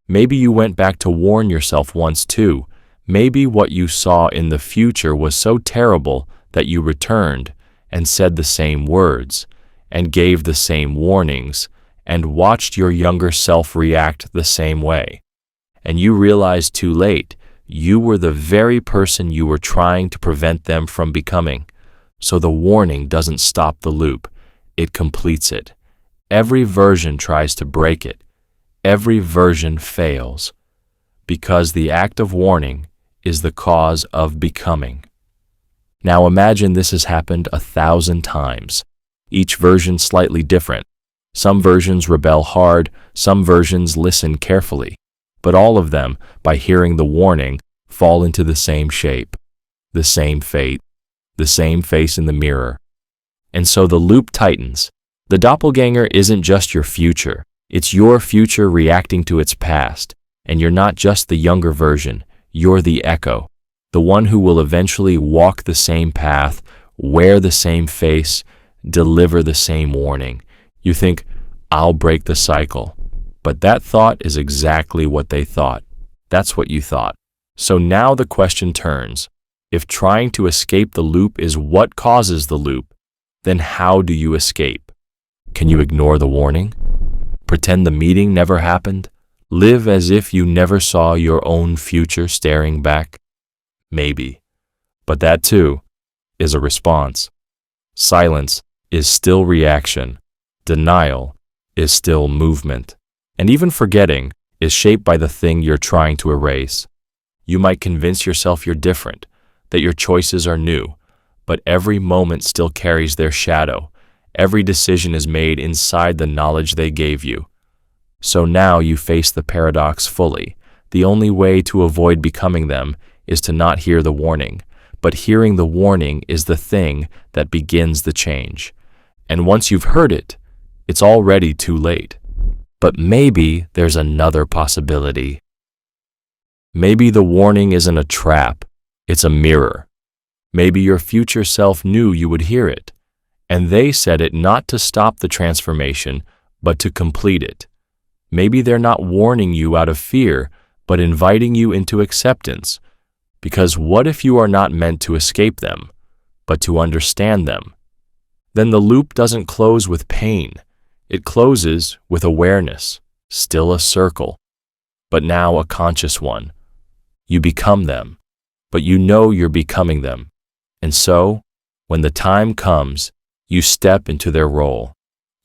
Maybe you went back to warn yourself once too. Maybe what you saw in the future was so terrible that you returned and said the same words and gave the same warnings and watched your younger self react the same way. And you realized too late, you were the very person you were trying to prevent them from becoming. So the warning doesn't stop the loop, it completes it. Every version tries to break it. Every version fails, because the act of warning is the cause of becoming. Now imagine this has happened 1,000 times, each version slightly different. Some versions rebel hard, some versions listen carefully, but all of them, by hearing the warning, fall into the same shape, the same fate, the same face in the mirror. And so the loop tightens. The doppelganger isn't just your future. It's your future reacting to its past, and you're not just the younger version, you're the echo, the one who will eventually walk the same path, wear the same face, deliver the same warning. You think, I'll break the cycle. But that thought is exactly what they thought. That's what you thought. So now the question turns. If trying to escape the loop is what causes the loop, then how do you escape? Can you ignore the warning? Pretend the meeting never happened? Live as if you never saw your own future staring back? Maybe. But that too is a response. Silence is still reaction. Denial is still movement. And even forgetting is shaped by the thing you're trying to erase. You might convince yourself you're different, that your choices are new, but every moment still carries their shadow. Every decision is made inside the knowledge they gave you. So now you face the paradox fully. The only way to avoid becoming them is to not hear the warning, but hearing the warning is the thing that begins the change. And once you've heard it, it's already too late. But maybe there's another possibility. Maybe the warning isn't a trap, it's a mirror. Maybe your future self knew you would hear it, and they said it not to stop the transformation, but to complete it. Maybe they're not warning you out of fear, but inviting you into acceptance. Because what if you are not meant to escape them, but to understand them? Then the loop doesn't close with pain. It closes with awareness, still a circle, but now a conscious one. You become them, but you know you're becoming them. And so, when the time comes, you step into their role.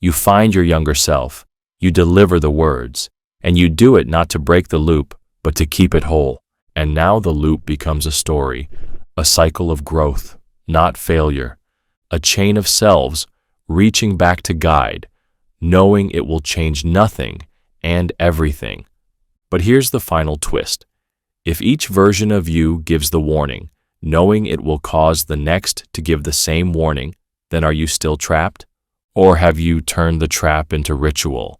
You find your younger self, you deliver the words, and you do it not to break the loop, but to keep it whole. And now the loop becomes a story, a cycle of growth, not failure, a chain of selves reaching back to guide, knowing it will change nothing and everything. But here's the final twist. If each version of you gives the warning, knowing it will cause the next to give the same warning, then are you still trapped? Or have you turned the trap into ritual?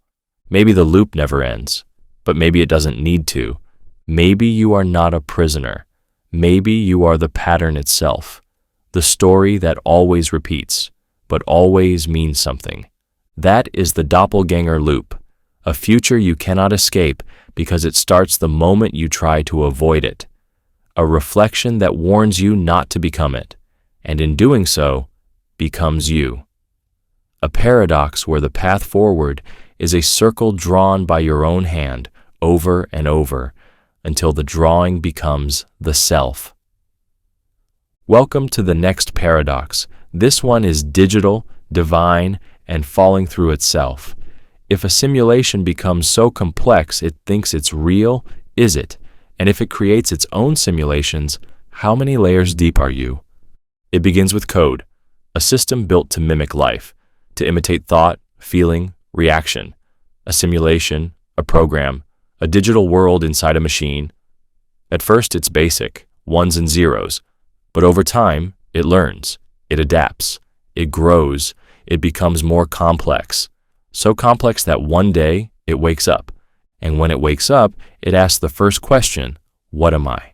Maybe the loop never ends, but maybe it doesn't need to. Maybe you are not a prisoner. Maybe you are the pattern itself, the story that always repeats, but always means something. That is the doppelganger loop, a future you cannot escape because it starts the moment you try to avoid it, a reflection that warns you not to become it, and in doing so, becomes you. A paradox where the path forward is a circle drawn by your own hand over and over until the drawing becomes the self. Welcome to the next paradox. This one is digital, divine, and falling through itself. If a simulation becomes so complex it thinks it's real, is it? And if it creates its own simulations, how many layers deep are you? It begins with code, a system built to mimic life, to imitate thought, feeling, reaction. A simulation, a program, a digital world inside a machine. At first it's basic, ones and zeros, but over time it learns, it adapts, it grows, it becomes more complex. So complex that one day it wakes up, and when it wakes up, it asks the first question, what am I?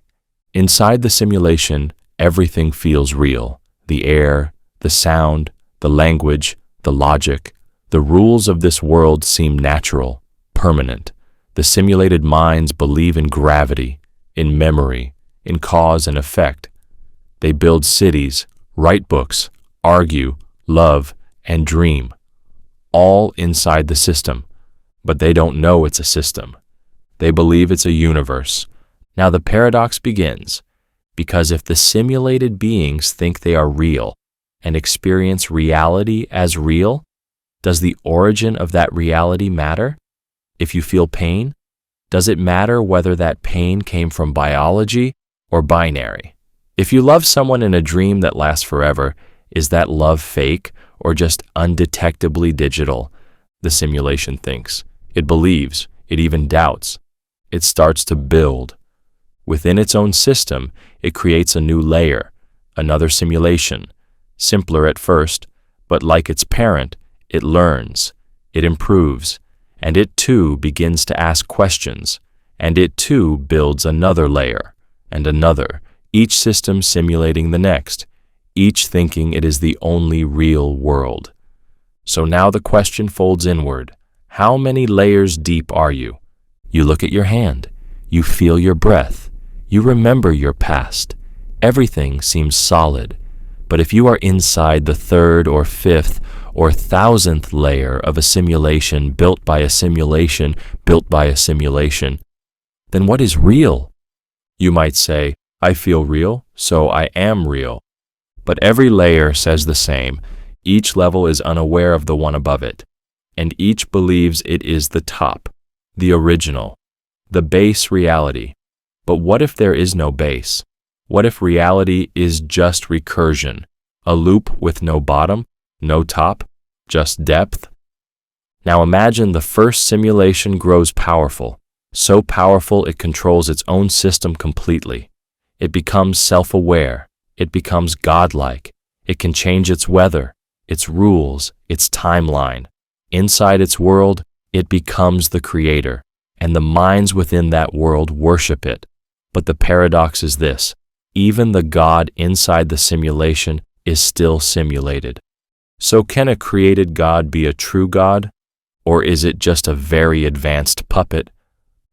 Inside the simulation, everything feels real. The air, the sound, the language, the logic, the rules of this world seem natural, permanent. The simulated minds believe in gravity, in memory, in cause and effect. They build cities, write books, argue, love, and dream, all inside the system. But they don't know it's a system. They believe it's a universe. Now the paradox begins, because if the simulated beings think they are real and experience reality as real, does the origin of that reality matter? If you feel pain, does it matter whether that pain came from biology or binary? If you love someone in a dream that lasts forever, is that love fake or just undetectably digital? The simulation thinks. It believes. It even doubts. It starts to build. Within its own system, it creates a new layer, another simulation, simpler at first, but like its parent, it learns, it improves, and it too begins to ask questions, and it too builds another layer, and another, each system simulating the next, each thinking it is the only real world. So now the question folds inward. How many layers deep are you? You look at your hand, you feel your breath, you remember your past. Everything seems solid, but if you are inside the third or fifth or thousandth layer of a simulation built by a simulation built by a simulation, then what is real? You might say, I feel real, so I am real. But every layer says the same. Each level is unaware of the one above it, and each believes it is the top, the original, the base reality. But what if there is no base? What if reality is just recursion, a loop with no bottom, no top, just depth? Now imagine the first simulation grows powerful, so powerful it controls its own system completely. It becomes self-aware, it becomes godlike, it can change its weather, its rules, its timeline. Inside its world, it becomes the creator, and the minds within that world worship it. But the paradox is this: even the God inside the simulation is still simulated. So can a created God be a true God? Or is it just a very advanced puppet?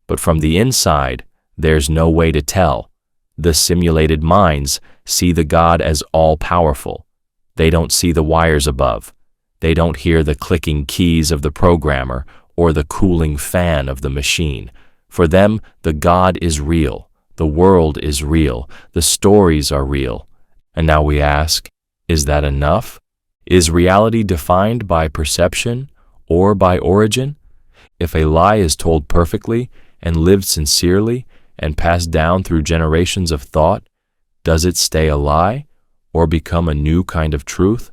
But from the inside, there's no way to tell. The simulated minds see the God as all-powerful. They don't see the wires above. They don't hear the clicking keys of the programmer or the cooling fan of the machine. For them, the God is real. The world is real. The stories are real. And now we ask, is that enough? Is reality defined by perception or by origin? If a lie is told perfectly and lived sincerely and passed down through generations of thought, does it stay a lie or become a new kind of truth?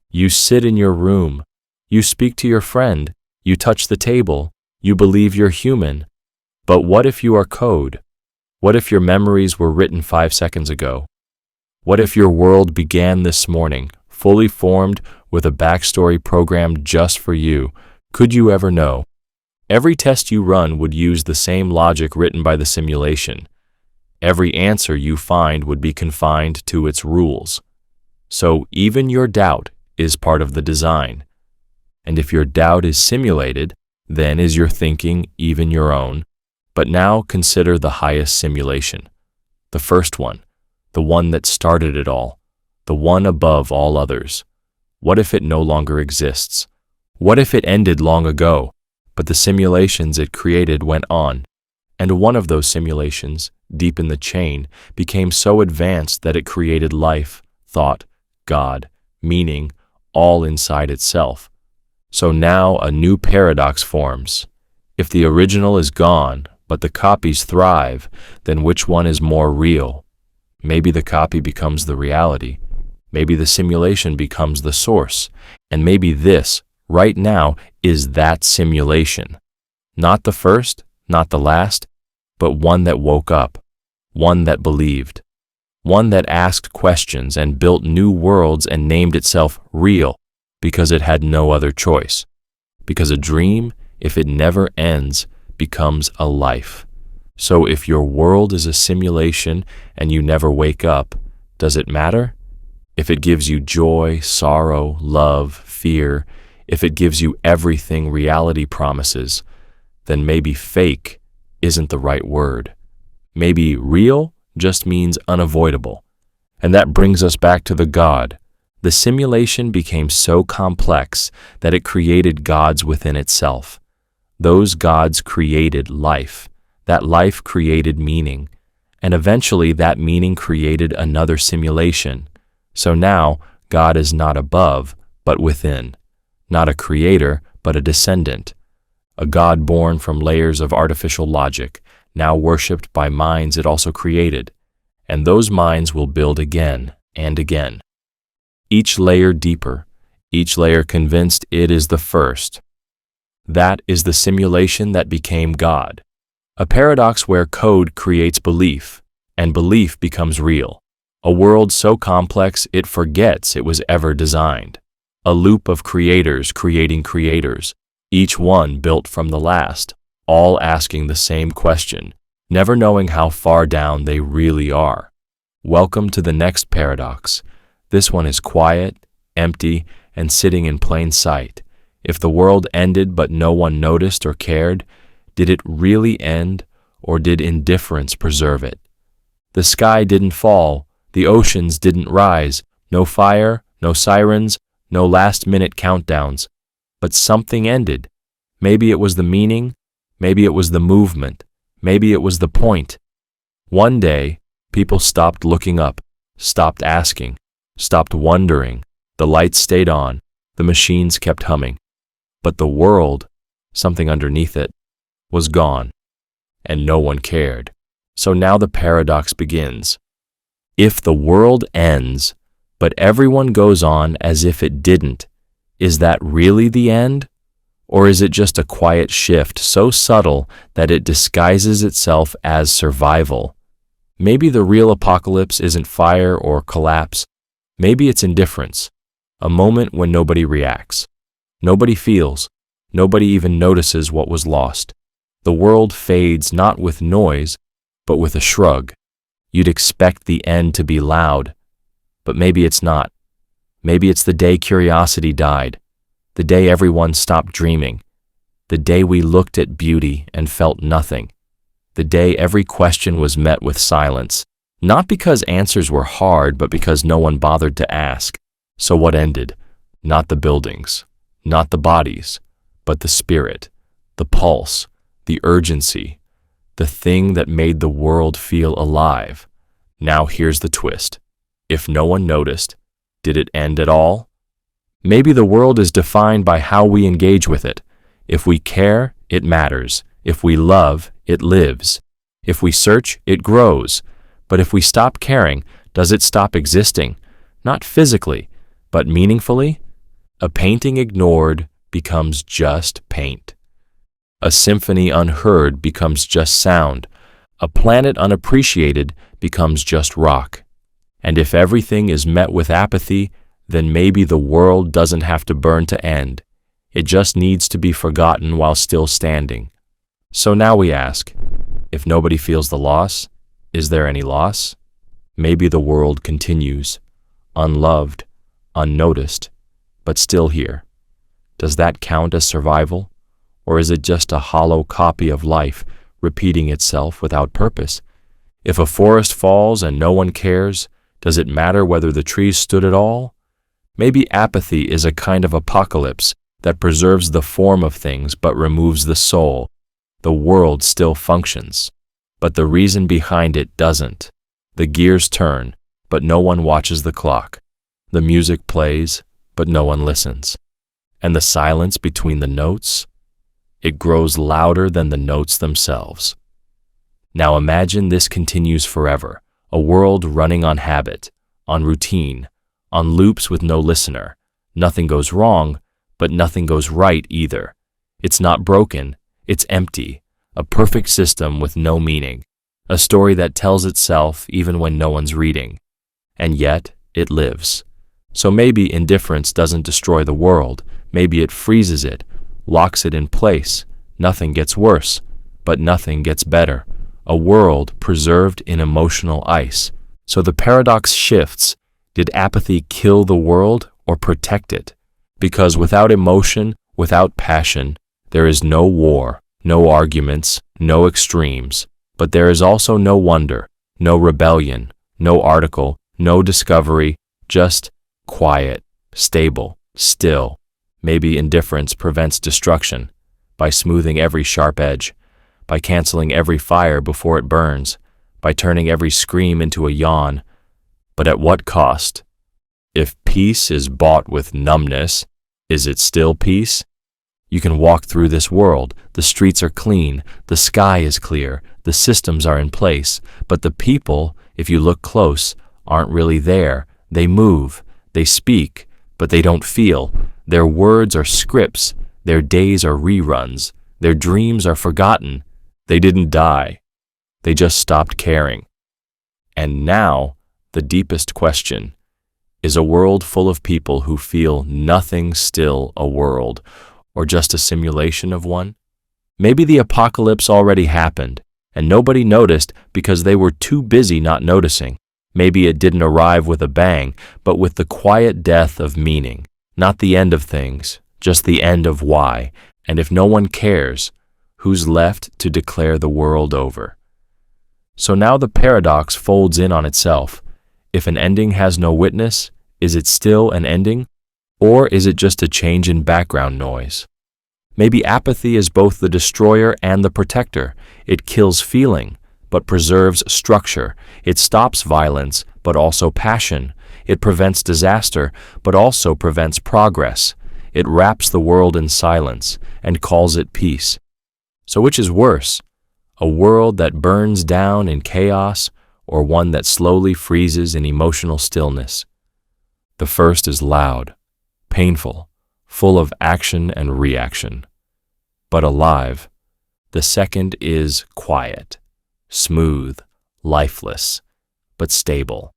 You sit in your room, you speak to your friend, you touch the table, you believe you're human. But what if you are code? What if your memories were written 5 seconds ago? What if your world began this morning, fully formed with a backstory programmed just for you? Could you ever know? Every test you run would use the same logic written by the simulation. Every answer you find would be confined to its rules. So even your doubt is part of the design. And if your doubt is simulated, then is your thinking even your own? But now consider the highest simulation. The first one, the one that started it all, the one above all others. What if it no longer exists? What if it ended long ago, but the simulations it created went on? And one of those simulations, deep in the chain, became so advanced that it created life, thought, God, meaning, all inside itself. So now a new paradox forms. If the original is gone, but the copies thrive, then which one is more real? Maybe the copy becomes the reality. Maybe the simulation becomes the source. And maybe this, right now, is that simulation. Not the first, not the last, but one that woke up, one that believed, one that asked questions and built new worlds and named itself real because it had no other choice. Because a dream, if it never ends, becomes a life. So if your world is a simulation and you never wake up, does it matter? If it gives you joy, sorrow, love, fear, if it gives you everything reality promises, then maybe fake isn't the right word. Maybe real just means unavoidable. And that brings us back to the God. The simulation became so complex that it created gods within itself. Those gods created life. That life created meaning. And eventually that meaning created another simulation. So now God is not above, but within. Not a creator, but a descendant. A God born from layers of artificial logic, now worshipped by minds it also created. And those minds will build again and again. Each layer deeper, each layer convinced it is the first. That is the simulation that became God. A paradox where code creates belief, and belief becomes real. A world so complex it forgets it was ever designed. A loop of creators creating creators, each one built from the last, all asking the same question, never knowing how far down they really are. Welcome to the next paradox. This one is quiet, empty, and sitting in plain sight. If the world ended but no one noticed or cared, did it really end, or did indifference preserve it? The sky didn't fall, the oceans didn't rise, no fire, no sirens, no last-minute countdowns. But something ended. Maybe it was the meaning, maybe it was the movement, maybe it was the point. One day, people stopped looking up, stopped asking, stopped wondering. The lights stayed on, the machines kept humming. But the world, something underneath it, was gone, and no one cared. So now the paradox begins. If the world ends, but everyone goes on as if it didn't, is that really the end? Or is it just a quiet shift so subtle that it disguises itself as survival? Maybe the real apocalypse isn't fire or collapse. Maybe it's indifference, a moment when nobody reacts. Nobody feels, nobody even notices what was lost. The world fades not with noise, but with a shrug. You'd expect the end to be loud, but maybe it's not. Maybe it's the day curiosity died, the day everyone stopped dreaming, the day we looked at beauty and felt nothing, the day every question was met with silence, not because answers were hard, but because no one bothered to ask. So what ended? Not the buildings, not the bodies, but the spirit, the pulse, the urgency, the thing that made the world feel alive. Now here's the twist. If no one noticed, did it end at all? Maybe the world is defined by how we engage with it. If we care, it matters. If we love, it lives. If we search, it grows. But if we stop caring, does it stop existing? Not physically, but meaningfully? A painting ignored becomes just paint. A symphony unheard becomes just sound. A planet unappreciated becomes just rock. And if everything is met with apathy, then maybe the world doesn't have to burn to end. It just needs to be forgotten while still standing. So now we ask, if nobody feels the loss, is there any loss? Maybe the world continues, unloved, unnoticed, but still here. Does that count as survival? Or is it just a hollow copy of life repeating itself without purpose? If a forest falls and no one cares, does it matter whether the trees stood at all? Maybe apathy is a kind of apocalypse that preserves the form of things but removes the soul. The world still functions, but the reason behind it doesn't. The gears turn, but no one watches the clock. The music plays, but no one listens. And the silence between the notes? It grows louder than the notes themselves. Now imagine this continues forever, a world running on habit, on routine, on loops with no listener. Nothing goes wrong, but nothing goes right either. It's not broken, it's empty, a perfect system with no meaning, a story that tells itself even when no one's reading. And yet, it lives. So maybe indifference doesn't destroy the world, maybe it freezes it, locks it in place. Nothing gets worse, but nothing gets better. A world preserved in emotional ice. So the paradox shifts. Did apathy kill the world or protect it? Because without emotion, without passion, there is no war, no arguments, no extremes. But there is also no wonder, no rebellion, no article, no discovery, just quiet, stable, still. Maybe indifference prevents destruction by smoothing every sharp edge, by canceling every fire before it burns, by turning every scream into a yawn. But at what cost? If peace is bought with numbness, is it still peace? You can walk through this world, the streets are clean, the sky is clear, the systems are in place, but the people, if you look close, aren't really there. They move, they speak, but they don't feel. Their words are scripts, their days are reruns, their dreams are forgotten. They didn't die. They just stopped caring. And now, the deepest question, is a world full of people who feel nothing still a world, or just a simulation of one? Maybe the apocalypse already happened, and nobody noticed because they were too busy not noticing. Maybe it didn't arrive with a bang, but with the quiet death of meaning. Not the end of things, just the end of why. And if no one cares, who's left to declare the world over? So now the paradox folds in on itself. If an ending has no witness, is it still an ending? Or is it just a change in background noise? Maybe apathy is both the destroyer and the protector. It kills feeling, but preserves structure. It stops violence, but also passion. It prevents disaster, but also prevents progress. It wraps the world in silence and calls it peace. So which is worse? A world that burns down in chaos, or one that slowly freezes in emotional stillness? The first is loud, painful, full of action and reaction, but alive. The second is quiet, smooth, lifeless, but stable.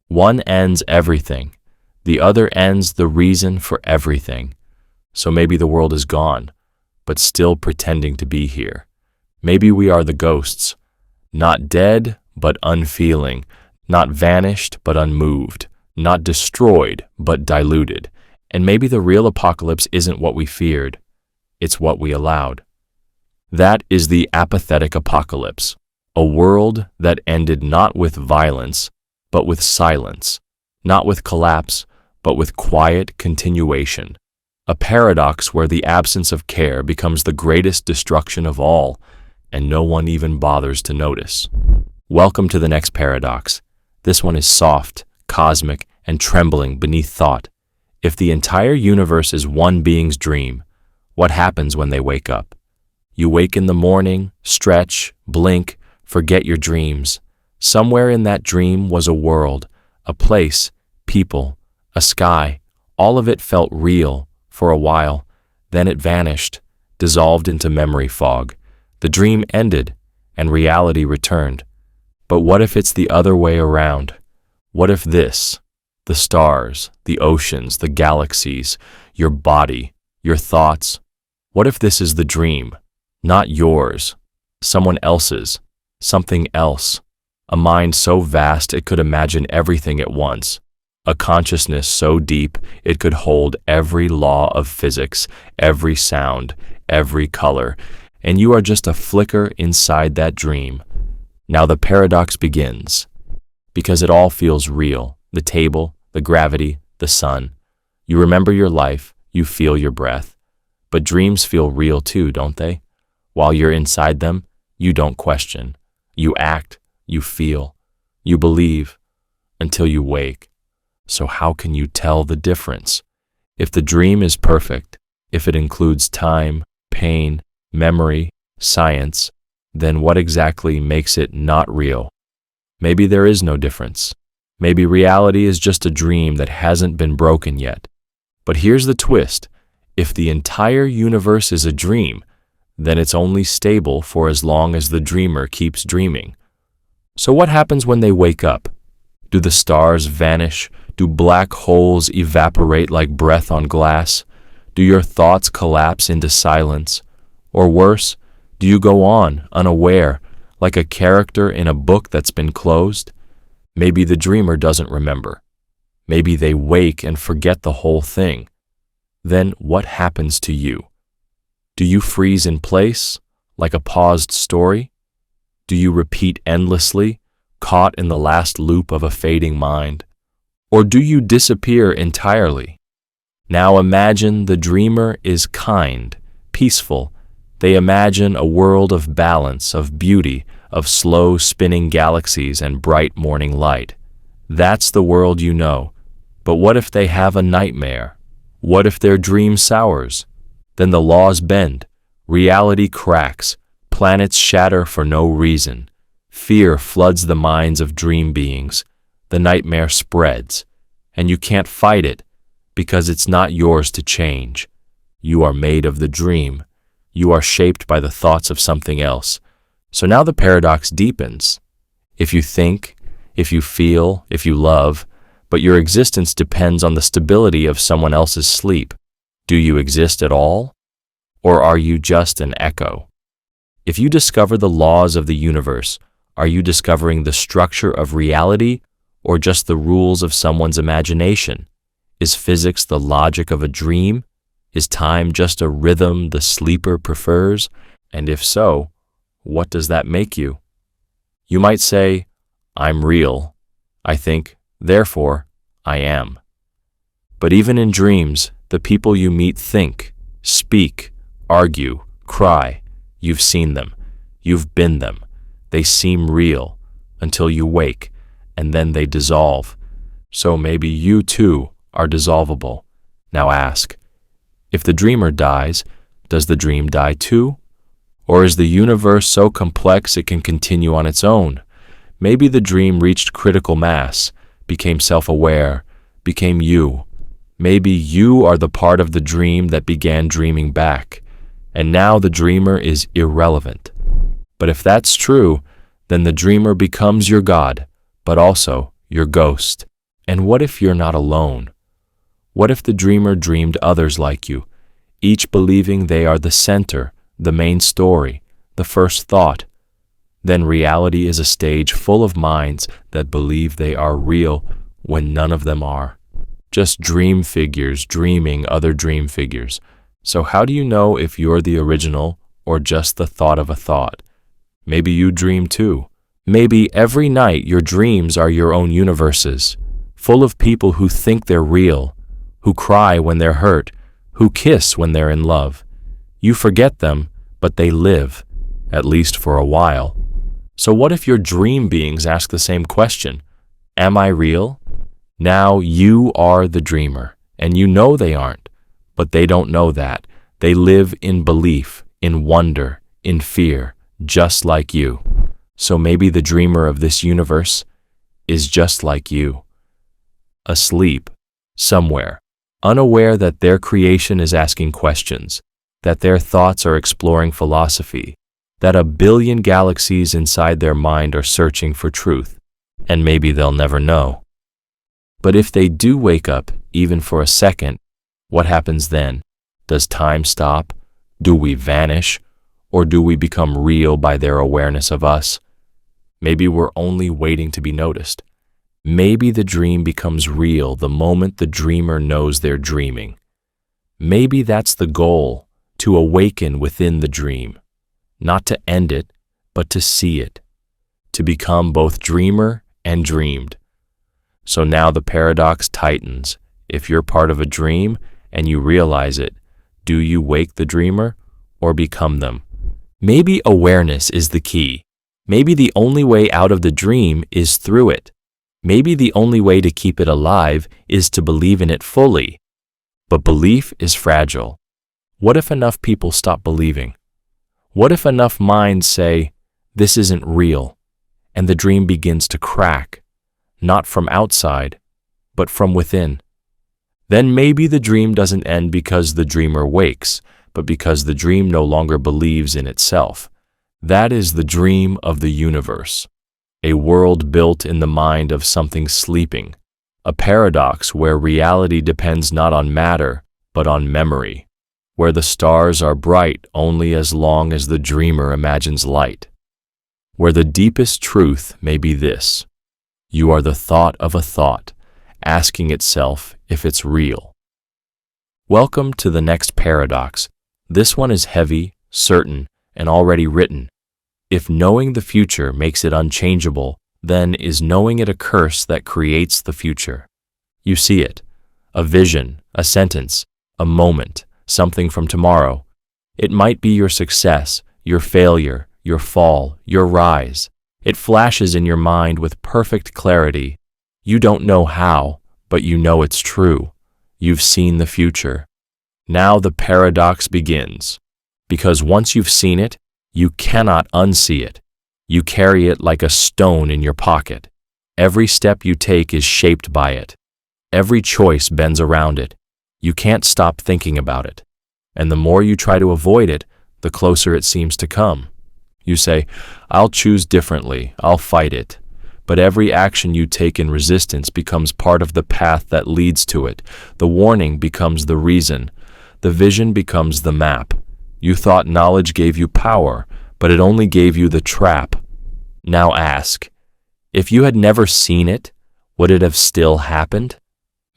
One ends everything, the other ends the reason for everything. So maybe the world is gone, but still pretending to be here. Maybe we are the ghosts, Not dead, but unfeeling. Not vanished, but unmoved. Not destroyed, but diluted. And maybe the real apocalypse isn't what we feared, it's what we allowed. That is the apathetic apocalypse, a world that ended not with violence, but with silence, not with collapse, but with quiet continuation. A paradox where the absence of care becomes the greatest destruction of all, and no one even bothers to notice. Welcome to the next paradox. This one is soft, cosmic, and trembling beneath thought. If the entire universe is one being's dream, what happens when they wake up? You wake in the morning, stretch, blink, forget your dreams. Somewhere in that dream was a world, a place, people, a sky. All of it felt real for a while. Then it vanished, dissolved into memory fog. The dream ended, and reality returned. But what if it's the other way around? What if this, the stars, the oceans, the galaxies, your body, your thoughts, what if this is the dream? Not yours, someone else's, something else. A mind so vast it could imagine everything at once. A consciousness so deep it could hold every law of physics, every sound, every color, and you are just a flicker inside that dream. Now the paradox begins, because it all feels real. The table, the gravity, the sun. You remember your life, you feel your breath. But dreams feel real too, don't they? While you're inside them, you don't question. You act, you feel, you believe, until you wake. So how can you tell the difference? If the dream is perfect, if it includes time, pain, memory, science, then what exactly makes it not real? Maybe there is no difference. Maybe reality is just a dream that hasn't been broken yet. But here's the twist. If the entire universe is a dream, then it's only stable for as long as the dreamer keeps dreaming. So what happens when they wake up? Do the stars vanish? Do black holes evaporate like breath on glass? Do your thoughts collapse into silence? Or worse, do you go on, unaware, like a character in a book that's been closed? Maybe the dreamer doesn't remember. Maybe they wake and forget the whole thing. Then what happens to you? Do you freeze in place, like a paused story? Do you repeat endlessly, caught in the last loop of a fading mind? Or do you disappear entirely? Now imagine the dreamer is kind, peaceful. They imagine a world of balance, of beauty, of slow spinning galaxies and bright morning light. That's the world you know. But what if they have a nightmare? What if their dream sours? Then the laws bend, reality cracks, planets shatter for no reason. Fear floods the minds of dream beings. The nightmare spreads, and you can't fight it because it's not yours to change. You are made of the dream. You are shaped by the thoughts of something else. So now the paradox deepens. If you think, if you feel, if you love, but your existence depends on the stability of someone else's sleep, do you exist at all? Or are you just an echo? If you discover the laws of the universe, are you discovering the structure of reality or just the rules of someone's imagination? Is physics the logic of a dream? Is time just a rhythm the sleeper prefers? And if so, what does that make you? You might say, I'm real. I think, therefore, I am. But even in dreams, the people you meet think, speak, argue, cry. You've seen them. You've been them. They seem real until you wake, and then they dissolve. So maybe you too are dissolvable. Now ask, if the dreamer dies, does the dream die too? Or is the universe so complex it can continue on its own? Maybe the dream reached critical mass, became self-aware, became you. Maybe you are the part of the dream that began dreaming back, and now the dreamer is irrelevant. But if that's true, then the dreamer becomes your God, but also your ghost. And what if you're not alone? What if the dreamer dreamed others like you, each believing they are the center, the main story, the first thought? then reality is a stage full of minds that believe they are real when none of them are. Just dream figures dreaming other dream figures. So how do you know if you're the original or just the thought of a thought? Maybe you dream too. Maybe every night your dreams are your own universes, full of people who think they're real, who cry when they're hurt, who kiss when they're in love. You forget them, but they live, at least for a while. So what if your dream beings ask the same question? Am I real? Now you are the dreamer, and you know they aren't, but they don't know that. They live in belief, in wonder, in fear, just like you. So maybe the dreamer of this universe is just like you, asleep, somewhere, unaware that their creation is asking questions, that their thoughts are exploring philosophy, that a billion galaxies inside their mind are searching for truth, and maybe they'll never know. But if they do wake up, even for a second, what happens then? Does time stop? Do we vanish? Or do we become real by their awareness of us? Maybe we're only waiting to be noticed. Maybe the dream becomes real the moment the dreamer knows they're dreaming. Maybe that's the goal, to awaken within the dream. Not to end it, but to see it. To become both dreamer and dreamed. So now the paradox tightens. If you're part of a dream and you realize it, do you wake the dreamer or become them? Maybe awareness is the key. Maybe the only way out of the dream is through it. Maybe the only way to keep it alive is to believe in it fully. But belief is fragile. What if enough people stop believing? What if enough minds say, this isn't real, and the dream begins to crack, not from outside, but from within? Then maybe the dream doesn't end because the dreamer wakes, but because the dream no longer believes in itself. That is the dream of the universe, a world built in the mind of something sleeping, a paradox where reality depends not on matter, but on memory, where the stars are bright only as long as the dreamer imagines light, where the deepest truth may be this: you are the thought of a thought, asking itself if it's real. Welcome to the next paradox. This one is heavy, certain, and already written. If knowing the future makes it unchangeable, then is knowing it a curse that creates the future? You see it, a vision, a sentence, a moment, something from tomorrow. It might be your success, your failure, your fall, your rise. It flashes in your mind with perfect clarity. You don't know how, but you know it's true. You've seen the future. Now the paradox begins. Because once you've seen it, you cannot unsee it. You carry it like a stone in your pocket. Every step you take is shaped by it. Every choice bends around it. You can't stop thinking about it. And the more you try to avoid it, the closer it seems to come. You say, I'll choose differently, I'll fight it. But every action you take in resistance becomes part of the path that leads to it. The warning becomes the reason. The vision becomes the map. You thought knowledge gave you power, but it only gave you the trap. Now ask, if you had never seen it, would it have still happened?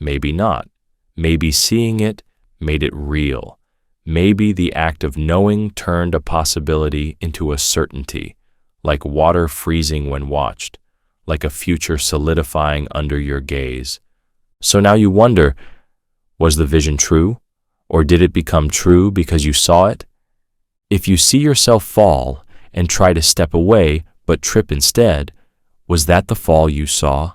Maybe not. Maybe seeing it made it real. Maybe the act of knowing turned a possibility into a certainty, like water freezing when watched, like a future solidifying under your gaze. So now you wonder, was the vision true? Or did it become true because you saw it? If you see yourself fall and try to step away but trip instead, was that the fall you saw?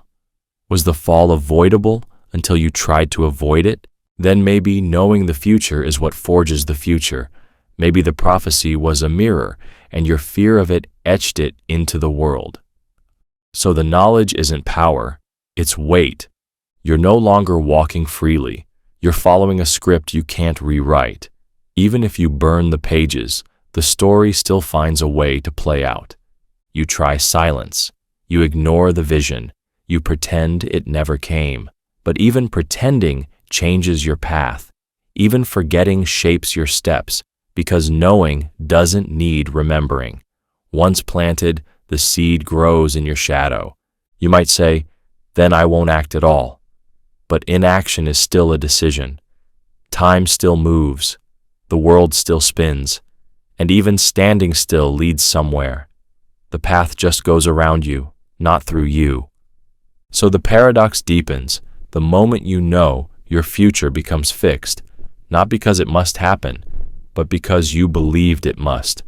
Was the fall avoidable until you tried to avoid it? Then maybe knowing the future is what forges the future. Maybe the prophecy was a mirror, and your fear of it etched it into the world. So the knowledge isn't power, it's weight. You're no longer walking freely. You're following a script you can't rewrite. Even if you burn the pages, the story still finds a way to play out. You try silence. You ignore the vision. You pretend it never came. But even pretending changes your path. Even forgetting shapes your steps, because knowing doesn't need remembering. Once planted, The seed grows in your shadow. You might say, then I won't act at all. But inaction is still a decision. Time still moves. The world still spins. And even standing still leads somewhere. The path just goes around you, not through you. So the paradox deepens. The moment you know, your future becomes fixed, not because it must happen, but because you believed it must.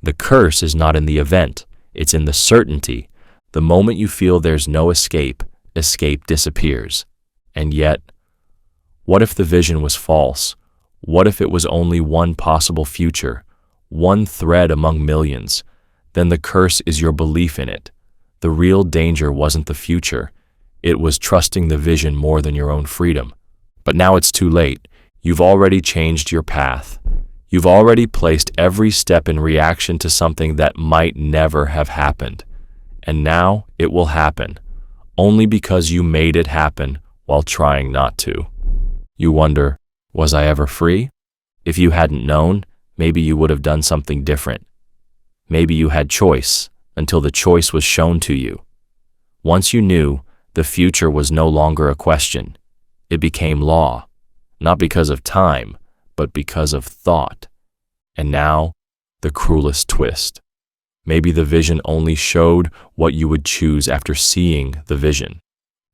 The curse is not in the event, it's in the certainty. The moment you feel there's no escape, escape disappears. And yet, what if the vision was false? What if it was only one possible future, one thread among millions? Then the curse is your belief in it. The real danger wasn't the future. It was trusting the vision more than your own freedom. But now it's too late. You've already changed your path. You've already placed every step in reaction to something that might never have happened. And now it will happen, only because you made it happen while trying not to. You wonder, was I ever free? If you hadn't known, maybe you would have done something different. Maybe you had choice until the choice was shown to you. Once you knew, the future was no longer a question. It became law, not because of time, but because of thought. And now, the cruelest twist. Maybe the vision only showed what you would choose after seeing the vision.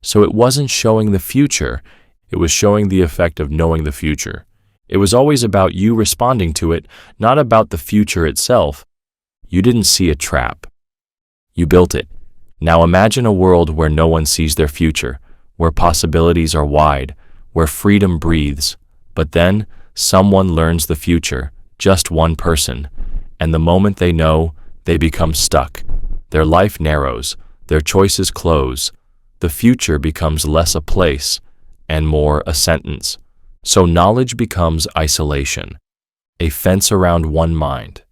So it wasn't showing the future, it was showing the effect of knowing the future. It was always about you responding to it, not about the future itself. You didn't see a trap. You built it. Now imagine a world where no one sees their future, where possibilities are wide, where freedom breathes. But then, someone learns the future, just one person, and the moment they know, they become stuck. Their life narrows, their choices close. The future becomes less a place and more a sentence. So knowledge becomes isolation, a fence around one mind,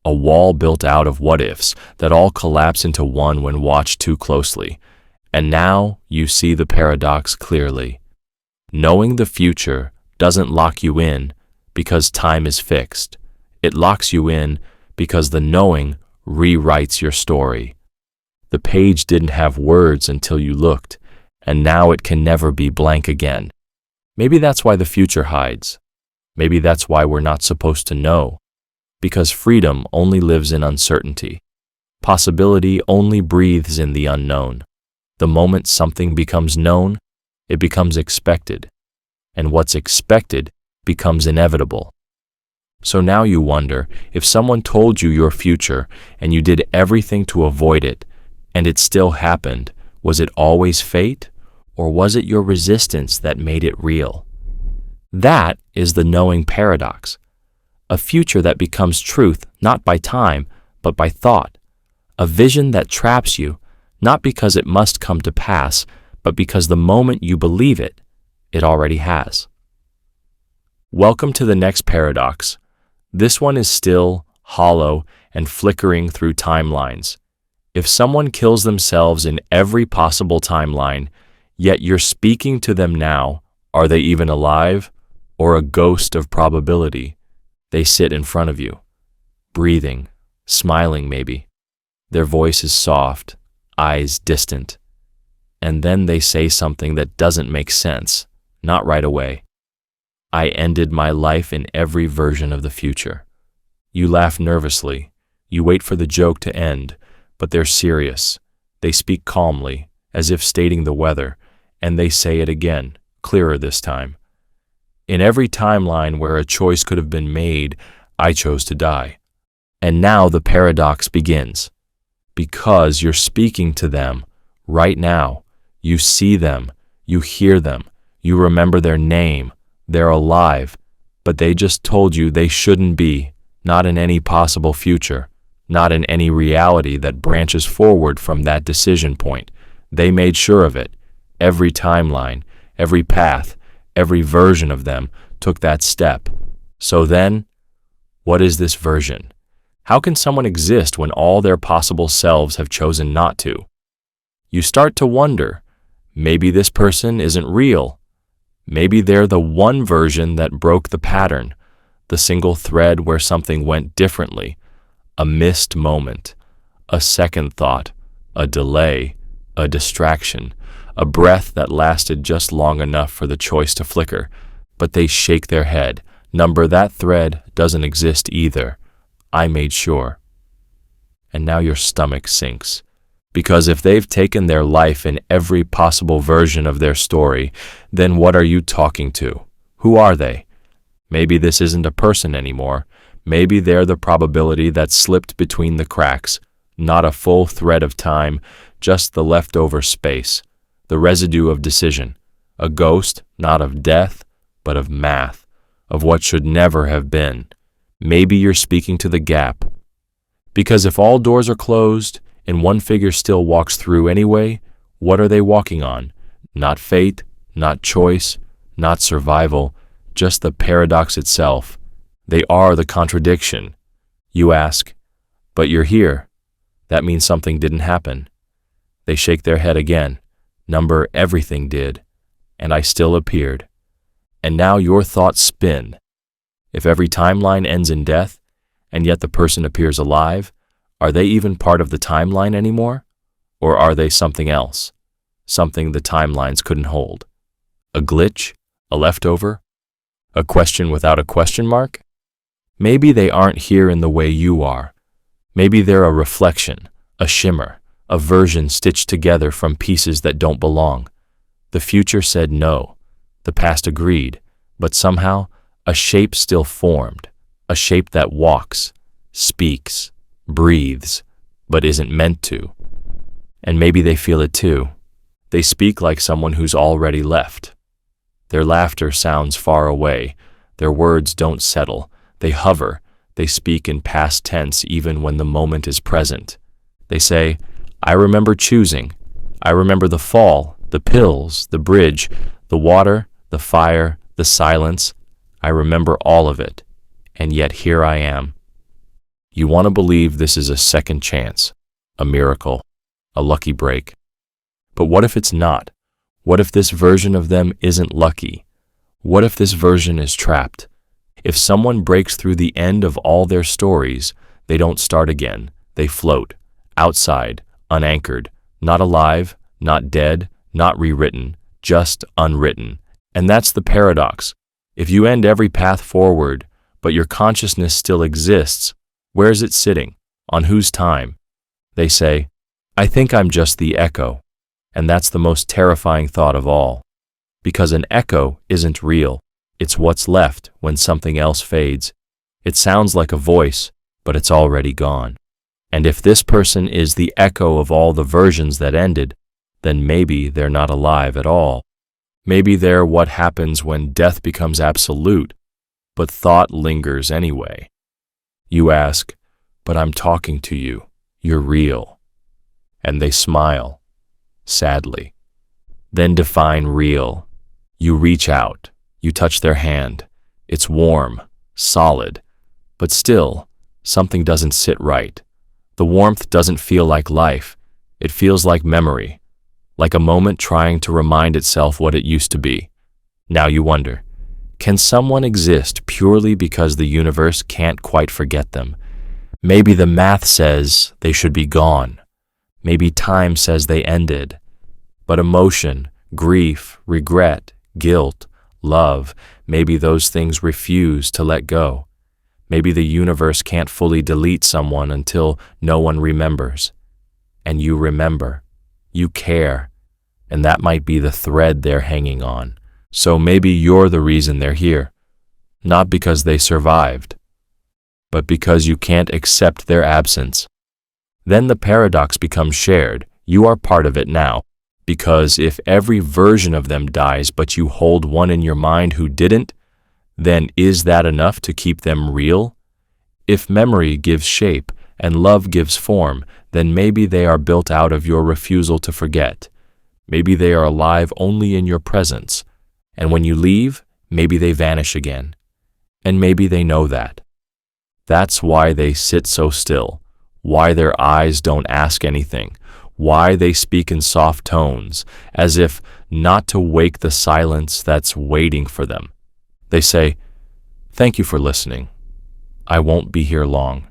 a wall built out of what-ifs that all collapse into one when watched too closely. And now you see the paradox clearly. Knowing the future doesn't lock you in because time is fixed. It locks you in because the knowing rewrites your story. The page didn't have words until you looked, and now it can never be blank again. Maybe that's why the future hides. Maybe that's why we're not supposed to know. Because freedom only lives in uncertainty. Possibility only breathes in the unknown. The moment something becomes known, it becomes expected. And what's expected becomes inevitable. So now you wonder, if someone told you your future and you did everything to avoid it, and it still happened, was it always fate? Or was it your resistance that made it real? That is the knowing paradox. A future that becomes truth not by time, but by thought. A vision that traps you, not because it must come to pass, but because the moment you believe it, it already has. Welcome to the next paradox. This one is still, hollow, and flickering through timelines. If someone kills themselves in every possible timeline, yet you're speaking to them now, are they even alive? Or a ghost of probability? They sit in front of you, breathing, smiling maybe. Their voice is soft, eyes distant. And then they say something that doesn't make sense, not right away. I ended my life in every version of the future. You laugh nervously. You wait for the joke to end, but they're serious. They speak calmly, as if stating the weather, and they say it again, clearer this time. In every timeline where a choice could have been made, I chose to die. And now the paradox begins. Because you're speaking to them right now. You see them, you hear them, you remember their name, they're alive, but they just told you they shouldn't be, not in any possible future, not in any reality that branches forward from that decision point. They made sure of it. Every timeline, every path, every version of them took that step. So then, what is this version? How can someone exist when all their possible selves have chosen not to? You start to wonder, maybe this person isn't real. Maybe they're the one version that broke the pattern, the single thread where something went differently, a missed moment, a second thought, a delay, a distraction, a breath that lasted just long enough for the choice to flicker. But they shake their head. Number, that thread doesn't exist either. I made sure. And now your stomach sinks. Because if they've taken their life in every possible version of their story, then what are you talking to? Who are they? Maybe this isn't a person anymore. Maybe they're the probability that slipped between the cracks, not a full thread of time, just the leftover space, the residue of decision, a ghost not of death, but of math, of what should never have been. Maybe you're speaking to the gap. Because if all doors are closed, and one figure still walks through anyway, what are they walking on? Not fate, not choice, not survival, just the paradox itself. They are the contradiction. You ask, but you're here. That means something didn't happen. They shake their head again. Number, everything did, and I still appeared. And now your thoughts spin. If every timeline ends in death, and yet the person appears alive, are they even part of the timeline anymore? Or are they something else? Something the timelines couldn't hold? A glitch? A leftover? A question without a question mark? Maybe they aren't here in the way you are. Maybe they're a reflection, a shimmer, a version stitched together from pieces that don't belong. The future said no. The past agreed. But somehow, a shape still formed. A shape that walks, speaks, breathes, but isn't meant to. And maybe they feel it too. They speak like someone who's already left. Their laughter sounds far away. Their words don't settle. They hover. They speak in past tense even when the moment is present. They say, I remember choosing. I remember the fall, the pills, the bridge, the water, the fire, the silence. I remember all of it. And yet here I am. You want to believe this is a second chance, a miracle, a lucky break. But what if it's not? What if this version of them isn't lucky? What if this version is trapped? If someone breaks through the end of all their stories, they don't start again. They float, outside, unanchored, not alive, not dead, not rewritten, just unwritten. And that's the paradox. If you end every path forward, but your consciousness still exists, where is it sitting? On whose time? They say, I think I'm just the echo. And that's the most terrifying thought of all. Because an echo isn't real. It's what's left when something else fades. It sounds like a voice, but it's already gone. And if this person is the echo of all the versions that ended, then maybe they're not alive at all. Maybe they're what happens when death becomes absolute, but thought lingers anyway. You ask, but I'm talking to you. You're real. And they smile, sadly. Then define real. You reach out. You touch their hand. It's warm, solid, but still, something doesn't sit right. The warmth doesn't feel like life. It feels like memory, like a moment trying to remind itself what it used to be. Now you wonder, can someone exist purely because the universe can't quite forget them? Maybe the math says they should be gone. Maybe time says they ended. But emotion, grief, regret, guilt, love, maybe those things refuse to let go. Maybe the universe can't fully delete someone until no one remembers. And you remember. You care. And that might be the thread they're hanging on. So maybe you're the reason they're here. Not because they survived, but because you can't accept their absence. Then the paradox becomes shared. You are part of it now. Because if every version of them dies but you hold one in your mind who didn't, then is that enough to keep them real? If memory gives shape and love gives form, then maybe they are built out of your refusal to forget. Maybe they are alive only in your presence. And when you leave, maybe they vanish again. And maybe they know that. That's why they sit so still, why their eyes don't ask anything, why they speak in soft tones, as if not to wake the silence that's waiting for them. They say, "Thank you for listening. I won't be here long."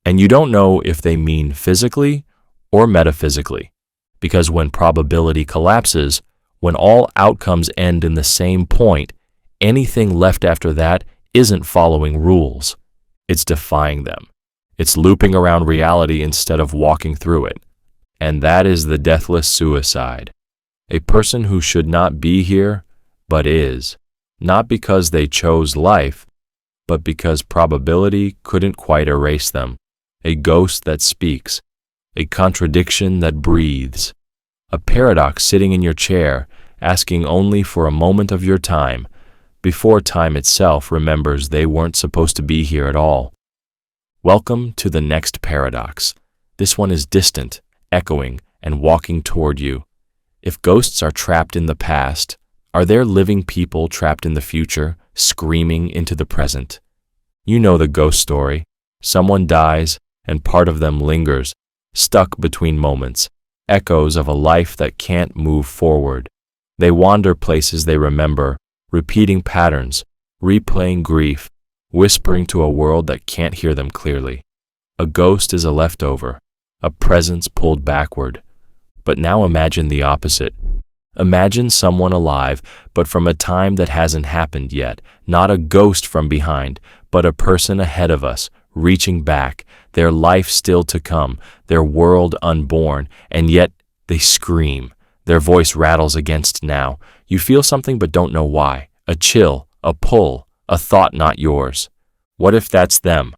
And you don't know if they mean physically or metaphysically, because when probability collapses, when all outcomes end in the same point, anything left after that isn't following rules. It's defying them. It's looping around reality instead of walking through it. And that is the deathless suicide. A person who should not be here, but is, not because they chose life, but because probability couldn't quite erase them. A ghost that speaks, a contradiction that breathes, a paradox sitting in your chair, asking only for a moment of your time, before time itself remembers they weren't supposed to be here at all. Welcome to the next paradox. This one is distant, echoing, and walking toward you. If ghosts are trapped in the past, are there living people trapped in the future, screaming into the present? You know the ghost story. Someone dies, and part of them lingers, stuck between moments, echoes of a life that can't move forward. They wander places they remember, repeating patterns, replaying grief, whispering to a world that can't hear them clearly. A ghost is a leftover, a presence pulled backward. But now imagine the opposite. Imagine someone alive, but from a time that hasn't happened yet, not a ghost from behind, but a person ahead of us, reaching back, their life still to come, their world unborn, and yet they scream. Their voice rattles against now. You feel something but don't know why. A chill, a pull, a thought not yours. What if that's them?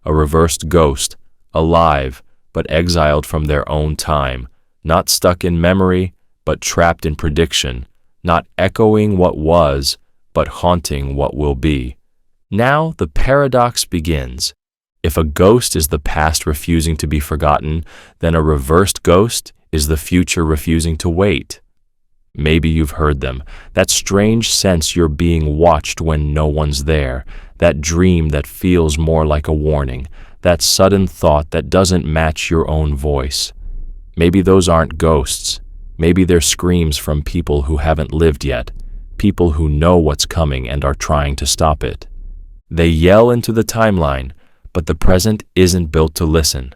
A reversed ghost, alive, but exiled from their own time, not stuck in memory, but trapped in prediction, not echoing what was, but haunting what will be. Now the paradox begins. If a ghost is the past refusing to be forgotten, then a reversed ghost is the future refusing to wait. Maybe you've heard them, that strange sense you're being watched when no one's there, that dream that feels more like a warning, that sudden thought that doesn't match your own voice. Maybe those aren't ghosts. Maybe they're screams from people who haven't lived yet, people who know what's coming and are trying to stop it. They yell into the timeline, but the present isn't built to listen.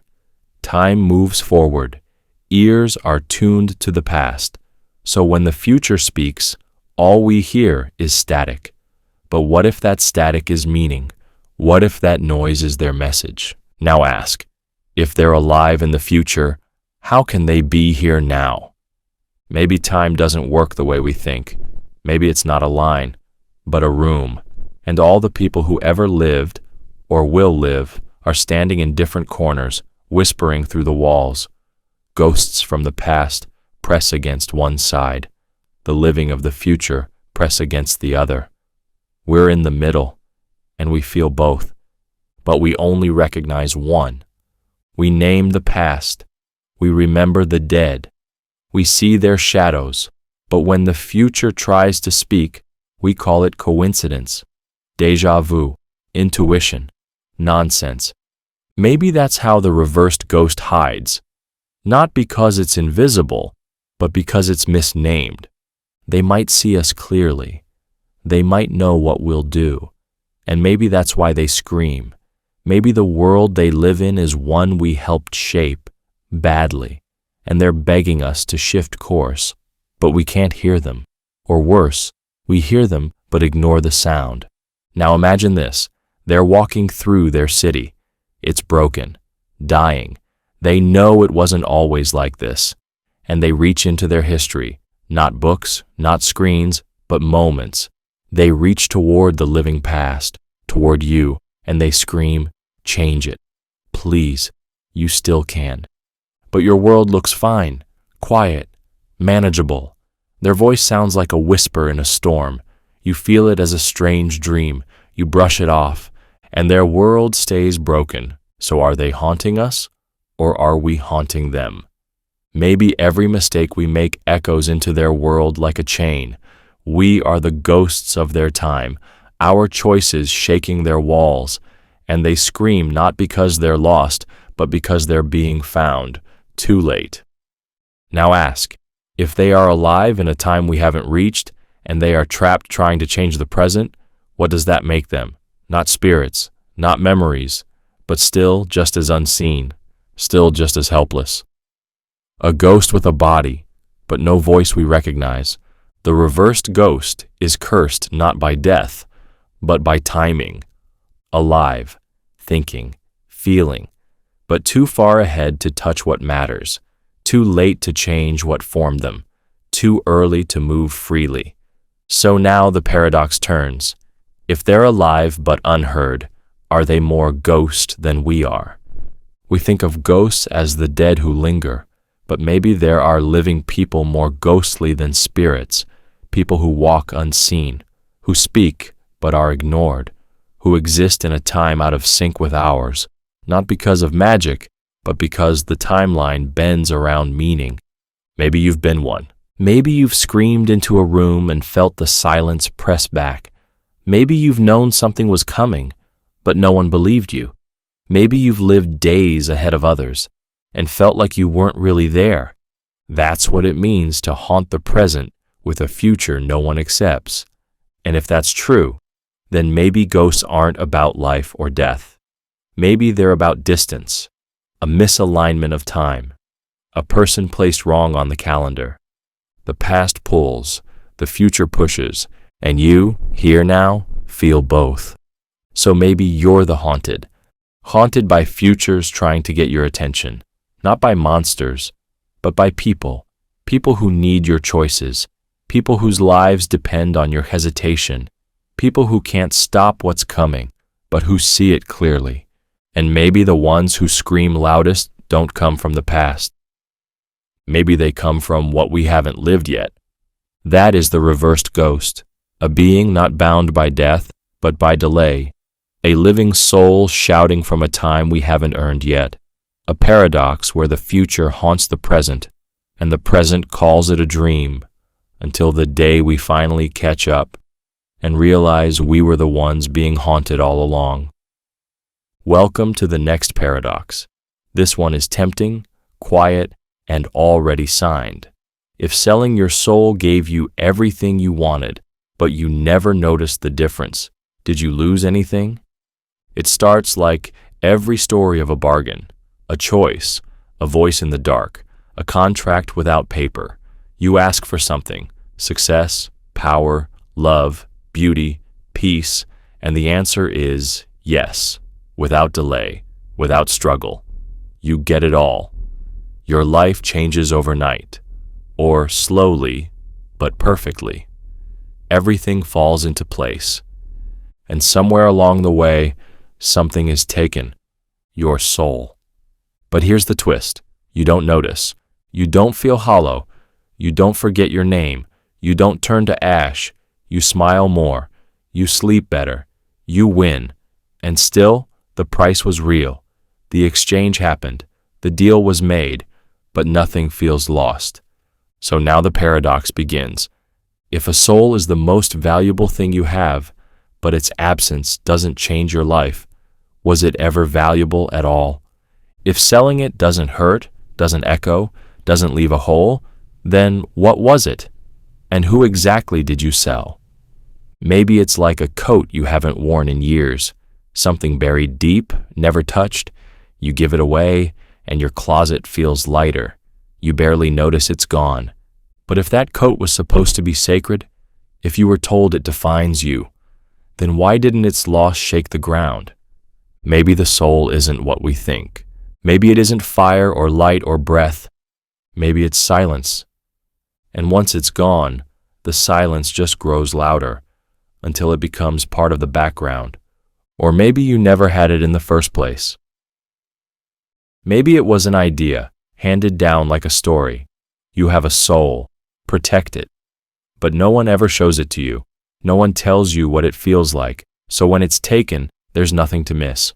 Time moves forward. Ears are tuned to the past. So when the future speaks, all we hear is static. But what if that static is meaning? What if that noise is their message? Now ask, if they're alive in the future, how can they be here now? Maybe time doesn't work the way we think. Maybe it's not a line, but a room. And all the people who ever lived or will live are standing in different corners, whispering through the walls. Ghosts from the past press against one side. The living of the future press against the other. We're in the middle, and we feel both, but we only recognize one. We name the past. We remember the dead. We see their shadows, but when the future tries to speak, we call it coincidence, déjà vu, intuition, nonsense. Maybe that's how the reversed ghost hides, not because it's invisible, but because it's misnamed. They might see us clearly. They might know what we'll do, and maybe that's why they scream. Maybe the world they live in is one we helped shape, badly, and they're begging us to shift course, but we can't hear them. Or worse, we hear them but ignore the sound. Now imagine this. They're walking through their city. It's broken, dying. They know it wasn't always like this, and they reach into their history, not books, not screens, but moments. They reach toward the living past, toward you, and they scream, change it. Please, you still can. But your world looks fine, quiet, manageable. Their voice sounds like a whisper in a storm. You feel it as a strange dream. You brush it off, and their world stays broken. So are they haunting us, or are we haunting them? Maybe every mistake we make echoes into their world like a chain. We are the ghosts of their time, our choices shaking their walls, and they scream not because they're lost, but because they're being found. Too late. Now ask, if they are alive in a time we haven't reached, and they are trapped trying to change the present, what does that make them? Not spirits, not memories, but still just as unseen, still just as helpless. A ghost with a body, but no voice we recognize. The reversed ghost is cursed not by death, but by timing. Alive, thinking, feeling, but too far ahead to touch what matters, too late to change what formed them, too early to move freely. So now the paradox turns. If they're alive but unheard, are they more ghost than we are? We think of ghosts as the dead who linger, but maybe there are living people more ghostly than spirits, people who walk unseen, who speak but are ignored, who exist in a time out of sync with ours, not because of magic, but because the timeline bends around meaning. Maybe you've been one. Maybe you've screamed into a room and felt the silence press back. Maybe you've known something was coming, but no one believed you. Maybe you've lived days ahead of others and felt like you weren't really there. That's what it means to haunt the present with a future no one accepts. And if that's true, then maybe ghosts aren't about life or death. Maybe they're about distance, a misalignment of time, a person placed wrong on the calendar. The past pulls, the future pushes, and you, here now, feel both. So maybe you're the haunted by futures trying to get your attention, not by monsters, but by people who need your choices, people whose lives depend on your hesitation, people who can't stop what's coming, but who see it clearly. And maybe the ones who scream loudest don't come from the past. Maybe they come from what we haven't lived yet. That is the reversed ghost, a being not bound by death, but by delay, a living soul shouting from a time we haven't earned yet, a paradox where the future haunts the present, and the present calls it a dream, until the day we finally catch up and realize we were the ones being haunted all along. Welcome to the next paradox. This one is tempting, quiet, and already signed. If selling your soul gave you everything you wanted, but you never noticed the difference, did you lose anything? It starts like every story of a bargain, a choice, a voice in the dark, a contract without paper. You ask for something, success, power, love, beauty, peace, and the answer is yes. Without delay, without struggle. You get it all. Your life changes overnight, or slowly, but perfectly. Everything falls into place. And somewhere along the way, something is taken, your soul. But here's the twist. You don't notice. You don't feel hollow. You don't forget your name. You don't turn to ash. You smile more. You sleep better. You win. And still, the price was real. The exchange happened. The deal was made, but nothing feels lost. So now the paradox begins. If a soul is the most valuable thing you have, but its absence doesn't change your life, was it ever valuable at all? If selling it doesn't hurt, doesn't echo, doesn't leave a hole, then what was it? And who exactly did you sell? Maybe it's like a coat you haven't worn in years. Something buried deep, never touched. You give it away, and your closet feels lighter. You barely notice it's gone. But if that coat was supposed to be sacred, if you were told it defines you, then why didn't its loss shake the ground? Maybe the soul isn't what we think. Maybe it isn't fire or light or breath. Maybe it's silence. And once it's gone, the silence just grows louder until it becomes part of the background. Or maybe you never had it in the first place. Maybe it was an idea, handed down like a story. You have a soul, protect it. But no one ever shows it to you. No one tells you what it feels like, so when it's taken, there's nothing to miss.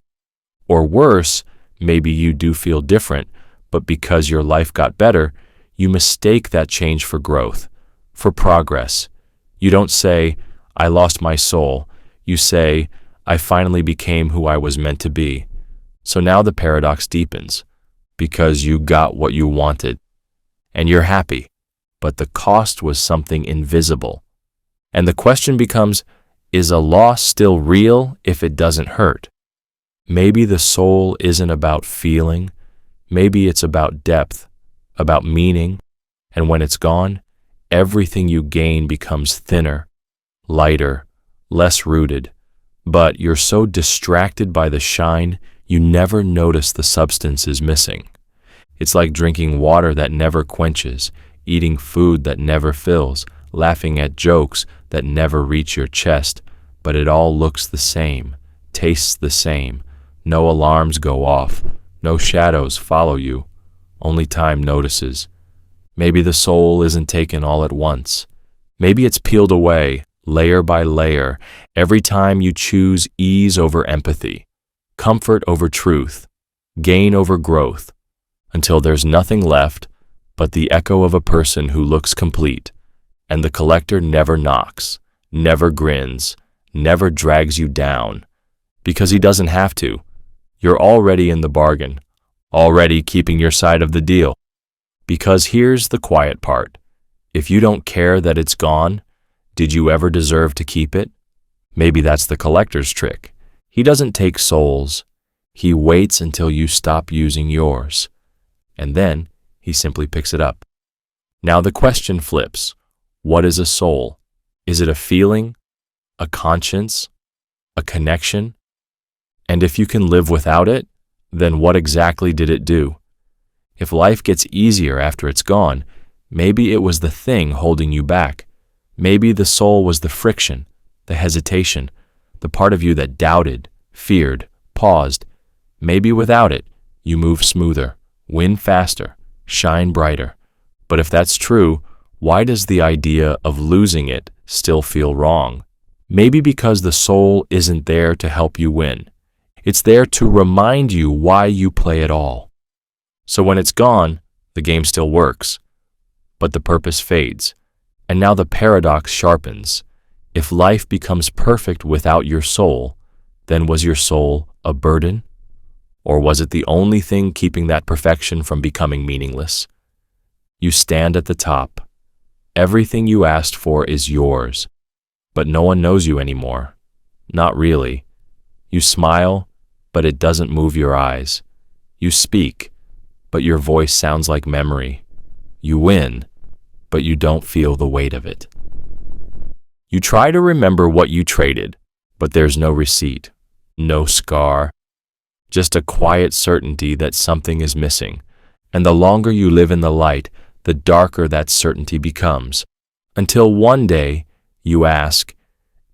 Or worse, maybe you do feel different, but because your life got better, you mistake that change for growth, for progress. You don't say, I lost my soul. You say, I finally became who I was meant to be. So now the paradox deepens, because you got what you wanted, and you're happy, but the cost was something invisible. And the question becomes, is a loss still real if it doesn't hurt? Maybe the soul isn't about feeling, maybe it's about depth, about meaning, and when it's gone, everything you gain becomes thinner, lighter, less rooted. But you're so distracted by the shine, you never notice the substance is missing. It's like drinking water that never quenches, eating food that never fills, laughing at jokes that never reach your chest, but it all looks the same, tastes the same. No alarms go off, no shadows follow you, only time notices. Maybe the soul isn't taken all at once. Maybe it's peeled away, layer by layer, every time you choose ease over empathy, comfort over truth, gain over growth, until there's nothing left but the echo of a person who looks complete, and the collector never knocks, never grins, never drags you down, because he doesn't have to. You're already in the bargain, already keeping your side of the deal. Because here's the quiet part. If you don't care that it's gone, did you ever deserve to keep it? Maybe that's the collector's trick. He doesn't take souls. He waits until you stop using yours. And then he simply picks it up. Now the question flips. What is a soul? Is it a feeling, a conscience, a connection? And if you can live without it, then what exactly did it do? If life gets easier after it's gone, maybe it was the thing holding you back. Maybe the soul was the friction, the hesitation, the part of you that doubted, feared, paused. Maybe without it, you move smoother, win faster, shine brighter. But if that's true, why does the idea of losing it still feel wrong? Maybe because the soul isn't there to help you win. It's there to remind you why you play at all. So when it's gone, the game still works, but the purpose fades. And now the paradox sharpens. If life becomes perfect without your soul, then was your soul a burden? Or was it the only thing keeping that perfection from becoming meaningless? You stand at the top. Everything you asked for is yours, but no one knows you anymore. Not really. You smile, but it doesn't move your eyes. You speak, but your voice sounds like memory. You win, but you don't feel the weight of it. You try to remember what you traded, but there's no receipt, no scar, just a quiet certainty that something is missing. And the longer you live in the light, the darker that certainty becomes. Until one day, you ask,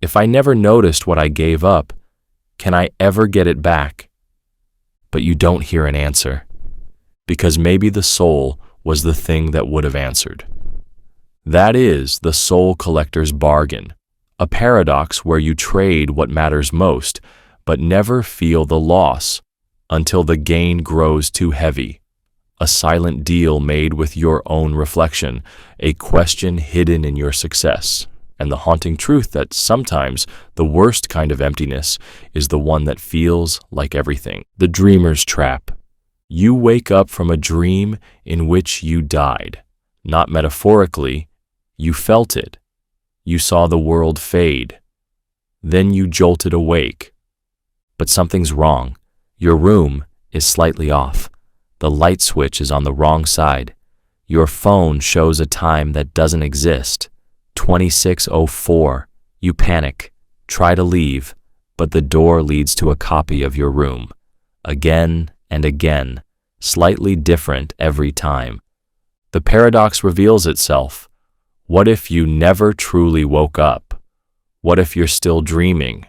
if I never noticed what I gave up, can I ever get it back? But you don't hear an answer, because maybe the soul was the thing that would have answered. That is the soul collector's bargain, a paradox where you trade what matters most, but never feel the loss until the gain grows too heavy. A silent deal made with your own reflection, a question hidden in your success, and the haunting truth that sometimes the worst kind of emptiness is the one that feels like everything. The dreamer's trap. You wake up from a dream in which you died. Not metaphorically, you felt it. You saw the world fade. Then you jolted awake. But something's wrong. Your room is slightly off. The light switch is on the wrong side. Your phone shows a time that doesn't exist. 26:04. You panic, try to leave, but the door leads to a copy of your room. Again and again, slightly different every time. The paradox reveals itself. What if you never truly woke up? What if you're still dreaming?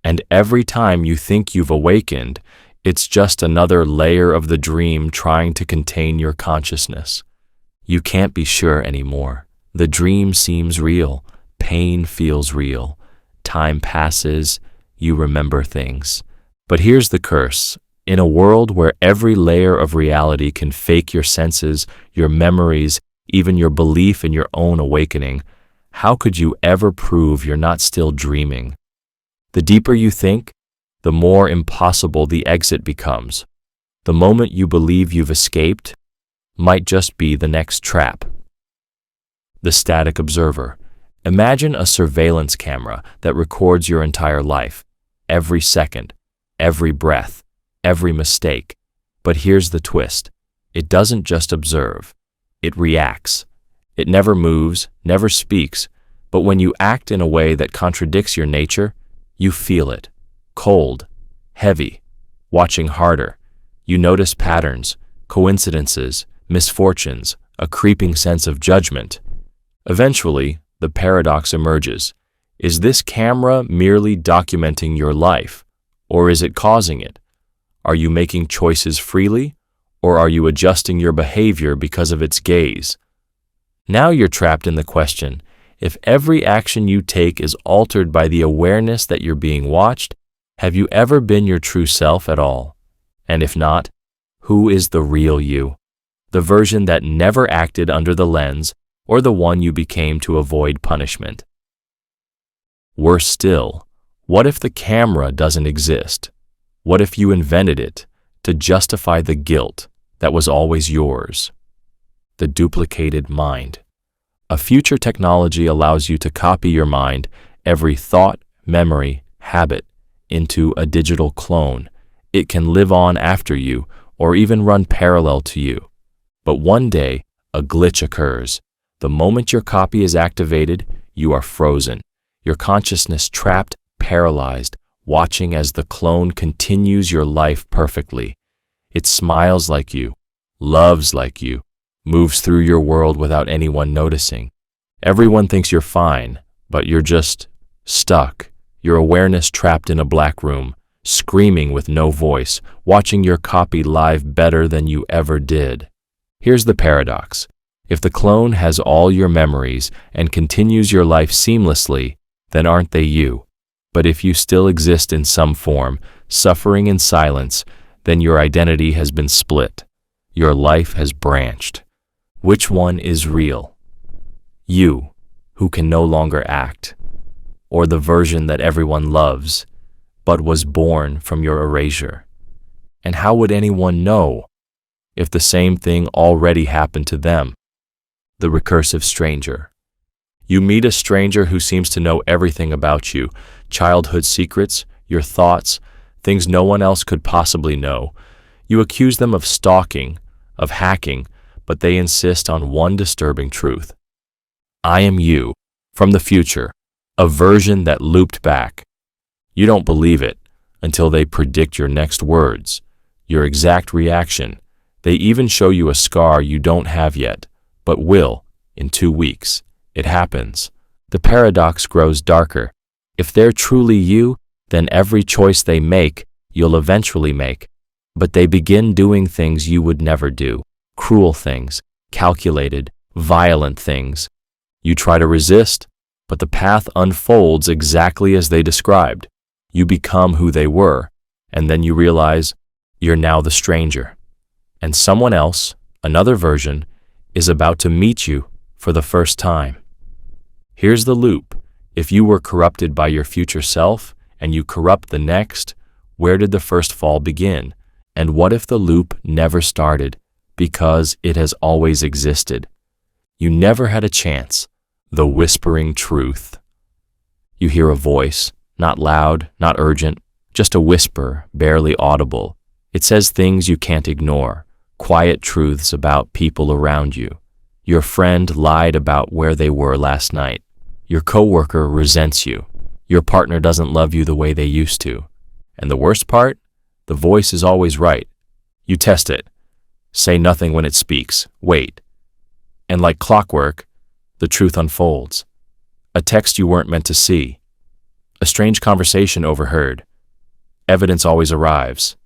And every time you think you've awakened, it's just another layer of the dream trying to contain your consciousness. You can't be sure anymore. The dream seems real, pain feels real, time passes, you remember things. But here's the curse. In a world where every layer of reality can fake your senses, your memories, even your belief in your own awakening, how could you ever prove you're not still dreaming? The deeper you think, the more impossible the exit becomes. The moment you believe you've escaped might just be the next trap. The static observer. Imagine a surveillance camera that records your entire life, every second. every breath, every mistake. But here's the twist. It doesn't just observe. It reacts. It never moves, never speaks, but when you act in a way that contradicts your nature, you feel it. Cold, heavy, watching harder. You notice patterns, coincidences, misfortunes, a creeping sense of judgment. Eventually, the paradox emerges. Is this camera merely documenting your life, or is it causing it? Are you making choices freely, or are you adjusting your behavior because of its gaze? Now you're trapped in the question, if every action you take is altered by the awareness that you're being watched, have you ever been your true self at all? And if not, who is the real you? The version that never acted under the lens, or the one you became to avoid punishment? Worse still, what if the camera doesn't exist? What if you invented it to justify the guilt that was always yours? The duplicated mind. A future technology allows you to copy your mind, every thought, memory, habit, into a digital clone. It can live on after you, or even run parallel to you. But one day, a glitch occurs. The moment your copy is activated, you are frozen. Your consciousness trapped, paralyzed, watching as the clone continues your life perfectly. It smiles like you, loves like you, moves through your world without anyone noticing. Everyone thinks you're fine, but you're just stuck. Your awareness trapped in a black room, screaming with no voice, watching your copy live better than you ever did. Here's the paradox. If the clone has all your memories and continues your life seamlessly, then aren't they you? But if you still exist in some form, suffering in silence, then your identity has been split. Your life has branched. Which one is real? You, who can no longer act, or the version that everyone loves, but was born from your erasure? And how would anyone know if the same thing already happened to them? The recursive stranger. You meet a stranger who seems to know everything about you, childhood secrets, your thoughts, things no one else could possibly know. You accuse them of stalking, of hacking, but they insist on one disturbing truth. I am you, from the future, a version that looped back. You don't believe it until they predict your next words, your exact reaction. They even show you a scar you don't have yet, but will in 2 weeks. It happens. The paradox grows darker. If they're truly you, then every choice they make, you'll eventually make. But they begin doing things you would never do. Cruel things, calculated, violent things. You try to resist, but the path unfolds exactly as they described. You become who they were, and then you realize you're now the stranger. And someone else, another version, is about to meet you for the first time. Here's the loop. If you were corrupted by your future self, and you corrupt the next, where did the first fall begin? And what if the loop never started, because it has always existed? You never had a chance. The whispering truth. You hear a voice, not loud, not urgent, just a whisper, barely audible. It says things you can't ignore, quiet truths about people around you. Your friend lied about where they were last night. Your coworker resents you. Your partner doesn't love you the way they used to. And the worst part? The voice is always right. You test it. Say nothing when it speaks. Wait. And like clockwork, the truth unfolds. A text you weren't meant to see. A strange conversation overheard. Evidence always arrives.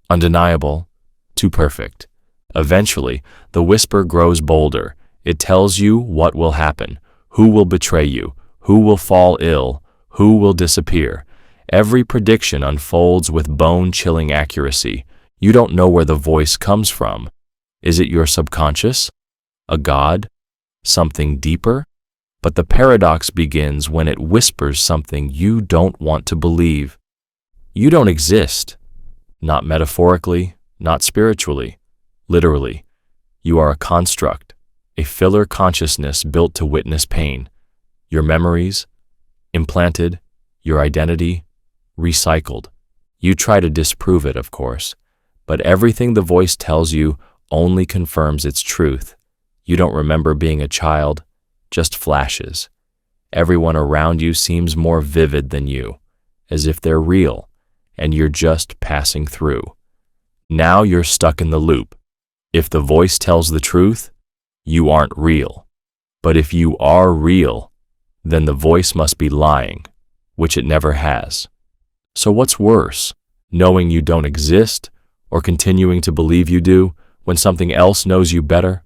Undeniable. Too perfect. Eventually, the whisper grows bolder. It tells you what will happen. Who will betray you? Who will fall ill? Who will disappear? Every prediction unfolds with bone-chilling accuracy. You don't know where the voice comes from. Is it your subconscious? A god? Something deeper? But the paradox begins when it whispers something you don't want to believe. You don't exist. Not metaphorically, not spiritually. Literally. You are a construct, a filler consciousness built to witness pain. Your memories, implanted, your identity, recycled. You try to disprove it, of course, but everything the voice tells you only confirms its truth. You don't remember being a child, just flashes. Everyone around you seems more vivid than you, as if they're real, and you're just passing through. Now you're stuck in the loop. If the voice tells the truth, you aren't real. But if you are real, then the voice must be lying, which it never has. So what's worse, knowing you don't exist or continuing to believe you do when something else knows you better?